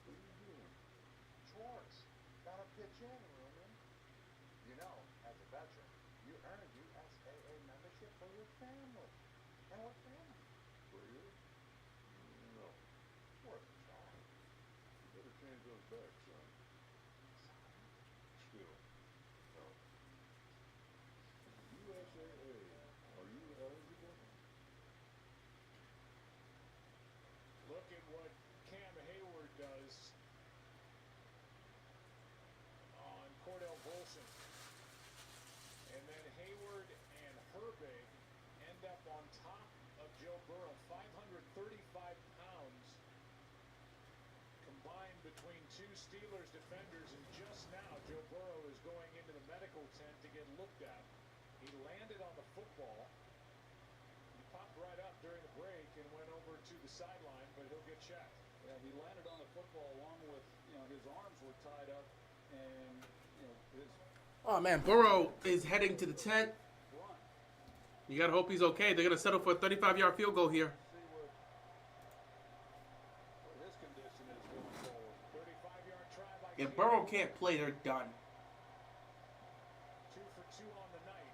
What are you doing? Schwartz, gotta pitch in, Roman. You know, as a veteran, you earn a USAA membership for your family. And what family? For you? No. Worth a try. You better change those back, son. Still, no. USAA, are you eligible? Look at what Cam Hayward does on Cordell Bolson. And then Hayward and Herbig end up on top of Joe Burrow. 535 pounds combined between 2 Steelers defenders. And just now, Joe Burrow is going into the medical tent to get looked at. He landed on the football. He popped right up during the break and went over to the sideline, but he'll get checked. Yeah, he landed on the football along with, his arms were tied up, and, Oh man, Burrow is heading to the tent. You gotta hope he's okay. They're gonna settle for a 35-yard field goal here. If Burrow can't play, they're done. 2 for 2 on the night.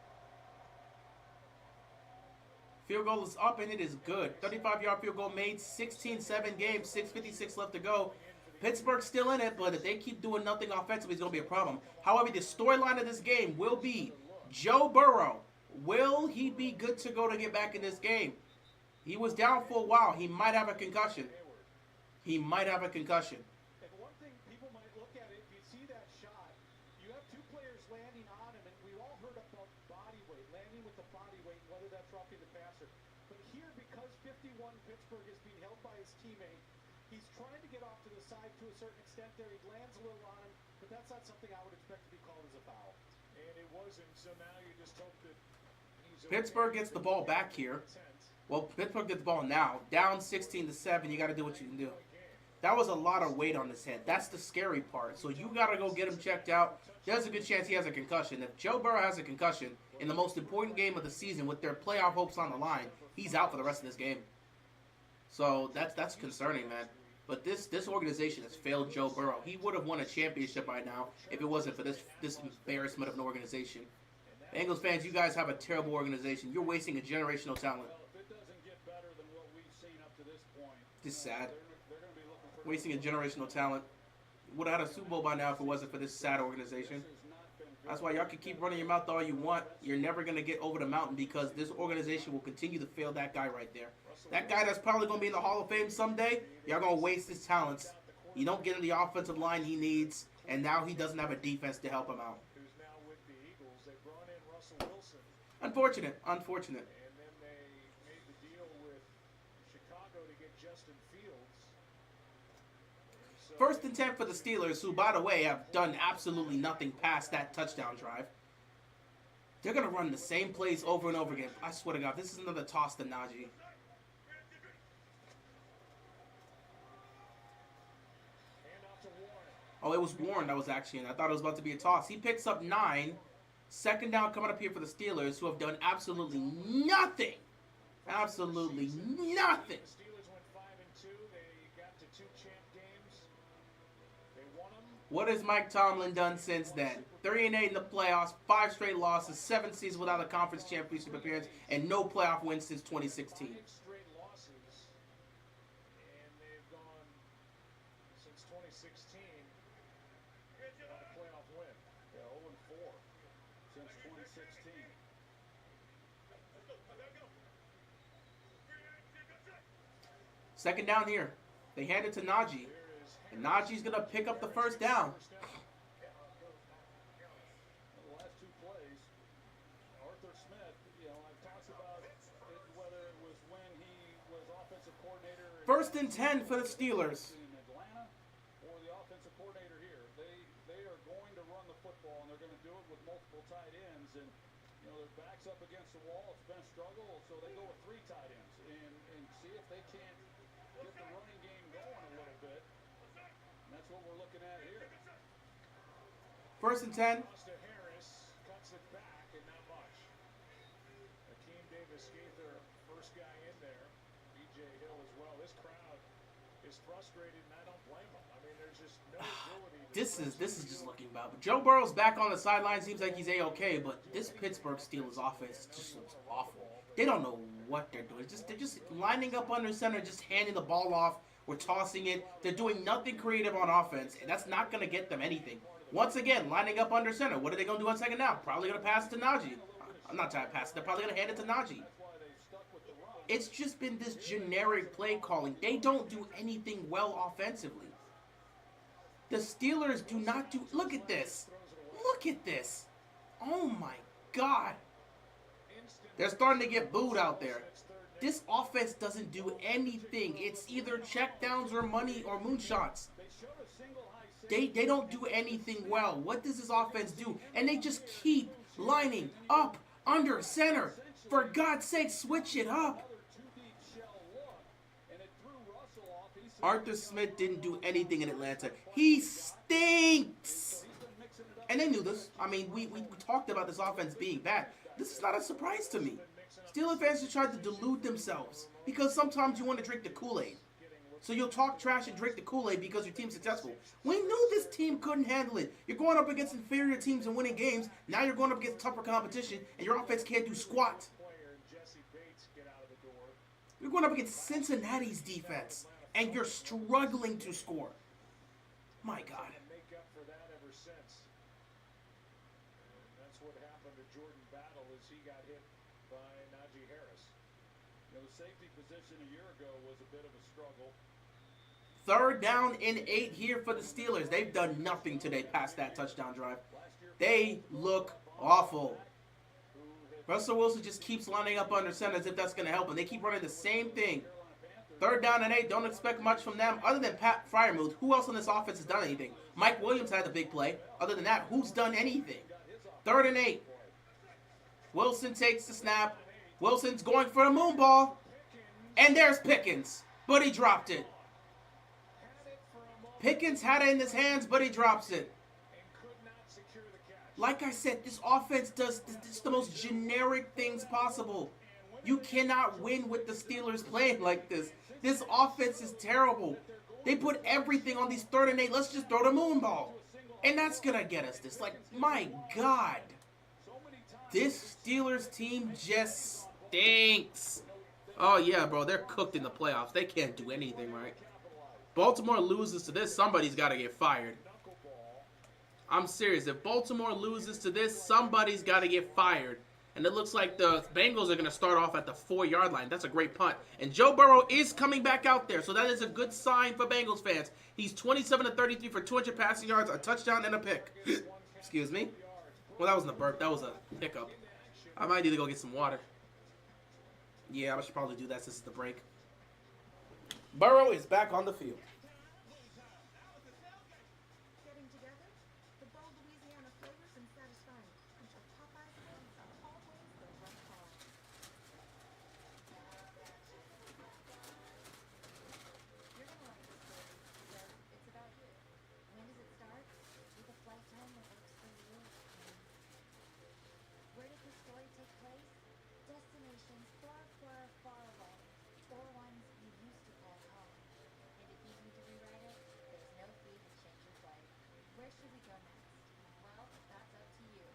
Field goal is up and it is good. 35-yard field goal made. 16-7 game. 6:56 left to go. Pittsburgh's still in it, but if they keep doing nothing offensively, it's going to be a problem. However, the storyline of this game will be Joe Burrow. Will he be good to go to get back in this game? He was down for a while. He might have a concussion. He might have a concussion. And one thing people might look at it, if you see that shot, you have 2 players landing on him, and we all heard about body weight, landing with the body weight, whether that's roughing the passer. But here, because 51 Pittsburgh is being held by his teammate, he's trying to get off to the side to a certain extent there. He lands a little on him, but that's not something I would expect to be called as a foul. And it wasn't, so now you just hope that he's Pittsburgh gets the ball back here. Well, Pittsburgh gets the ball now. Down 16-7. You got to do what you can do. That was a lot of weight on his head. That's the scary part. So you got to go get him checked out. There's a good chance he has a concussion. If Joe Burrow has a concussion in the most important game of the season with their playoff hopes on the line, he's out for the rest of this game. So that's concerning, man. But this organization has failed Joe Burrow. He would have won a championship by now if it wasn't for this embarrassment of an organization. Bengals fans, you guys have a terrible organization. You're wasting a generational talent. Well, if it doesn't get better than what we've seen up to this point, Just sad. they're going to be looking for Wasting a generational talent. Would have had a Super Bowl by now if it wasn't for this sad organization. That's why y'all can keep running your mouth all you want. You're never going to get over the mountain because this organization will continue to fail that guy right there. That guy that's probably going to be in the Hall of Fame someday, y'all going to waste his talents. You don't get him the offensive line he needs, and now he doesn't have a defense to help him out. who's now with the Eagles. They brought in Russell Wilson, Unfortunate. and then they made the deal with Chicago to get Justin Fields. So 1st and 10 for the Steelers, who, by the way, have done absolutely nothing past that touchdown drive. They're going to run the same plays over and over again. I swear to God, this is another toss to Najee. handoff to Warren. Oh, it was Warren that was actually in. I thought it was about to be a toss. He picks up 9. 2nd down coming up here for the Steelers, who have done absolutely nothing. Absolutely nothing. The Steelers went 5-2. They got to 2 champ games. They won them. What has Mike Tomlin done since then? 3-8 in the playoffs, 5 straight losses, 7 seasons without a conference championship appearance, and no playoff wins since 2016. 5 straight losses, and they've gone since 2016 without a playoff win. Yeah, 0-4 since 2016. Second down here. They hand it to Najee. And Najee's going to pick up the 1st down. The last 2 plays, Arthur Smith, I've talked about it, whether it was when he was offensive coordinator 1st and 10 for the Steelers. in Atlanta or the offensive coordinator here. They are going to run the football, and they're going to do it with multiple tight ends. And, their back's up against the wall. It's been a struggle, so they go with 3 tight ends and see if they can't get the running game going a little bit. And that's what we're looking at here. 1st and 10. Costa Harris cuts it back, and not much. Akeem Davis-Gaither, first guy in there. B.J. Hill as well. This crowd is frustrated, and I don't blame them. I mean, there's just no ability. This is just looking bad. But Joe Burrow's back on the sideline. Seems like he's A-okay, but this Pittsburgh Steelers offense just looks awful. They don't know what they're doing. They're just lining up under center, just handing the ball off. We're tossing it. They're doing nothing creative on offense, and that's not going to get them anything. Once again, lining up under center. What are they going to do on 2nd down? Probably going to pass it to Najee. I'm not trying to pass it. They're probably going to hand it to Najee. It's just been this generic play calling. They don't do anything well offensively. The Steelers do not do... Look at this. Look at this. Oh, my God. They're starting to get booed out there. This offense doesn't do anything. It's either checkdowns or money or moonshots. They don't do anything well. What does this offense do? And they just keep lining up under center. For God's sake, switch it up. Arthur Smith didn't do anything in Atlanta. He stinks. And they knew this. I mean, we talked about this offense being bad. This is not a surprise to me. Steelers fans just tried to delude themselves because sometimes you want to drink the Kool-Aid. So you'll talk trash and drink the Kool-Aid because your team's successful. We knew this team couldn't handle it. You're going up against inferior teams and winning games. Now you're going up against tougher competition, and your offense can't do squat. You're going up against Cincinnati's defense, and you're struggling to score. My God. That's what happened to Jordan Battle as he got hit by Najee Harris. You know, the safety position a year ago was a bit of a struggle. 3rd down and 8 here for the Steelers. They've done nothing today past that touchdown drive. They look awful. Russell Wilson just keeps lining up under center as if that's going to help him. They keep running the same thing. 3rd down and 8. Don't expect much from them other than Pat Freiermuth. Who else on this offense has done anything? Mike Williams had the big play. Other than that, who's done anything? 3rd and 8. Wilson takes the snap. Wilson's going for a moon ball. And there's Pickens. But he dropped it. Pickens had it in his hands, but he drops it. Like I said, this offense does the most generic things possible. You cannot win with the Steelers playing like this. This offense is terrible. They put everything on these 3rd and 8. Let's just throw the moon ball. And that's going to get us this. Like, my God. This Steelers team just stinks. Oh, yeah, bro. They're cooked in the playoffs. They can't do anything right. Baltimore loses to this, somebody's got to get fired. I'm serious. If Baltimore loses to this, somebody's got to get fired. And it looks like the Bengals are going to start off at the 4-yard line. That's a great punt. And Joe Burrow is coming back out there, so that is a good sign for Bengals fans. He's 27-33 for 200 passing yards, a touchdown, and a pick. Excuse me. Well, that wasn't a burp. That was a hiccup. I might need to go get some water. Yeah, I should probably do that since it's the break. Burrow is back on the field. Getting together, the bold Louisiana flavors and satisfying crunch of Popeye's wings are always the right call. You're gonna like this story because it's about you. When does it start? With a flight time that works for you. Where does the story take place? Destinations far, far, far away, or ones you used to call home. And if you need to rewrite it, there's no fee to change your flight. Where should we go next? Well, that's up to you.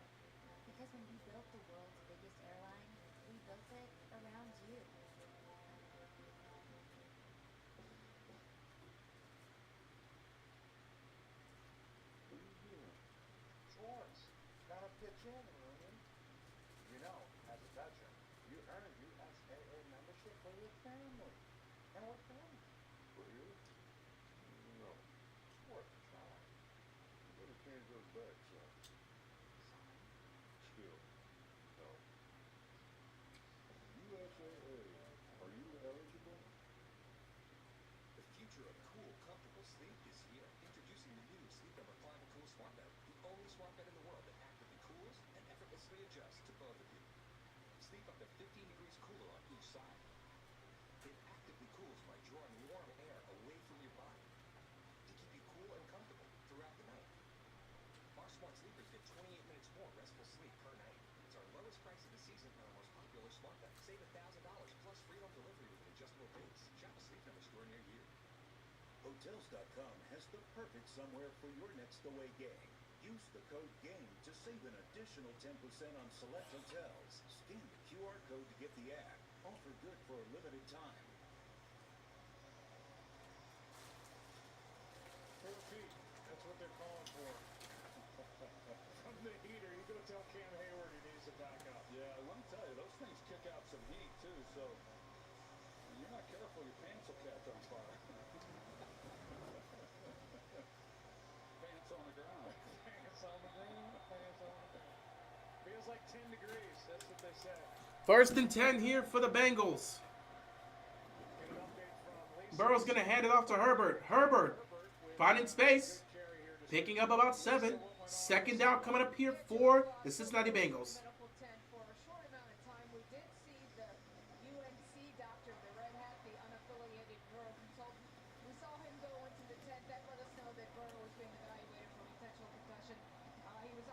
Because when we built the world's biggest airline, we built it around you. Schwartz, gotta pitch in, Rooney. You know, as a veteran, you earn a USAA membership for your family. And what family? For you? No. It's worth a try. You better change those bags, son. Still, no. USAA, are you eligible? The future of cool, comfortable sleep is here. Introducing the new Sleep Number Climate Cool Smart Bed, the only smart bed in the world that actively cools and effortlessly adjusts to both of you. Sleep up to 15 degrees cooler on each side. It actively cools by drawing warm air away from your body to keep you cool and comfortable throughout the night. Our smart sleepers get 28 minutes more restful sleep per night. It's our lowest price of the season on our most popular smart bed. Save $1,000 plus free home delivery with an adjustable base. Shop a Sleep Number store near you. Hotels.com has the perfect somewhere for your next away game. Use the code GAME to save an additional 10% on select hotels. Scan the QR code to get the ad. Offer good for a limited time. Full feet. That's what they're calling for. From the heater, you go tell Cam Hayward he needs to back up. Yeah, let me tell you, those things kick out some heat too, so when you're not careful, your pants will catch on fire. Pants on the ground. Pants on the ground. Pants on the ground. Feels like 10 degrees. That's what they say. 1st and 10 here for the Bengals. Get an update from Lisa. Burrow's going to hand it off to Herbert. Herbert finding space. Picking up about 7. 2nd down coming up here for the Cincinnati Bengals. Medical tent for a short amount of time. We did see the UNC doctor, the red hat, the unaffiliated neuro consultant. We saw him go into the tent. That let us know that Burrow was being evaluated for potential concussion. He was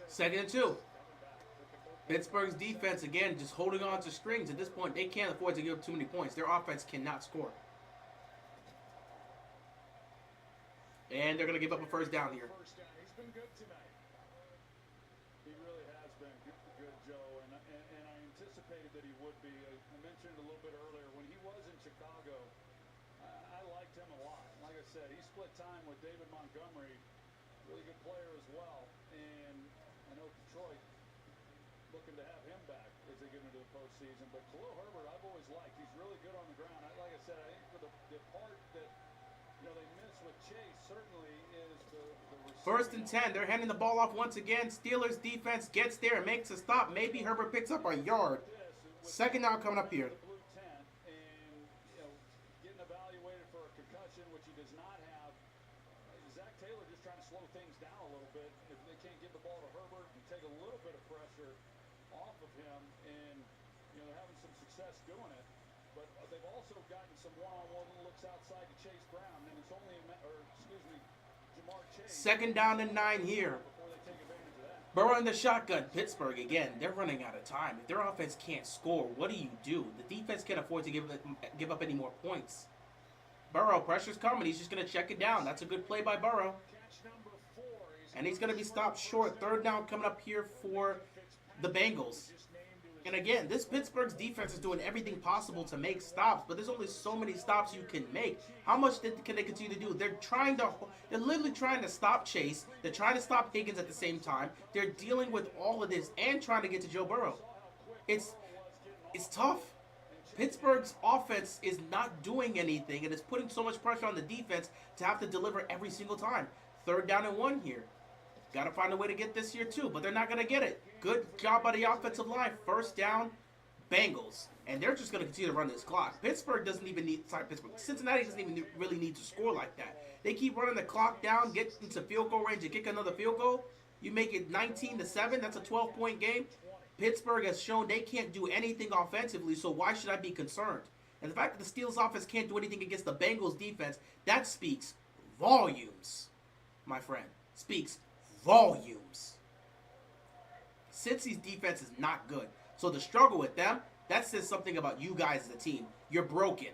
2nd and 2. Pittsburgh's defense, again, just holding on to strings. At this point, they can't afford to give up too many points. Their offense cannot score. And they're going to give up a first down here. He's been good tonight. He really has been good, Joe, and I anticipated that he would be. I mentioned a little bit earlier, when he was in Chicago, I liked him a lot. Like I said, he split time with David Montgomery, really good player as well. And I know Detroit looking to have him back as they get into the postseason. But Khalil Herbert, I've always liked. He's really good on the ground. Like I said, I think for the part that they miss with Chase certainly is the 1st and 10. They're handing the ball off once again. Steelers defense gets there and makes a stop. Maybe Herbert picks up a yard. 2nd down coming up here. blue tent and getting evaluated for a concussion, which he does not have. Zach Taylor just trying to slow things down a little bit. If they can't get the ball to Herbert and take a little bit of pressure off of him, and they're having some success doing it. But they've also gotten some one-on-one looks outside to Chase Brown, and it's only Jamar Chase. 2nd down and 9 here. Before they take advantage of that. Burrow in the shotgun. Pittsburgh, again, they're running out of time. If their offense can't score, what do? The defense can't afford to give up any more points. Burrow, pressure's coming. He's just going to check it down. That's a good play by Burrow. Catch number 4. And he's going to be stopped short. 3rd down coming up here for the Bengals. And again, this Pittsburgh's defense is doing everything possible to make stops, but there's only so many stops you can make. How much can they continue to do? They're literally trying to stop Chase. They're trying to stop Higgins at the same time. They're dealing with all of this and trying to get to Joe Burrow. It's tough. Pittsburgh's offense is not doing anything, and it's putting so much pressure on the defense to have to deliver every single time. 3rd down and 1 here. Got to find a way to get this here too, but they're not going to get it. Good job by the offensive line. 1st down, Bengals. And they're just going to continue to run this clock. Pittsburgh doesn't even need, Cincinnati doesn't even really need to score like that. They keep running the clock down, get into field goal range, and kick another field goal. You make it 19-7. That's a 12-point game. Pittsburgh has shown they can't do anything offensively, so why should I be concerned? And the fact that the Steelers offense can't do anything against the Bengals defense, that speaks volumes, my friend. Speaks volumes. Cincy's defense is not good. So the struggle with them, that says something about you guys as a team. You're broken.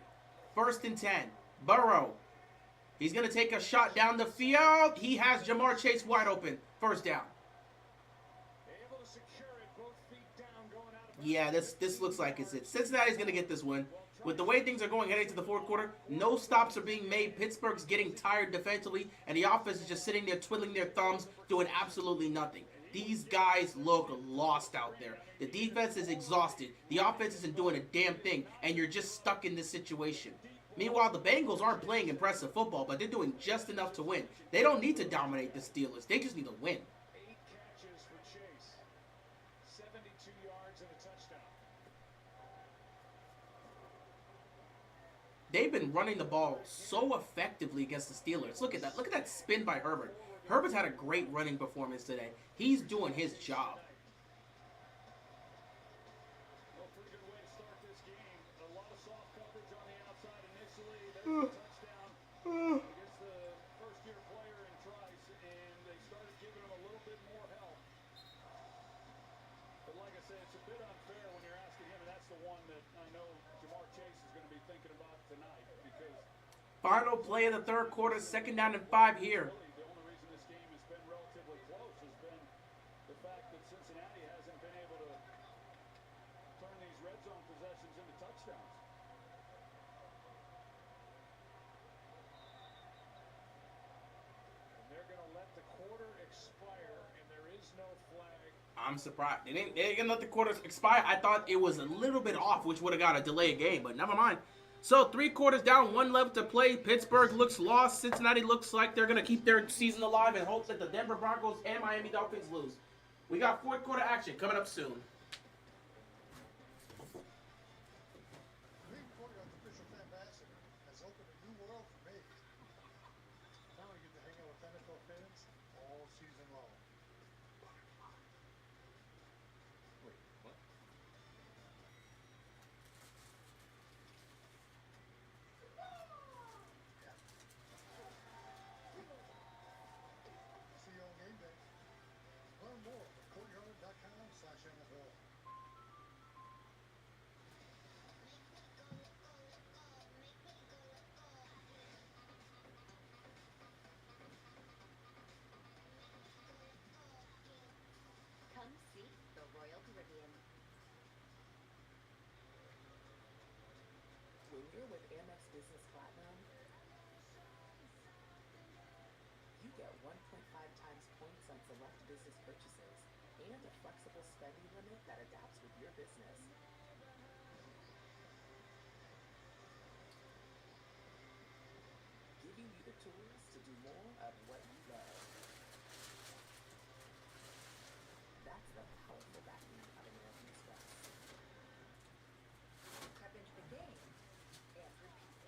1st and 10. Burrow. He's going to take a shot down the field. He has Jamar Chase wide open. 1st down. Able to secure it, both feet down, going out of Yeah, this looks like it's it. Cincinnati's going to get this win. With the way things are going heading to the 4th quarter, no stops are being made. Pittsburgh's getting tired defensively, and the offense is just sitting there twiddling their thumbs, doing absolutely nothing. These guys look lost out there. The defense is exhausted. The offense isn't doing a damn thing, and you're just stuck in this situation. Meanwhile, the Bengals aren't playing impressive football, but they're doing just enough to win. They don't need to dominate the Steelers. They just need to win. 8 catches for Chase, 72 yards and a touchdown. They've been running the ball so effectively against the Steelers. Look at that. Look at that spin by Herbert. Herbert's had a great running performance today. He's doing his job. Well, pretty good way to start this game. A lot of soft coverage on the outside initially. There's a touchdown against the first-year player in Trice, and they started giving him a little bit more help. But like I said, it's a bit unfair when you're asking him, and that's the one that I know Jamar Chase is going to be thinking about tonight because Final play of the 3rd quarter, 2nd down and 5 here. really the only reason this game has been relatively close has been the fact that Cincinnati hasn't been able to turn these red zone possessions into touchdowns. And they're going to let the quarter expire, and there is no flag. I'm surprised. They didn't let the quarters expire. I thought it was a little bit off, which would have got a delay game, but never mind. So 3 quarters down, 1 left to play. Pittsburgh looks lost. Cincinnati looks like they're going to keep their season alive and hope that the Denver Broncos and Miami Dolphins lose. We got 4th quarter action coming up soon. Being Quarterback official ambassador has opened a new world for me. Now I get to hang out with NFL fans all season long. Wait, what? See you on game day. Here with Amex Business Platinum, you get 1.5 times points on select business purchases and a flexible spending limit that adapts with your business. Giving you the tools to do more of what you love. That's the powerful backing of American Express. Tap into the game and your people.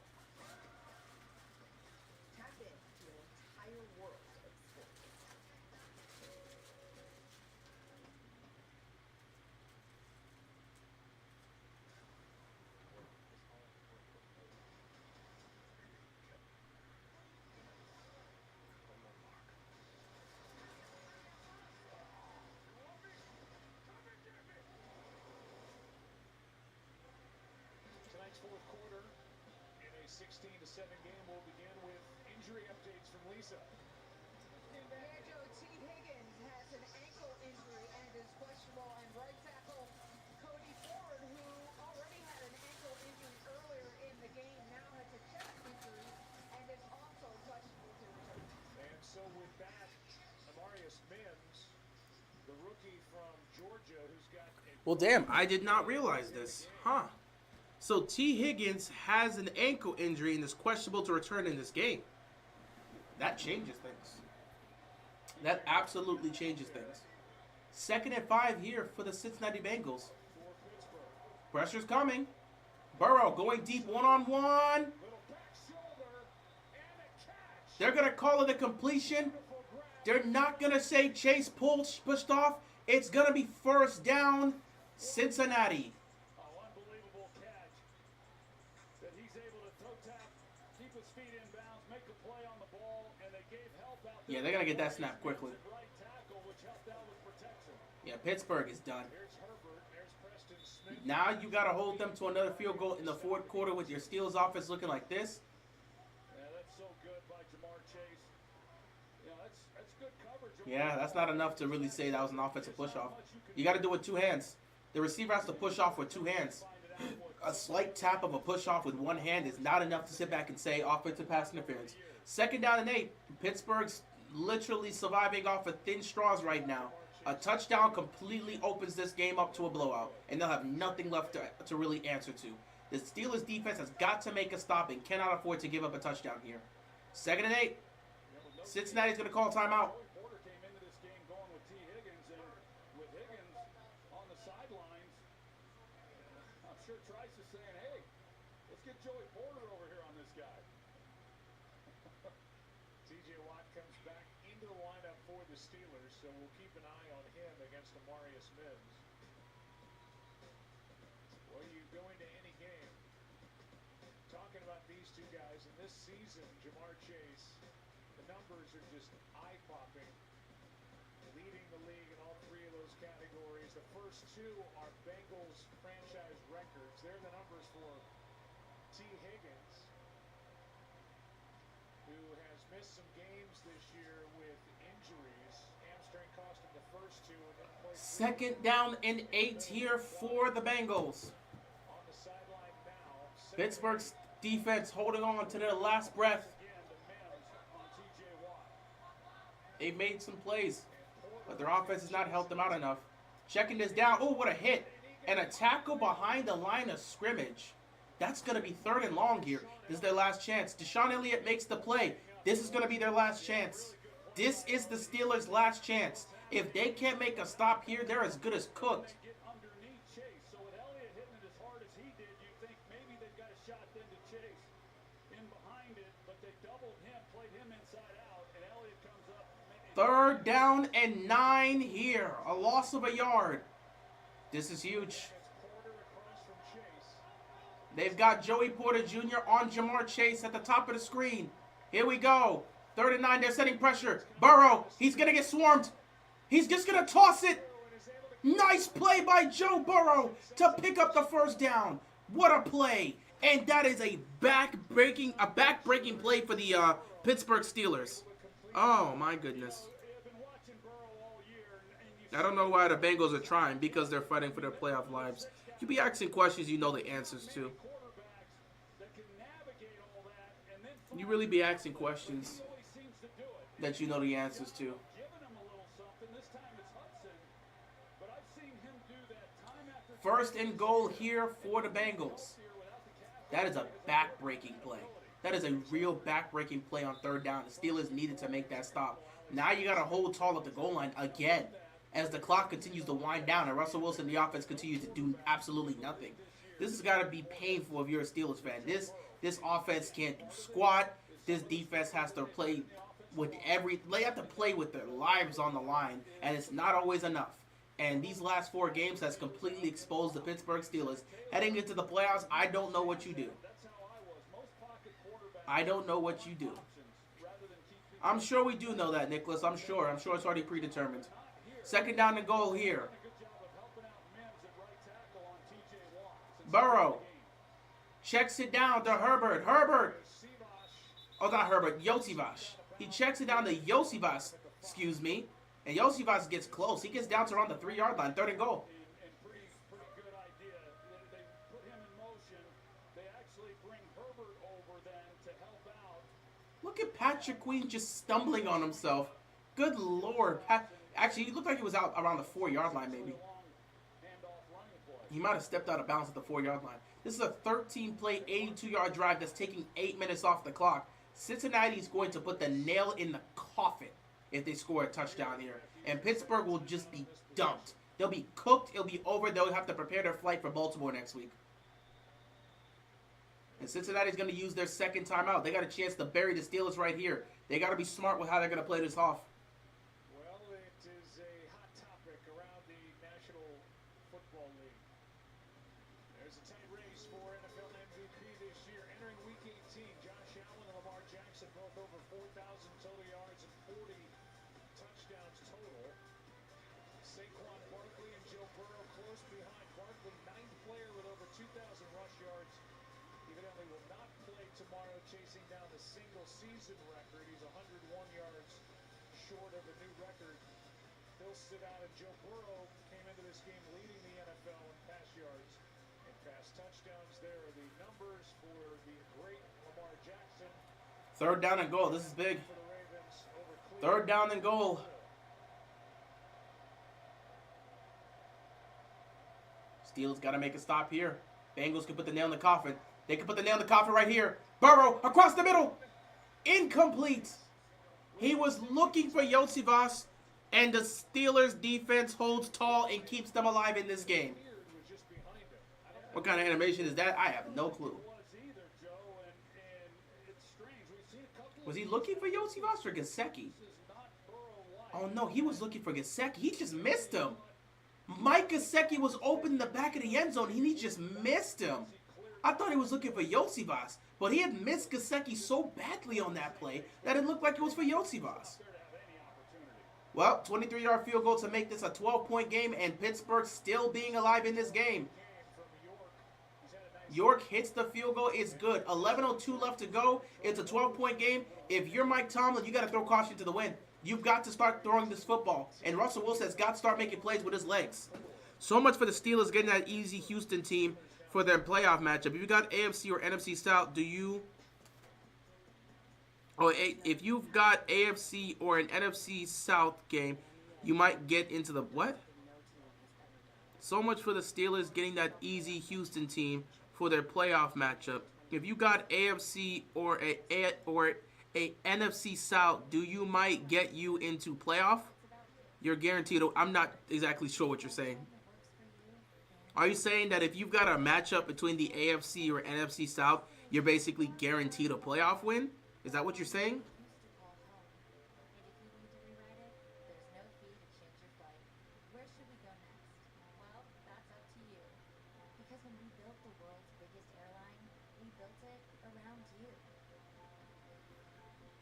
Tap into an entire world of sports. Tonight's fourth quarter in a 16-7 game will begin with injury updates from Lisa. Yeah, Joe, T. Higgins has an ankle injury and is questionable, and right tackle Cody Ford, who already had an ankle injury earlier in the game, now has a chest injury and is also questionable to return. And so with that, Amarius Mims, the rookie from Georgia, who's got a Well, damn, I did not realize this. Huh. So T. Higgins has an ankle injury and is questionable to return in this game. That changes things. That absolutely changes things. 2nd and 5 here for the Cincinnati Bengals. Pressure's coming. Burrow going deep one-on-one. They're going to call it a completion. They're not going to say Chase pushed off. It's going to be first down, Cincinnati. Unbelievable catch that he's able to toe tap, keep his feet in bounds, make a play on the ball, and they gave help out there. Yeah, they're going to get that snap quickly. Right tackle, which helped out with protection. Yeah, Pittsburgh is done. There's Herbert, there's Preston Smith. Now you got to hold them to another field goal in the fourth quarter with your Steelers offense looking like this. Yeah, that's so good by Jamar Chase. Yeah, that's good coverage. Yeah, that's not enough to really say that was an offensive push-off. You got to do it with two hands. The receiver has to push off with two hands. A slight tap of a push-off with one hand is not enough to sit back and say offensive pass interference. 2nd down and 8. Pittsburgh's literally surviving off of thin straws right now. A touchdown completely opens this game up to a blowout, and they'll have nothing left to really answer to. The Steelers defense has got to make a stop and cannot afford to give up a touchdown here. 2nd and 8. Cincinnati's going to call timeout. Porter came into this game going with T. Higgins, and with Higgins on the sidelines, I'm sure Trice is saying, hey, let's get Joey Porter over here on this guy. TJ Watt comes back into the lineup for the Steelers, so we'll keep an eye on him against Amarius Mims. Well, you go into any game talking about these two guys, in this season, Jamar Chase, the numbers are just eye-popping, leading the league in all three of those categories. The first two are Bengals franchise records. They're the numbers for T. Higgins, who has missed some games this year with injuries. Hamstring cost him the first two. And then played 2nd down and 8 here for the Bengals. on the sideline now. Pittsburgh's defense holding on to their last breath. Again, to Mims on T.J. Watt. They've made some plays, but their offense has not helped them out enough. Checking this down. Oh, what a hit. And a tackle behind the line of scrimmage. That's going to be 3rd and long here. This is their last chance. Deshaun Elliott makes the play. This is going to be their last chance. This is the Steelers' last chance. If they can't make a stop here, they're as good as cooked. Get underneath Chase. So with Elliott hitting it as hard as he did, you think maybe they've got a shot then to Chase in behind it, but they doubled him, played him inside out, and Elliott comes up. 3rd down and 9 here. A loss of a yard. This is huge. It's Porter across from Chase. They've got Joey Porter Jr. on Jamar Chase at the top of the screen. Here we go. 3rd and 9. They're setting pressure. Burrow. He's going to get swarmed. He's just going to toss it. Nice play by Joe Burrow to pick up the first down. What a play. And that is a back-breaking play for the Pittsburgh Steelers. Oh, my goodness. I don't know why the Bengals are trying, because they're fighting for their playoff lives. You be asking questions you know the answers to. Quarterbacks that can You really be asking questions that you know the answers to. First and goal here for the Bengals. That is a back-breaking play. That is a real back-breaking play on third down. The Steelers needed to make that stop. Now you got to hold tall at the goal line again as the clock continues to wind down and Russell Wilson and the offense continues to do absolutely nothing. This has got to be painful if you're a Steelers fan. This offense can't do squat. This defense has to play with they have to play with their lives on the line, and it's not always enough. And these last 4 games has completely exposed the Pittsburgh Steelers. Heading into the playoffs, I don't know what you do. I don't know what you do. I'm sure we do know that, Nicholas. I'm sure it's already predetermined. Second down and goal here. Burrow checks it down to Herbert. Oh, not Herbert. Yosivas. He checks it down to Yosivas. Excuse me. And Yosivas gets close. He gets down to around the 3-yard line. Third and goal. Look at Patrick Queen just stumbling on himself. Good Lord. Actually, he looked like he was out around the 4-yard line, maybe. He might have stepped out of bounds at the 4-yard line. This is a 13-play, 82-yard drive that's taking 8 minutes off the clock. Cincinnati is going to put the nail in the coffin if they score a touchdown here. And Pittsburgh will just be dumped. They'll be cooked. It'll be over. They'll have to prepare their flight for Baltimore next week. And Cincinnati's going to use their second timeout. They got a chance to bury the Steelers right here. They got to be smart with how they're going to play this off. Well, it is a hot topic around the National Football League. There's a tight race for NFL MVP this year. Entering Week 18, Josh Allen and Lamar Jackson both over 4,000 total yards and 40 touchdowns total. Saquon Barkley and Joe Burrow close behind. Barkley, 9th player with over 2,000 rush yards. Evidently will not play tomorrow, chasing down the single-season record. He's 101 yards short of a new record. He'll sit out, and Joe Burrow came into this game leading the NFL in pass yards and pass touchdowns. There are the numbers for the great Lamar Jackson. Third down and goal. This is big. Third down and goal. Steelers got to make a stop here. Bengals can put the nail in the coffin. They can put the nail in the coffin right here. Burrow across the middle. Incomplete. He was looking for Yosivas, and the Steelers defense holds tall and keeps them alive in this game. What kind of animation is that? I have no clue. Was he looking for Yosivas or Gesicki? Oh no, he was looking for Gesicki. He just missed him. Mike Gesicki was open in the back of the end zone, and he just missed him. I thought he was looking for Yosivas, but he had missed Gesicki so badly on that play that it looked like it was for Yosivas. Well, 23-yard field goal to make this a 12-point game, and Pittsburgh still being alive in this game. York hits the field goal. It's good. 11:02 left to go. It's a 12-point game. If you're Mike Tomlin, you got to throw caution to the wind. You've got to start throwing this football, and Russell Wilson has got to start making plays with his legs. So much for the Steelers getting that easy Houston team for their playoff matchup. If you got AFC or NFC South, if you've got AFC or an NFC South game, you might get into the what? So much for the Steelers getting that easy Houston team for their playoff matchup. If you got AFC or a NFC South, you might get you into playoff? You're guaranteed. I'm not exactly sure what you're saying. Are you saying that if you've got a matchup between the AFC or NFC South, you're basically guaranteed a playoff win? Is that what you're saying? Because when we built the world's biggest airline, we built it around you.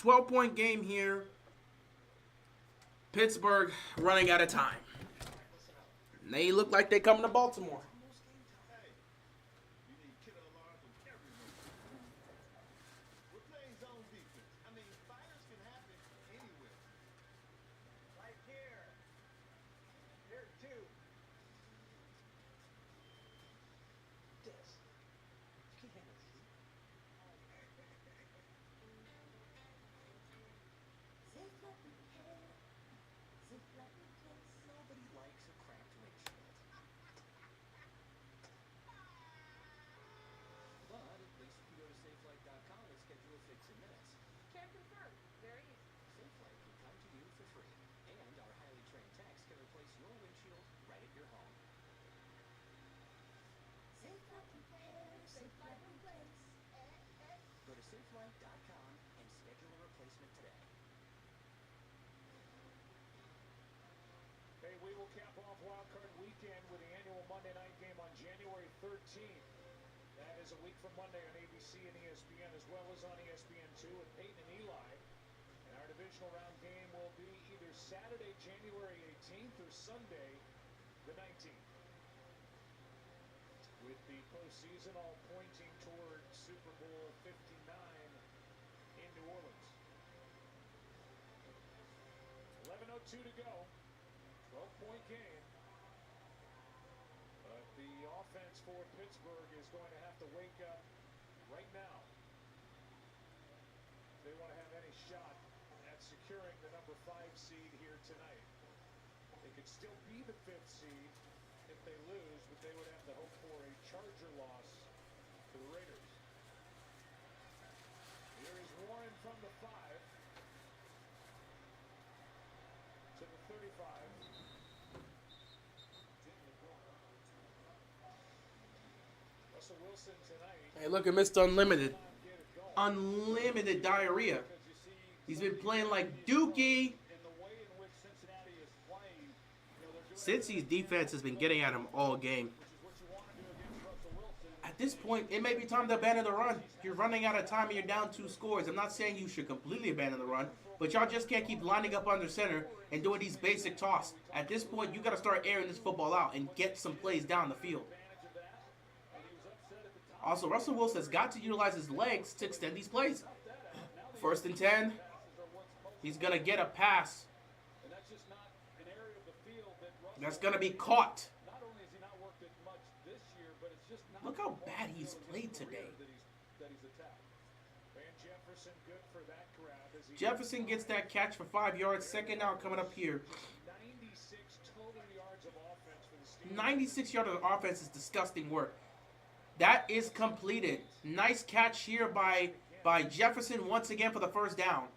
12-point game here. Pittsburgh running out of time. They look like they're coming to Baltimore. replacement today. Hey, we will cap off Wild Card Weekend with the annual Monday night game on January 13th. That is a week from Monday on ABC and ESPN, as well as on ESPN2 with Peyton and Eli. And our divisional round game will be either Saturday, January 18th, or Sunday, the 19th. With the postseason all pointing toward Super Bowl 59 in New Orleans. 11:02 to go. 12-point game. But the offense for Pittsburgh is going to have to wake up right now if they want to have any shot at securing the number 5 seed here tonight. They could still be the 5th seed if they lose, but they would have to hope for a Charger loss to the Raiders. Here is Warren from the 5 to the 35. Russell Wilson tonight. Hey, look at Mr. Unlimited. Unlimited diarrhea. He's been playing like Dookie. Cincy's defense has been getting at him all game. At this point, it may be time to abandon the run. You're running out of time and you're down 2 scores. I'm not saying you should completely abandon the run, but y'all just can't keep lining up under center and doing these basic toss. At this point, you got to start airing this football out and get some plays down the field. Also, Russell Wilson's got to utilize his legs to extend these plays. 1st and 10. He's going to get a pass. That's going to be caught. Look how bad he's played today. Jefferson gets that catch for 5 yards. 2nd down coming up here. 96 yards of offense is disgusting work. That is completed. Nice catch here by Jefferson once again for the 1st down.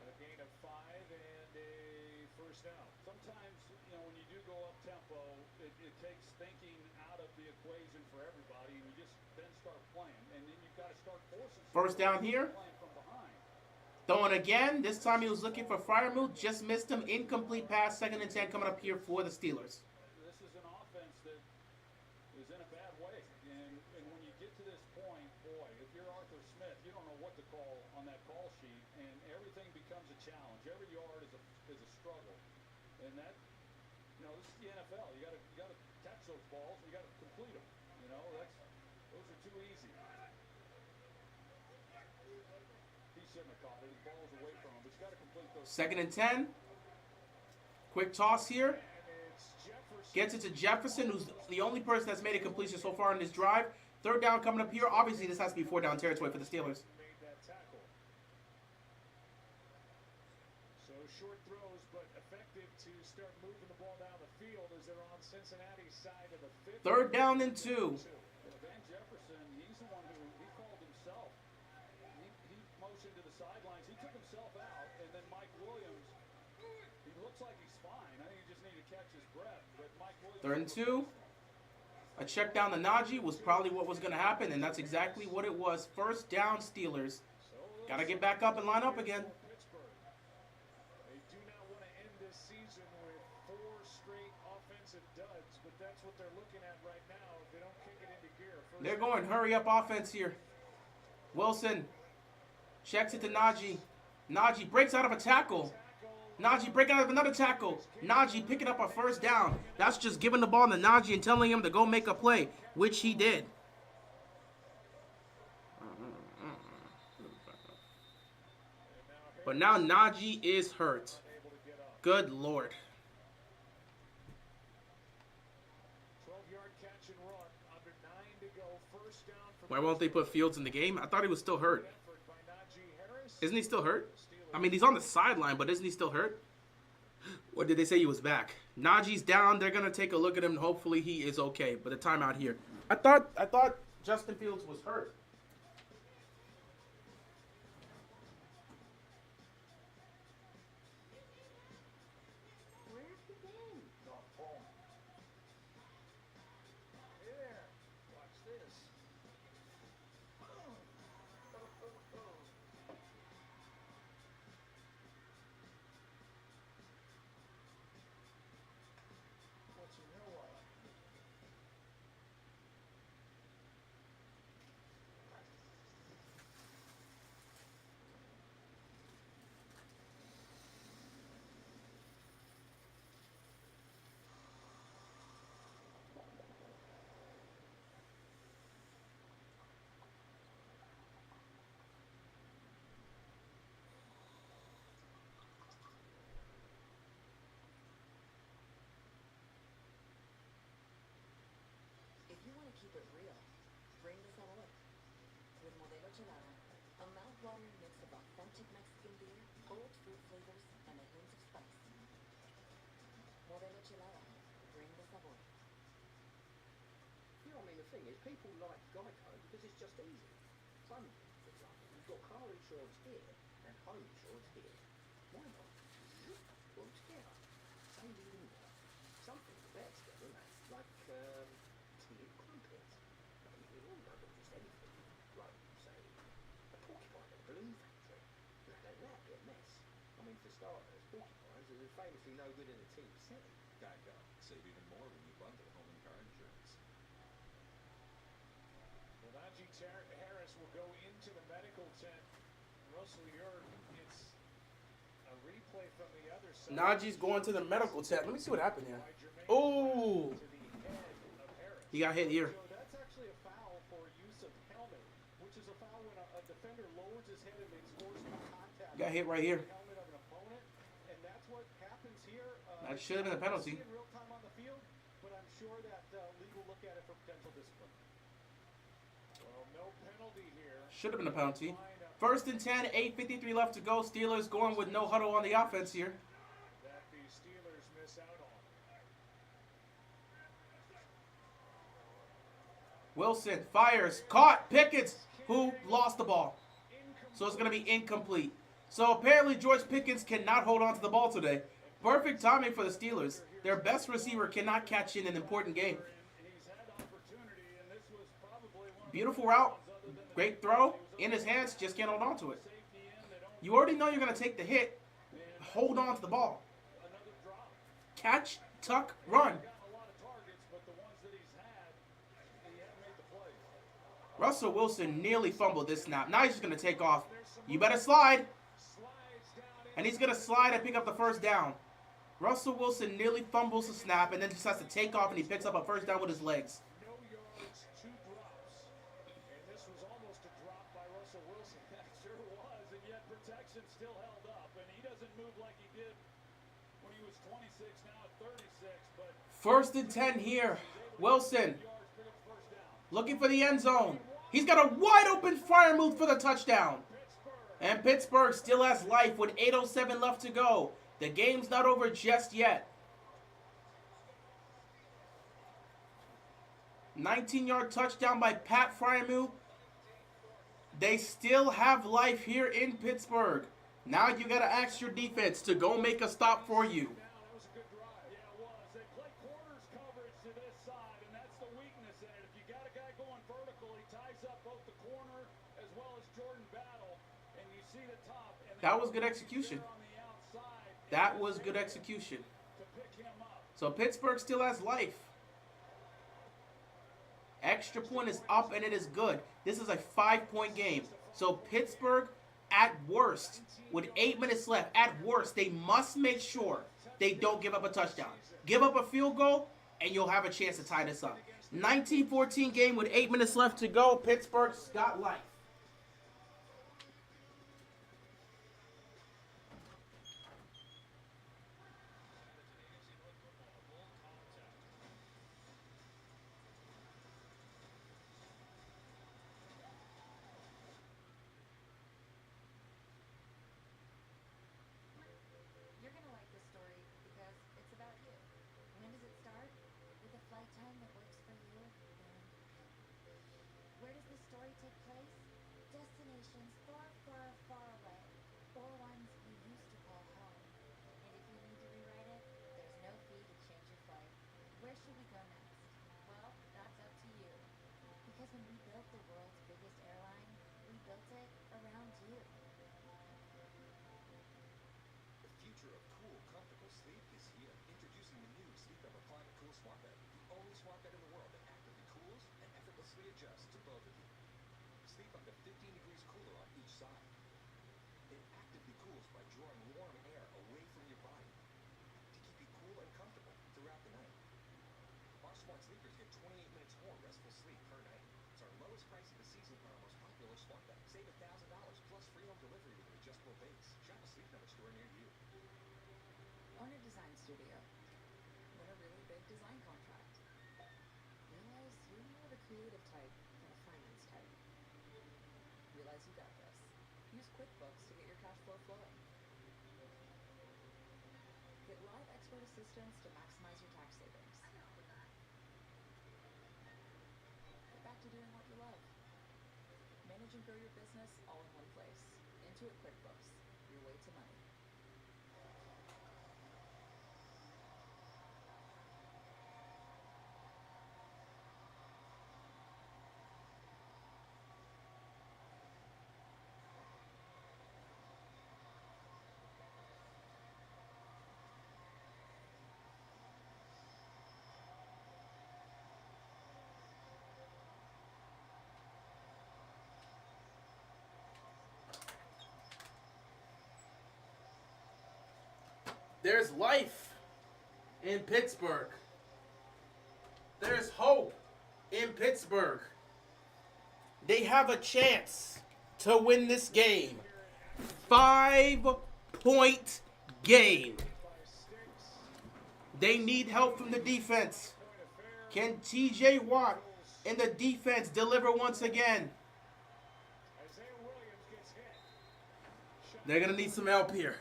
First down here. Throwing again. This time he was looking for Freiermuth. Just missed him. Incomplete pass. 2nd and 10 coming up here for the Steelers. This is an offense that is in a bad way. And when you get to this point, boy, if you're Arthur Smith, you don't know what to call on that call sheet. And everything becomes a challenge. Every yard is a struggle. And that, this is the NFL. You got to catch those balls. You got to complete them. Those are too easy. Away from him, but you got to complete those. 2nd and 10. Quick toss here. Gets it to Jefferson, who's the only person that's made a completion so far in this drive. 3rd down coming up here. Obviously, this has to be 4 down territory for the Steelers. So short throws, but effective to start moving the ball down the field as they're on Cincinnati's side of the 5th. 3rd down and 2. Van Jefferson, he's the one who he called himself. He motioned to the sidelines. He took himself out, and then Mike Williams, he looks like he's fine. I think he just needed to catch his breath. But Mike Williams. 3rd and 2. A check down to Najee was probably what was going to happen, and that's exactly what it was. 1st down, Steelers. Got to get back up and line up again. They do not want to end this season with 4 straight offensive duds, but that's what they're looking at right now if they don't kick it into gear. They're going hurry up offense here. Wilson checks it to Najee. Najee breaks out of a tackle. Najee breaking out of another tackle. Najee picking up a 1st down. That's just giving the ball to Najee and telling him to go make a play, which he did. But now Najee is hurt. Good Lord. 12-yard catch and run, under 9 to go. 1st down for Why won't they put Fields in the game? I thought he was still hurt. Isn't he still hurt? I mean, he's on the sideline, but isn't he still hurt? Or did they say he was back? Najee's down. They're gonna take a look at him. Hopefully he is okay. But the timeout here. I thought Justin Fields was hurt. Where's the game? Here, watch this. thing is, people like Geico because it's just easy. Some, for example, you've got car insurance here and home insurance here. Why not? Put them together. Save even more. Something to bear together, isn't it? Like, tiered crumpets. No, not just anything. Like, say, a porcupine at a balloon factory. That'd be a mess. I mean, for starters, porcupines are famously no good in a team setting. Geico. Save even more when you bundle home and car insurance. Well, Najee Harris will go into the medical tent. Russell, it's a replay from the other side. Najee's going to the medical tent. Let me see what happened here. Oh, he got hit here. So that's actually a foul for use of helmet, which is a foul when a defender lowers his head and makes forceful contact. Got hit right here. With the helmet of an opponent, and that's what happens here. That should have been a penalty. In real time on the field, but I'm sure that league will look at it for potential discipline. Well, no penalty here. Should have been a penalty. First and 10, 8:53 left to go. Steelers going with no huddle on the offense here. That the Steelers miss out on. Wilson fires, caught, Pickens, who lost the ball. So it's going to be incomplete. So apparently George Pickens cannot hold on to the ball today. Perfect timing for the Steelers. Their best receiver cannot catch in an important game. Beautiful route, great throw, in his hands, just can't hold on to it. You already know you're going to take the hit. Hold on to the ball. Catch, tuck, run. Russell Wilson nearly fumbled this snap. Now he's just going to take off. You better slide. And he's going to slide and pick up the first down. Russell Wilson nearly fumbles the snap and then just has to take off, and he picks up a first down with his legs. No yards, 2 drops. And this was almost a drop by Russell Wilson. That sure was, and yet protection still held up. And he doesn't move like he did when he was 26, now at 36. But First and 10 here. Wilson looking for the end zone. He's got a wide open fire move for the touchdown. And Pittsburgh still has life with 8:07 left to go. The game's not over just yet. 19-yard touchdown by Pat Fryermuth. They still have life here in Pittsburgh. Now you got to ask your defense to go make a stop for you. that was a good drive. Yeah, it was. They play quarters coverage to this side, and that's the weakness in it. If you got a guy going vertical, he ties up both the corner as well as Jordan Battle, and you see the top. And That was good execution. That was good execution. So Pittsburgh still has life. Extra point is up and it is good. This is a 5-point game. So Pittsburgh, at worst, with 8 minutes left, at worst, they must make sure they don't give up a touchdown. Give up a field goal and you'll have a chance to tie this up. 19-14 game with 8 minutes left to go. Pittsburgh's got life. You're gonna like this story because it's about you. When does it start? With a flight time that works for you and where does this story take place? Destinations far, far, far away, or ones you used to call home. And if you need to rewrite it, there's no fee to change your flight. Where should we go next? Well, that's up to you. Because when we built the world's biggest airline, we built it around you. The future of cool, comfortable sleep is here. Introducing the new Sleep Number Climate Cool Smart Bed, the only smart bed in the world that actively cools and effortlessly adjusts to both of you. Sleep up to 15 degrees cooler on each side. It actively cools by drawing warm air away from your body to keep you cool and comfortable throughout the night. Our smart sleepers get 28 minutes more restful sleep per night. It's our lowest price of the season on our most popular smart bed. Save $1,000 plus free home delivery with an adjustable base. Shop a Sleep Number store near you. Own a design studio. Win a really big design contract. Realize you're more the creative type than a finance type. Realize you got this. Use QuickBooks to get your cash flow flowing. Get live expert assistance to maximize your tax savings. to doing what you love. Manage and grow your business all in one place. Intuit QuickBooks, your way to money. There's life in Pittsburgh. There's hope in Pittsburgh. They have a chance to win this game. 5-point game. They need help from the defense. Can TJ Watt and the defense deliver once again? They're going to need some help here.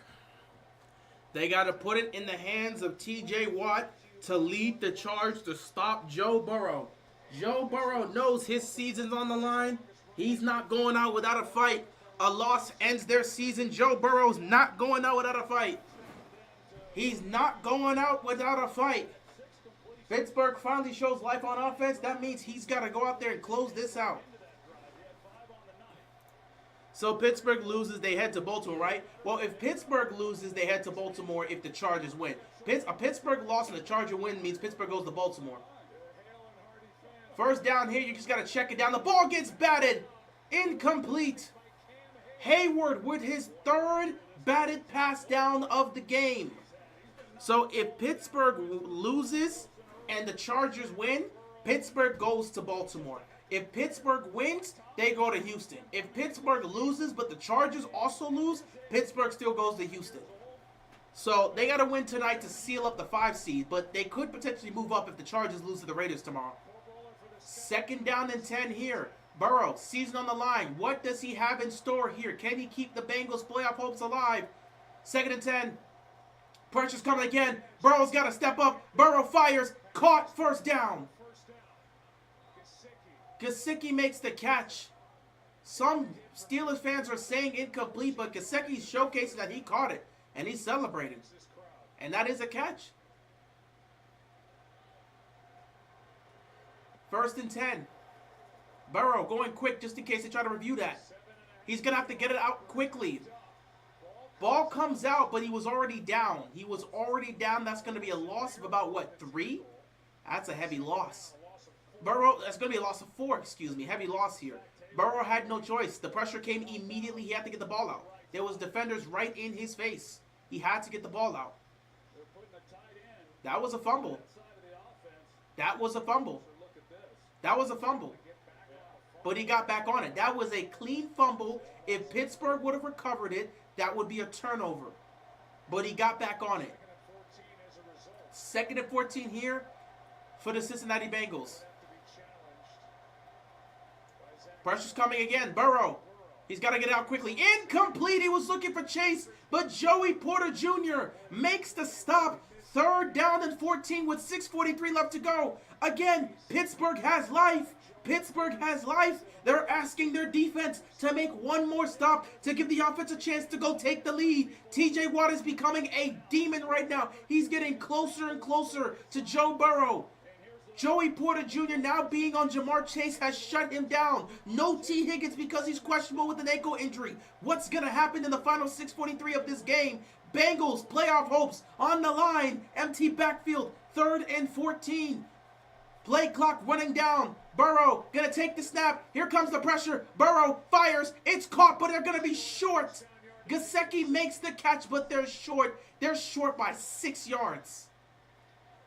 They got to put it in the hands of TJ Watt to lead the charge to stop Joe Burrow. Joe Burrow knows his season's on the line. He's not going out without a fight. A loss ends their season. Joe Burrow's not going out without a fight. He's not going out without a fight. Pittsburgh finally shows life on offense. That means he's got to go out there and close this out. So Pittsburgh loses, they head to Baltimore, right? Well, if Pittsburgh loses, they head to Baltimore if the Chargers win. A Pittsburgh loss and a Charger win means Pittsburgh goes to Baltimore. First down here, you just got to check it down. The ball gets batted. Incomplete. Hayward with his third batted pass down of the game. So if Pittsburgh loses and the Chargers win, Pittsburgh goes to Baltimore. If Pittsburgh wins, they go to Houston. If Pittsburgh loses but the Chargers also lose, Pittsburgh still goes to Houston. So they got to win tonight to seal up the 5 seed, but they could potentially move up if the Chargers lose to the Raiders tomorrow. Second down and 10 here. Burrow, season on the line. What does he have in store here? Can he keep the Bengals' playoff hopes alive? Second and 10. Pressure's coming again. Burrow's got to step up. Burrow fires. Caught. First down. Gesicki makes the catch. Some Steelers fans are saying incomplete, but Gesicki's showcasing that he caught it, and he's celebrating. And that is a catch. First and 10. Burrow going quick just in case they try to review that. He's going to have to get it out quickly. Ball comes out, but he was already down. He was already down. That's going to be a loss of about, what, 3? That's a heavy loss. Burrow, that's going to be a loss of 4, heavy loss here. Burrow had no choice. The pressure came immediately. He had to get the ball out. There was defenders right in his face. He had to get the ball out. That was a fumble. That was a fumble. That was a fumble. But he got back on it. That was a clean fumble. If Pittsburgh would have recovered it, that would be a turnover. But he got back on it. 2nd and 14 here for the Cincinnati Bengals. Pressure's coming again. Burrow. He's got to get out quickly. Incomplete. He was looking for Chase, but Joey Porter Jr. makes the stop. 3rd down and 14 with 6:43 left to go. Again, Pittsburgh has life. Pittsburgh has life. They're asking their defense to make one more stop to give the offense a chance to go take the lead. TJ Watt is becoming a demon right now. He's getting closer and closer to Joe Burrow. Joey Porter Jr. now being on Jamar Chase has shut him down. No T. Higgins because he's questionable with an ankle injury. What's going to happen in the final 6:43 of this game? Bengals playoff hopes on the line. Empty backfield. 3rd and 14. Play clock running down. Burrow going to take the snap. Here comes the pressure. Burrow fires. It's caught, but they're going to be short. Gesicki makes the catch, but they're short. They're short by 6 yards.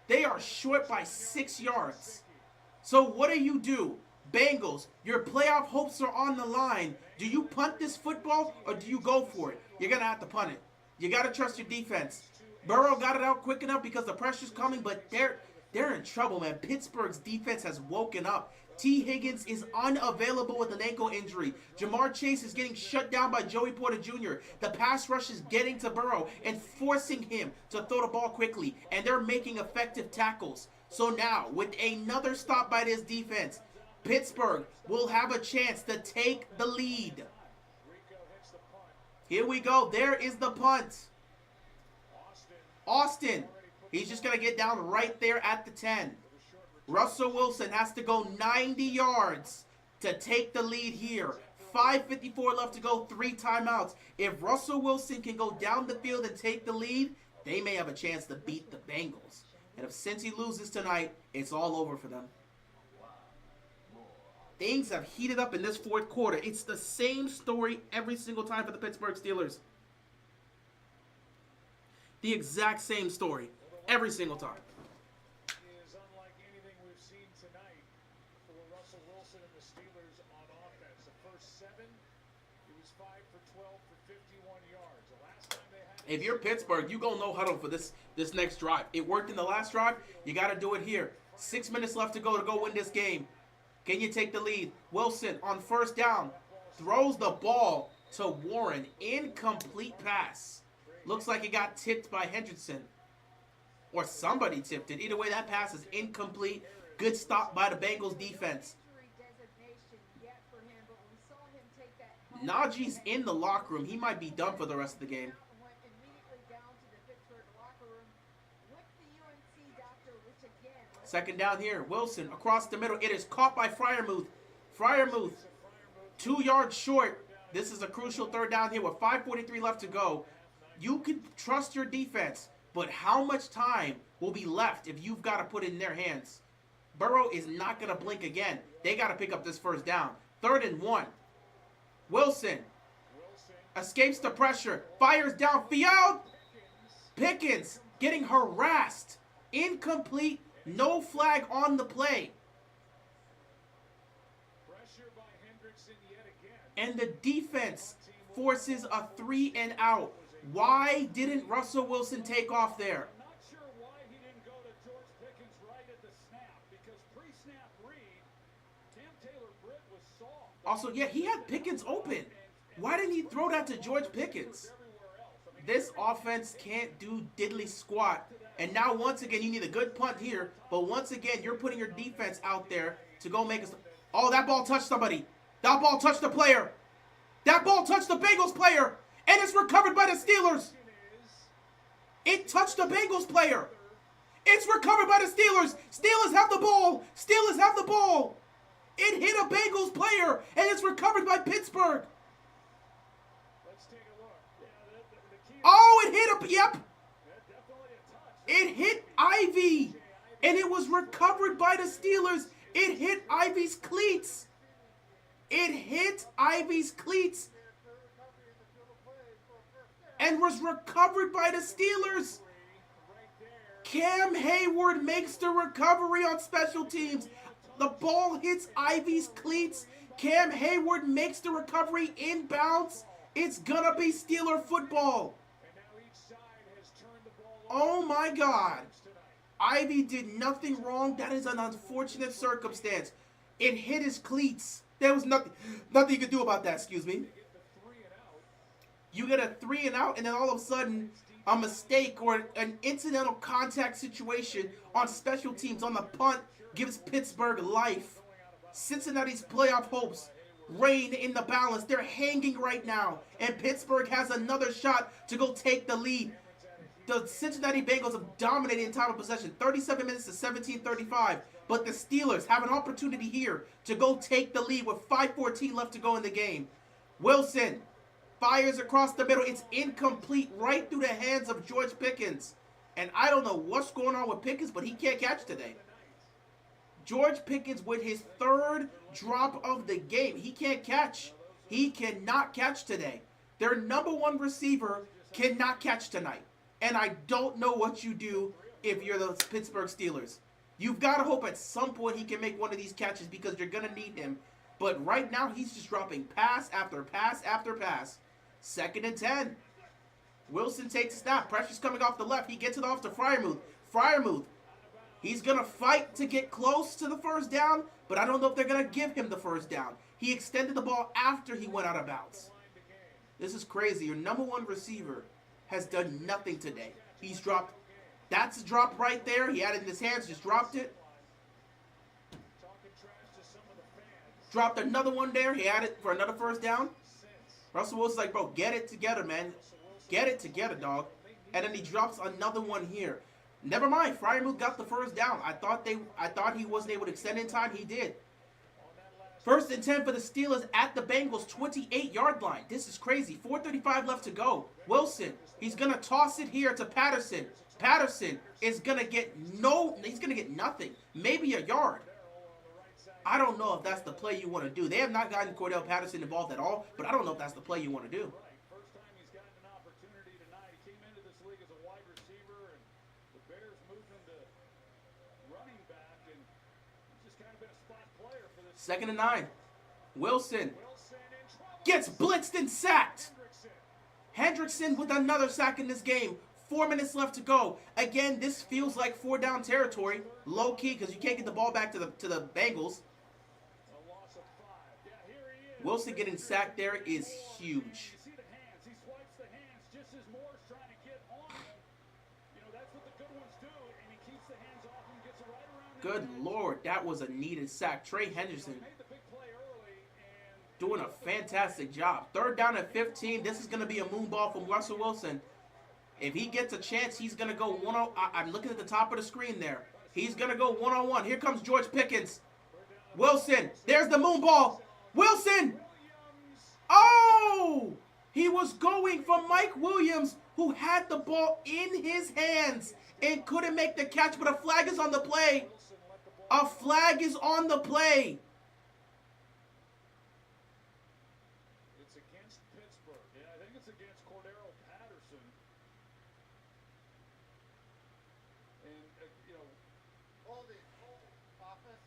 They are short by 6 yards. So what do? Bengals, your playoff hopes are on the line. Do you punt this football or do you go for it? You're going to have to punt it. You got to trust your defense. Burrow got it out quick enough because the pressure's coming, but they're in trouble, man. Pittsburgh's defense has woken up. T. Higgins is unavailable with an ankle injury. Jamar Chase is getting shut down by Joey Porter Jr. The pass rush is getting to Burrow and forcing him to throw the ball quickly, and they're making effective tackles. So now, with another stop by this defense, Pittsburgh will have a chance to take the lead. Here we go. There is the punt. Austin. He's just going to get down right there at the 10. Russell Wilson has to go 90 yards to take the lead here. 5:54 left to go, 3 timeouts. If Russell Wilson can go down the field and take the lead, they may have a chance to beat the Bengals. And if Cincy loses tonight, it's all over for them. Things have heated up in this fourth quarter. It's the same story every single time for the Pittsburgh Steelers. The exact same story every single time. Is unlike anything we've seen tonight for Russell Wilson and the Steelers on offense. The first 7, he was 5 for 12 for 51 yards. The last time they had If you're Pittsburgh, you go no huddle for this next drive. It worked in the last drive. You got to do it here. 6 minutes left to go win this game. Can you take the lead? Wilson on first down throws the ball to Warren. Incomplete pass. Looks like it got tipped by Hendrickson. Or somebody tipped it. Either way, that pass is incomplete. Good stop by the Bengals defense. Najee's in the locker room. He might be done for the rest of the game. Second down here. Wilson across the middle. It is caught by Freiermuth. Freiermuth, 2 yards short. This is a crucial third down here with 5:43 left to go. You can trust your defense, but how much time will be left if you've got to put it in their hands? Burrow is not going to blink again. They got to pick up this first down. 3rd and 1. Wilson escapes the pressure. Fires downfield. Pickens getting harassed. Incomplete. No flag on the play. And the defense forces a 3 and out. Why didn't Russell Wilson take off there? I'm not sure why he didn't go to George Pickens right at the snap, because pre-snap read, Cam Taylor-Britt was soft. Also, yeah, he had Pickens open. Why didn't he throw that to George Pickens? This offense can't do diddly squat. And now, once again, you need a good punt here. But once again, you're putting your defense out there to go make us. Oh, that ball touched somebody. That ball touched the player. That ball touched the Bengals player. And it's recovered by the Steelers. It touched the Bengals player. It's recovered by the Steelers. Steelers have the ball. Steelers have the ball. It hit a Bengals player. And it's recovered by Pittsburgh. Let's take a look. Yeah, Oh, it hit a, yep. It hit Ivy. And it was recovered by the Steelers. It hit Ivy's cleats. It hit Ivy's cleats. And was recovered by the Steelers. Cam Hayward makes the recovery on special teams. The ball hits Ivy's cleats. Cam Hayward makes the recovery inbounds. It's gonna be Steeler football. Oh my God. Ivy did nothing wrong. That is an unfortunate circumstance. It hit his cleats. There was nothing you could do about that, excuse me. You get a 3 and out, and then all of a sudden, a mistake or an incidental contact situation on special teams on the punt gives Pittsburgh life. Cincinnati's playoff hopes reign in the balance. They're hanging right now, and Pittsburgh has another shot to go take the lead. The Cincinnati Bengals have dominated in time of possession, 37 minutes to 17:35. But the Steelers have an opportunity here to go take the lead with 5:14 left to go in the game. Wilson fires across the middle. It's incomplete right through the hands of George Pickens. And I don't know what's going on with Pickens, but he can't catch today. George Pickens with his 3rd drop of the game. He can't catch. He cannot catch today. Their number 1 receiver cannot catch tonight. And I don't know what you do if you're the Pittsburgh Steelers. You've got to hope at some point he can make one of these catches because you're going to need him. But right now, he's just dropping pass after pass after pass. 2nd and 10. Wilson takes a snap. Pressure's coming off the left. He gets it off to Freiermuth. Freiermuth. He's going to fight to get close to the first down, but I don't know if they're going to give him the first down. He extended the ball after he went out of bounds. This is crazy. Your number 1 receiver has done nothing today. He's dropped. That's a drop right there. He had it in his hands, just dropped it. Dropped another one there. He had it for another first down. Russell Wilson's like, bro, get it together, man. Get it together, dog. And then he drops another one here. Never mind. Freiermuth got the first down. I thought he wasn't able to extend in time. He did. 1st and 10 for the Steelers at the Bengals 28-yard line. This is crazy. 4:35 left to go. Wilson, he's gonna toss it here to Patterson. Patterson is gonna get he's gonna get nothing. Maybe a yard. I don't know if that's the play you want to do. They have not gotten Cordell Patterson involved at all, but I don't know if that's the play you want to do. First time he's gotten an opportunity tonight. He came into this league as a wide receiver, and the Bears moved him to running back, and he's just kind of been a spot player for this. 2nd and 9. Wilson gets blitzed and sacked. Hendrickson with another sack in this game. 4 minutes left to go. Again, this feels like 4-down territory. Low key, because you can't get the ball back to the Bengals. Wilson getting sacked there is huge. You see the hands. He swipes the hands just as Moore's trying to get on him. You know, that's what the good ones do, and he keeps the hands off him, gets it right around. Good Lord, that was a needed sack. Trey Henderson doing a fantastic job. 3rd down at 15. This is going to be a moon ball from Russell Wilson. If he gets a chance, he's going to go one-on-one. I'm looking at the top of the screen there. He's going to go one-on-one. Here comes George Pickens. Wilson, there's the moon ball. Wilson! Oh! He was going for Mike Williams, who had the ball in his hands and couldn't make the catch, but a flag is on the play. A flag is on the play. It's against Pittsburgh. Yeah, I think it's against Cordero Patterson. And, you know,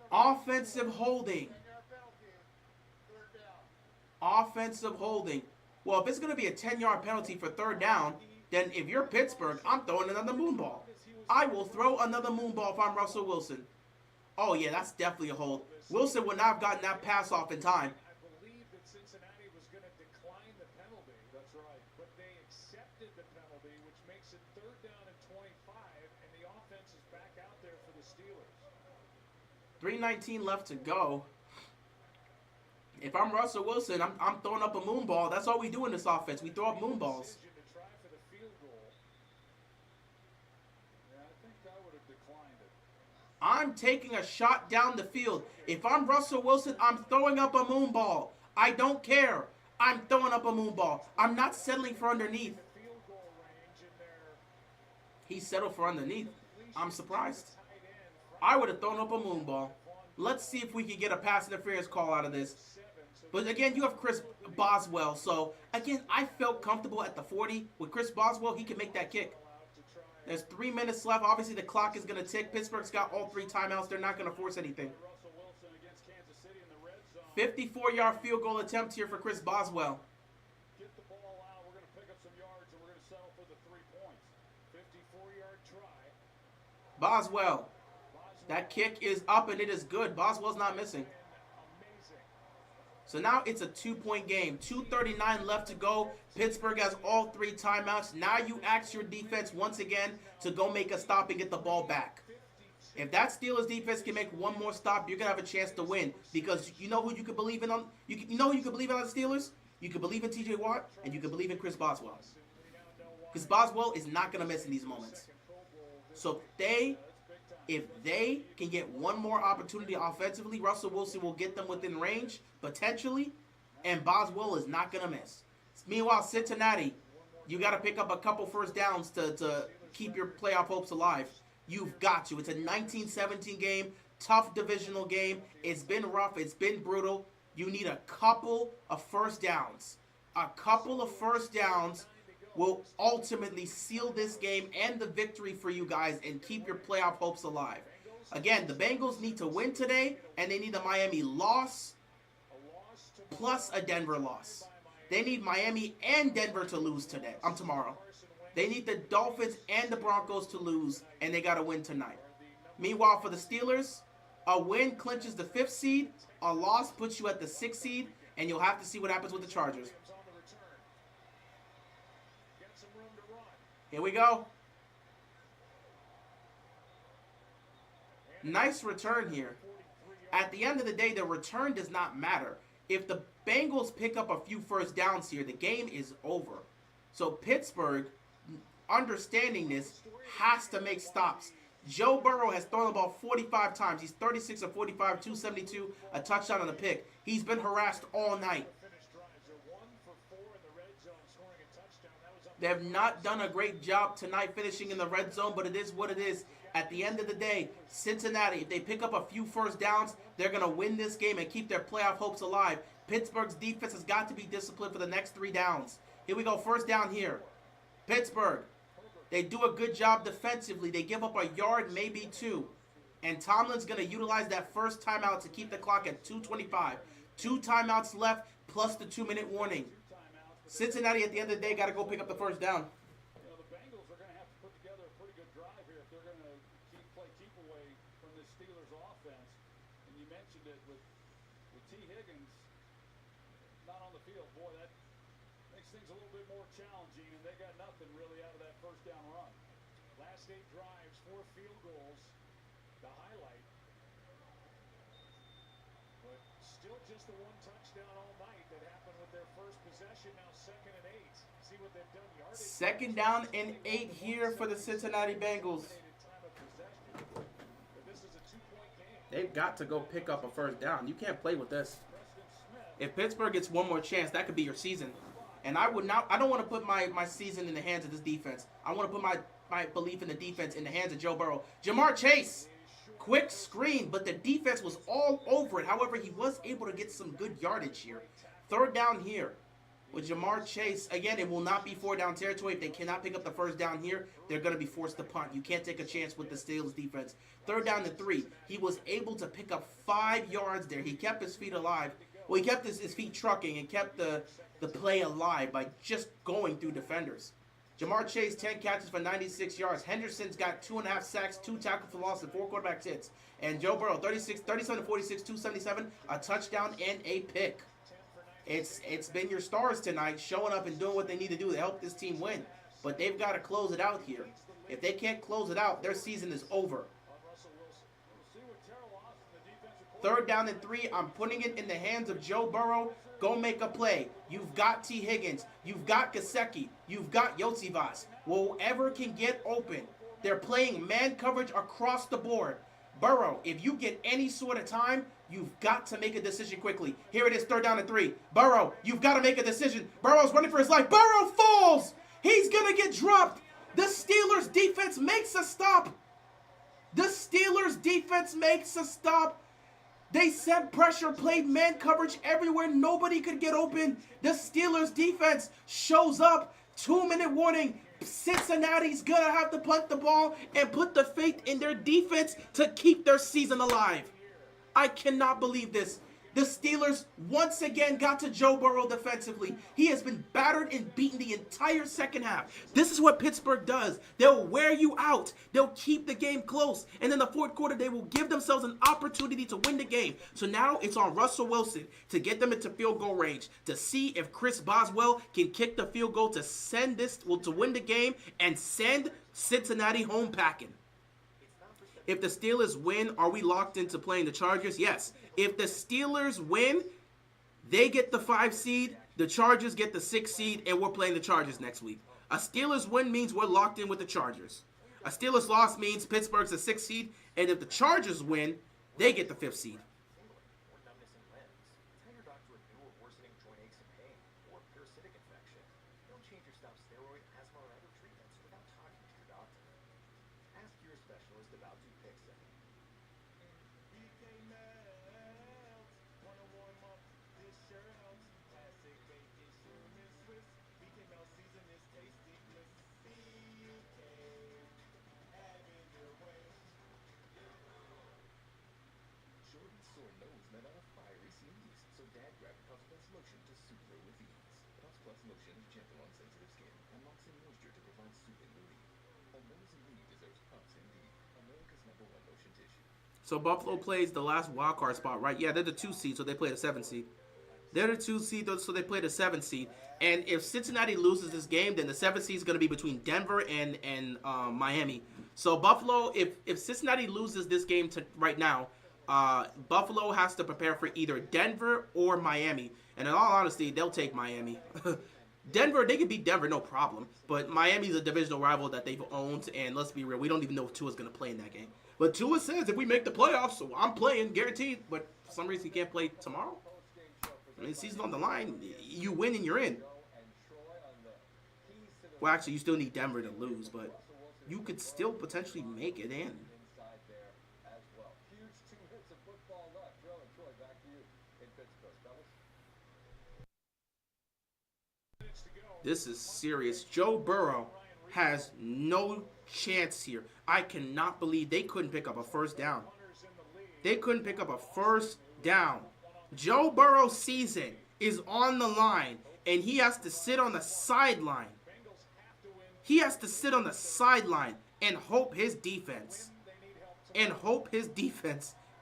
offensive holding. Offensive holding. Well, if it's going to be a 10-yard penalty for 3rd down, then if you're Pittsburgh, I'm throwing another moon ball. I will throw another moon ball if I'm Russell Wilson. Oh, yeah, that's definitely a hold. Wilson would not have gotten that pass off in time. I believe that Cincinnati was going to decline the penalty. That's right. But they accepted the penalty, which makes it 3rd down and 25, and the offense is back out there for the Steelers. 3:19 left to go. If I'm Russell Wilson, I'm throwing up a moon ball. That's all we do in this offense. We throw up moon balls. I'm taking a shot down the field. If I'm Russell Wilson, I'm throwing up a moon ball. I don't care. I'm throwing up a moon ball. I'm not settling for underneath. He settled for underneath. I'm surprised. I would have thrown up a moon ball. Let's see if we can get a pass interference call out of this. But again, you have Chris Boswell. So, again, I felt comfortable at the 40. With Chris Boswell, he can make that kick. There's 3 minutes left. Obviously, the clock is going to tick. Pittsburgh's got all 3 timeouts. They're not going to force anything. 54-yard field goal attempt here for Chris Boswell. Get the ball out. We're going to pick up some yards, and we're going to settle for the 3 points. 54-yard try. Boswell. That kick is up, and it is good. Boswell's not missing. So now it's a 2-point game. 2:39 left to go. Pittsburgh has all 3 timeouts. Now you ask your defense once again to go make a stop and get the ball back. If that Steelers defense can make one more stop, you're gonna have a chance to win. Because you know who you can believe in on you know who you can believe in on the Steelers? You can believe in TJ Watt and you can believe in Chris Boswell. Because Boswell is not gonna miss in these moments. So if they can get one more opportunity offensively, Russell Wilson will get them within range, potentially, and Boswell is not going to miss. Meanwhile, Cincinnati, you got to pick up a couple first downs to keep your playoff hopes alive. You've got to. It's a 19-17 game, tough divisional game. It's been rough. It's been brutal. You need a couple of first downs. A couple of first downs will ultimately seal this game and the victory for you guys and keep your playoff hopes alive. Again, the Bengals need to win today, and they need a Miami loss plus a Denver loss. They need Miami and Denver to lose tomorrow. They need the Dolphins and the Broncos to lose, and they got to win tonight. Meanwhile, for the Steelers, a win clinches the 5th seed, a loss puts you at the 6th seed, and you'll have to see what happens with the Chargers. Here we go. Nice return here. At the end of the day, the return does not matter. If the Bengals pick up a few first downs here, the game is over. So Pittsburgh, understanding this, has to make stops. Joe Burrow has thrown the ball 45 times. He's 36 of 45, 272, a touchdown and a pick. He's been harassed all night. They have not done a great job tonight finishing in the red zone, but it is what it is. At the end of the day, Cincinnati, if they pick up a few first downs, they're going to win this game and keep their playoff hopes alive. Pittsburgh's defense has got to be disciplined for the next 3 downs. Here we go, first down here. Pittsburgh, they do a good job defensively. They give up a yard, maybe 2. And Tomlin's going to utilize that first timeout to keep the clock at 2:25. 2 timeouts left plus the 2-minute warning. Cincinnati, at the end of the day, got to go pick up the first down. You know, the Bengals are going to have to put together a pretty good drive here if they're going to keep away from this Steelers offense. And you mentioned it with T. Higgins not on the field. Boy, that makes things a little bit more challenging, and they got nothing really out of that first down run. Last 8 drives, 4 field goals, the highlight. But still just the 1 touchdown all night that happened with their first possession. Now 2nd and 8. See what they've done. Yardage. 2nd down and 8 here for the Cincinnati Bengals. They've got to go pick up a first down. You can't play with this. If Pittsburgh gets one more chance, that could be your season. And I don't want to put my season in the hands of this defense. I want to put my belief in the defense in the hands of Joe Burrow. Jamar Chase, quick screen, but the defense was all over it. However, he was able to get some good yardage here. 3rd down here with Jamar Chase. Again, it will not be 4-down territory. If they cannot pick up the first down here, they're going to be forced to punt. You can't take a chance with the Steelers defense. 3rd down and 3. He was able to pick up 5 yards there. He kept his feet alive. Well, he kept his feet trucking and kept the play alive by just going through defenders. Jamar Chase, 10 catches for 96 yards. Henderson's got 2.5 sacks, 2 tackles for loss, and 4 quarterback hits. And Joe Burrow, 37 to 46, 277, a touchdown and a pick. It's been your stars tonight showing up and doing what they need to do to help this team win. But they've got to close it out here. If they can't close it out, their season is over. 3rd down and 3. I'm putting it in the hands of Joe Burrow. Go make a play. You've got T. Higgins. You've got Gesicki. You've got Yotsivas. Whoever can get open. They're playing man coverage across the board. Burrow, if you get any sort of time, you've got to make a decision quickly. Here it is, 3rd down and 3. Burrow, you've got to make a decision. Burrow's running for his life. Burrow falls. He's going to get dropped. The Steelers defense makes a stop. The Steelers defense makes a stop. They sent pressure, played man coverage everywhere. Nobody could get open. The Steelers defense shows up. 2-minute warning. Cincinnati's going to have to punt the ball and put the faith in their defense to keep their season alive. I cannot believe this. The Steelers once again got to Joe Burrow defensively. He has been battered and beaten the entire second half. This is what Pittsburgh does. They'll wear you out. They'll keep the game close. And in the 4th quarter, they will give themselves an opportunity to win the game. So now it's on Russell Wilson to get them into field goal range, to see if Chris Boswell can kick the field goal to send this, to win the game and send Cincinnati home packing. If the Steelers win, are we locked into playing the Chargers? Yes. If the Steelers win, they get the 5 seed, the Chargers get the 6 seed, and we're playing the Chargers next week. A Steelers win means we're locked in with the Chargers. A Steelers loss means Pittsburgh's a 6 seed, and if the Chargers win, they get the 5th seed. So Buffalo plays the last wildcard spot, right? Yeah, they're the 2 seed, so they play the 7 seed. They're the 2 seed, so they play the 7 seed. And if Cincinnati loses this game, then the 7 seed is going to be between Denver and Miami. So Buffalo, if Cincinnati loses this game right now, Buffalo has to prepare for either Denver or Miami. And in all honesty, they'll take Miami. Denver, they can beat Denver, no problem. But Miami's a divisional rival that they've owned, and let's be real, we don't even know if Tua's going to play in that game. But Tua says if we make the playoffs, so I'm playing, guaranteed. But for some reason, he can't play tomorrow. I mean, the season's on the line. You win and you're in. Well, actually, you still need Denver to lose, but you could still potentially make it in. This is serious. Joe Burrow has no chance here. I cannot believe they couldn't pick up a first down. They couldn't pick up a first down. Joe Burrow's season is on the line, and he has to sit on the sideline. He has to sit on the sideline and hope his defense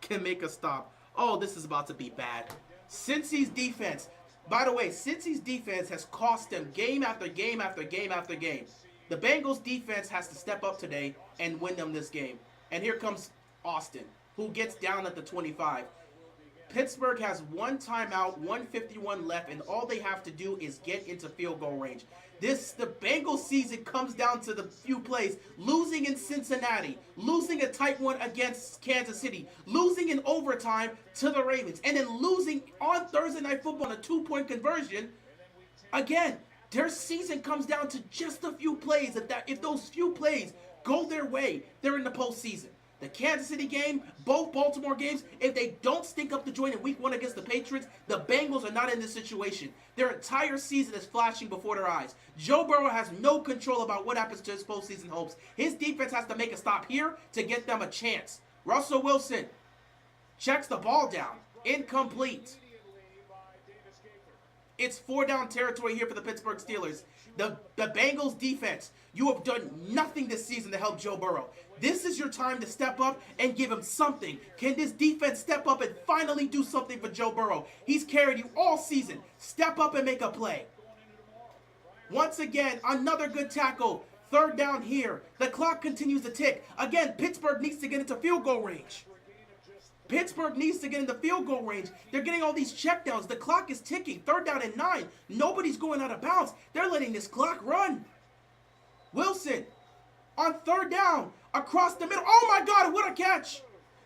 can make a stop. Oh, this is about to be bad. Cincy's defense. By the way, Cincy's defense has cost them game after game after game after game. The Bengals defense has to step up today and win them this game. And here comes Austin, who gets down at the 25. Pittsburgh has one timeout, 1:51 left, and all they have to do is get into field goal range. The Bengals season comes down to the few plays. Losing in Cincinnati, losing a tight one against Kansas City, losing in overtime to the Ravens, and then losing on Thursday Night Football on a 2-point conversion. Again, their season comes down to just a few plays. If those few plays go their way, they're in the postseason. The Kansas City game, both Baltimore games, if they don't stink up the joint in week 1 against the Patriots, the Bengals are not in this situation. Their entire season is flashing before their eyes. Joe Burrow has no control about what happens to his postseason hopes. His defense has to make a stop here to get them a chance. Russell Wilson checks the ball down. Incomplete. It's 4-down territory here for the Pittsburgh Steelers. The Bengals defense, you have done nothing this season to help Joe Burrow. This is your time to step up and give him something. Can this defense step up and finally do something for Joe Burrow? He's carried you all season. Step up and make a play. Once again, another good tackle. 3rd down here. The clock continues to tick. Again, Pittsburgh needs to get into field goal range. Pittsburgh needs to get into field goal range. They're getting all these checkdowns. The clock is ticking. 3rd down and 9. Nobody's going out of bounds. They're letting this clock run. Wilson on 3rd down across the middle. Oh my God, what a catch.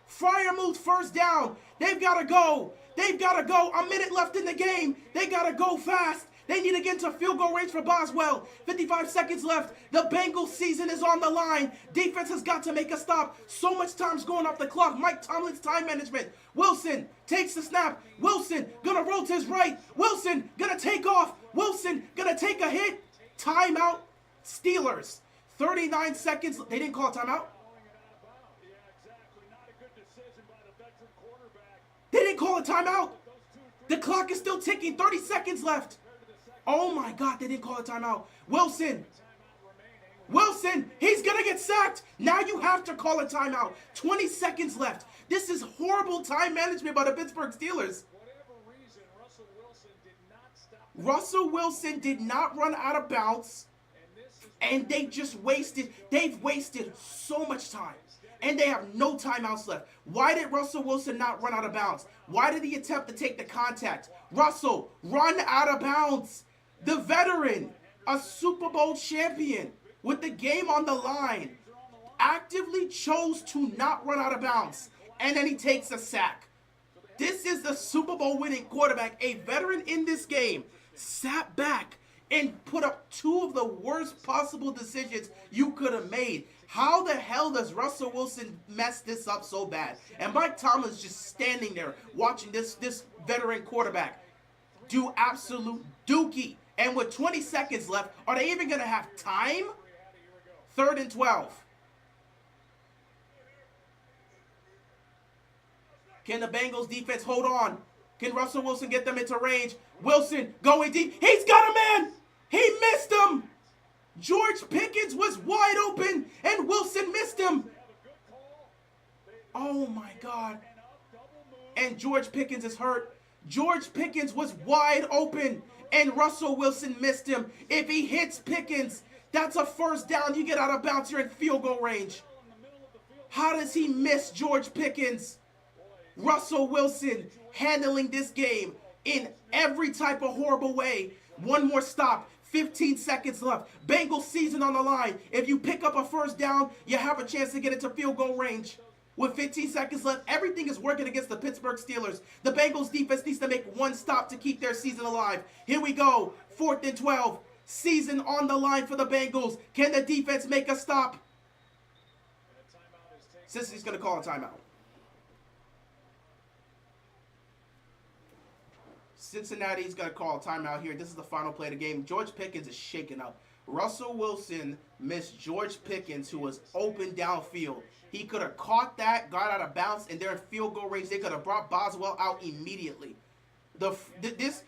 Fryer moves 1st down. They've got to go. They've got to go. A minute left in the game. They got to go fast. They need to get into field goal range for Boswell. 55 seconds left. The Bengals season is on the line. Defense has got to make a stop. So much time's going off the clock. Mike Tomlin's time management. Wilson takes the snap. Wilson gonna roll to his right. Wilson gonna take off. Wilson gonna take a hit. Timeout. Steelers. 39 seconds. They didn't call a timeout. They didn't call a timeout. The clock is still ticking. 30 seconds left. Oh my God, they didn't call a timeout. Wilson, he's going to get sacked. Now you have to call a timeout. 20 seconds left. This is horrible time management by the Pittsburgh Steelers. Russell Wilson did not run out of bounds, and they've wasted so much time. And they have no timeouts left. Why did Russell Wilson not run out of bounds? Why did he attempt to take the contact? Russell, run out of bounds. The veteran, a Super Bowl champion with the game on the line, actively chose to not run out of bounds. And then he takes a sack. This is the Super Bowl winning quarterback, a veteran in this game, sat back and put up 2 of the worst possible decisions you could have made. How the hell does Russell Wilson mess this up so bad? And Mike Tomlin's just standing there watching this veteran quarterback do absolute dookie. And with 20 seconds left, are they even going to have time? 3rd and 12. Can the Bengals defense hold on? Can Russell Wilson get them into range? Wilson going deep. He's got a man. He missed him. George Pickens was wide open, and Wilson missed him. Oh, my God. And George Pickens is hurt. George Pickens was wide open, and Russell Wilson missed him. If he hits Pickens, that's a 1st down. You get out of bounds, you're in field goal range. How does he miss George Pickens? Russell Wilson handling this game in every type of horrible way. One more stop. 15 seconds left. Bengals season on the line. If you pick up a first down, you have a chance to get into field goal range. With 15 seconds left, everything is working against the Pittsburgh Steelers. The Bengals defense needs to make one stop to keep their season alive. Here we go. 4th and 12. Season on the line for the Bengals. Can the defense make a stop? Cincinnati's going to call a timeout. Cincinnati's going to call a timeout here. This is the final play of the game. George Pickens is shaken up. Russell Wilson missed George Pickens, who was open downfield. He could have caught that, got out of bounds, and they're in field goal range. They could have brought Boswell out immediately. This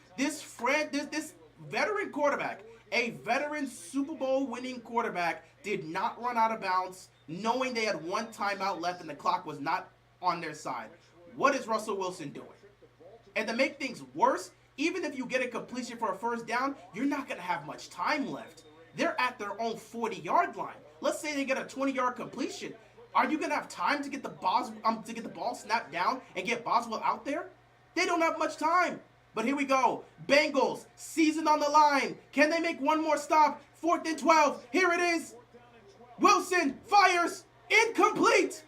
veteran quarterback, a veteran Super Bowl winning quarterback, did not run out of bounds, knowing they had one timeout left and the clock was not on their side. What is Russell Wilson doing? And to make things worse, even if you get a completion for a first down, you're not going to have much time left. They're at their own 40-yard line. Let's say they get a 20-yard completion. Are you going to have time to get the ball snapped down and get Boswell out there? They don't have much time. But here we go. Bengals, season on the line. Can they make one more stop? 4th and 12. Here it is. Wilson fires. Incomplete.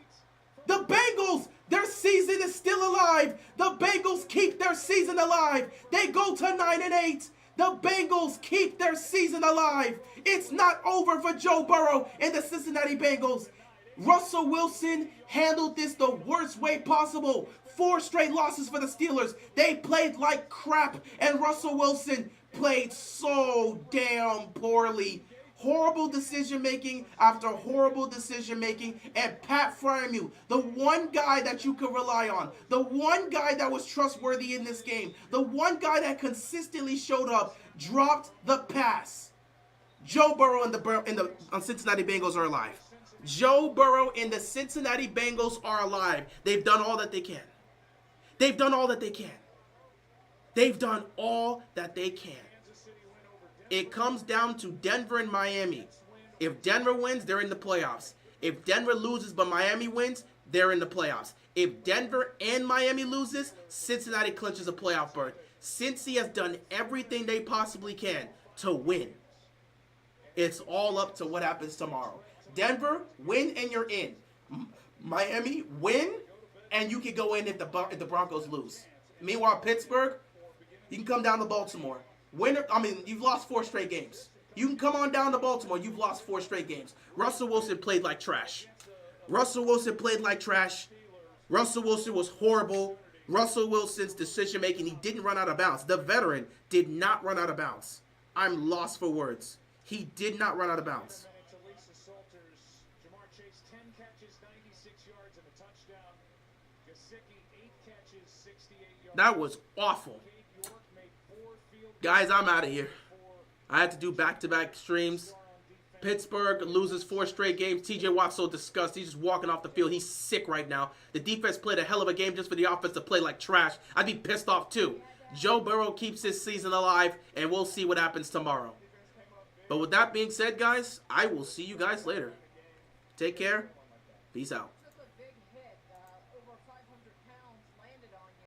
The Bengals, their season is still alive. The Bengals keep their season alive. They go to 9-8. The Bengals keep their season alive. It's not over for Joe Burrow and the Cincinnati Bengals. Russell Wilson handled this the worst way possible. 4 straight losses for the Steelers. They played like crap, and Russell Wilson played so damn poorly. Horrible decision-making after horrible decision-making, and Pat Freiermuth, the one guy that you could rely on, the one guy that was trustworthy in this game, the one guy that consistently showed up, dropped the pass. Joe Burrow and the Cincinnati Bengals are alive. Joe Burrow and the Cincinnati Bengals are alive. They've done all that they can. They've done all that they can. They've done all that they can. It comes down to Denver and Miami. If Denver wins, they're in the playoffs. If Denver loses but Miami wins, they're in the playoffs. If Denver and Miami loses, Cincinnati clinches a playoff berth. Cincy has done everything they possibly can to win. It's all up to what happens tomorrow. Denver, win and you're in. Miami, win, and you can go in if the Broncos lose. Meanwhile, Pittsburgh, you can come down to Baltimore. You've lost 4 straight games. You can come on down to Baltimore. You've lost 4 straight games. Russell Wilson played like trash. Russell Wilson played like trash. Russell Wilson was horrible. Russell Wilson's decision-making, he didn't run out of bounds. The veteran did not run out of bounds. I'm lost for words. He did not run out of bounds. That was awful. Guys, I'm out of here. I had to do back-to-back streams. Pittsburgh loses 4 straight games. TJ Watt's so disgusted. He's just walking off the field. He's sick right now. The defense played a hell of a game just for the offense to play like trash. I'd be pissed off too. Joe Burrow keeps his season alive, and we'll see what happens tomorrow. But with that being said, guys, I will see you guys later. Take care. Peace out.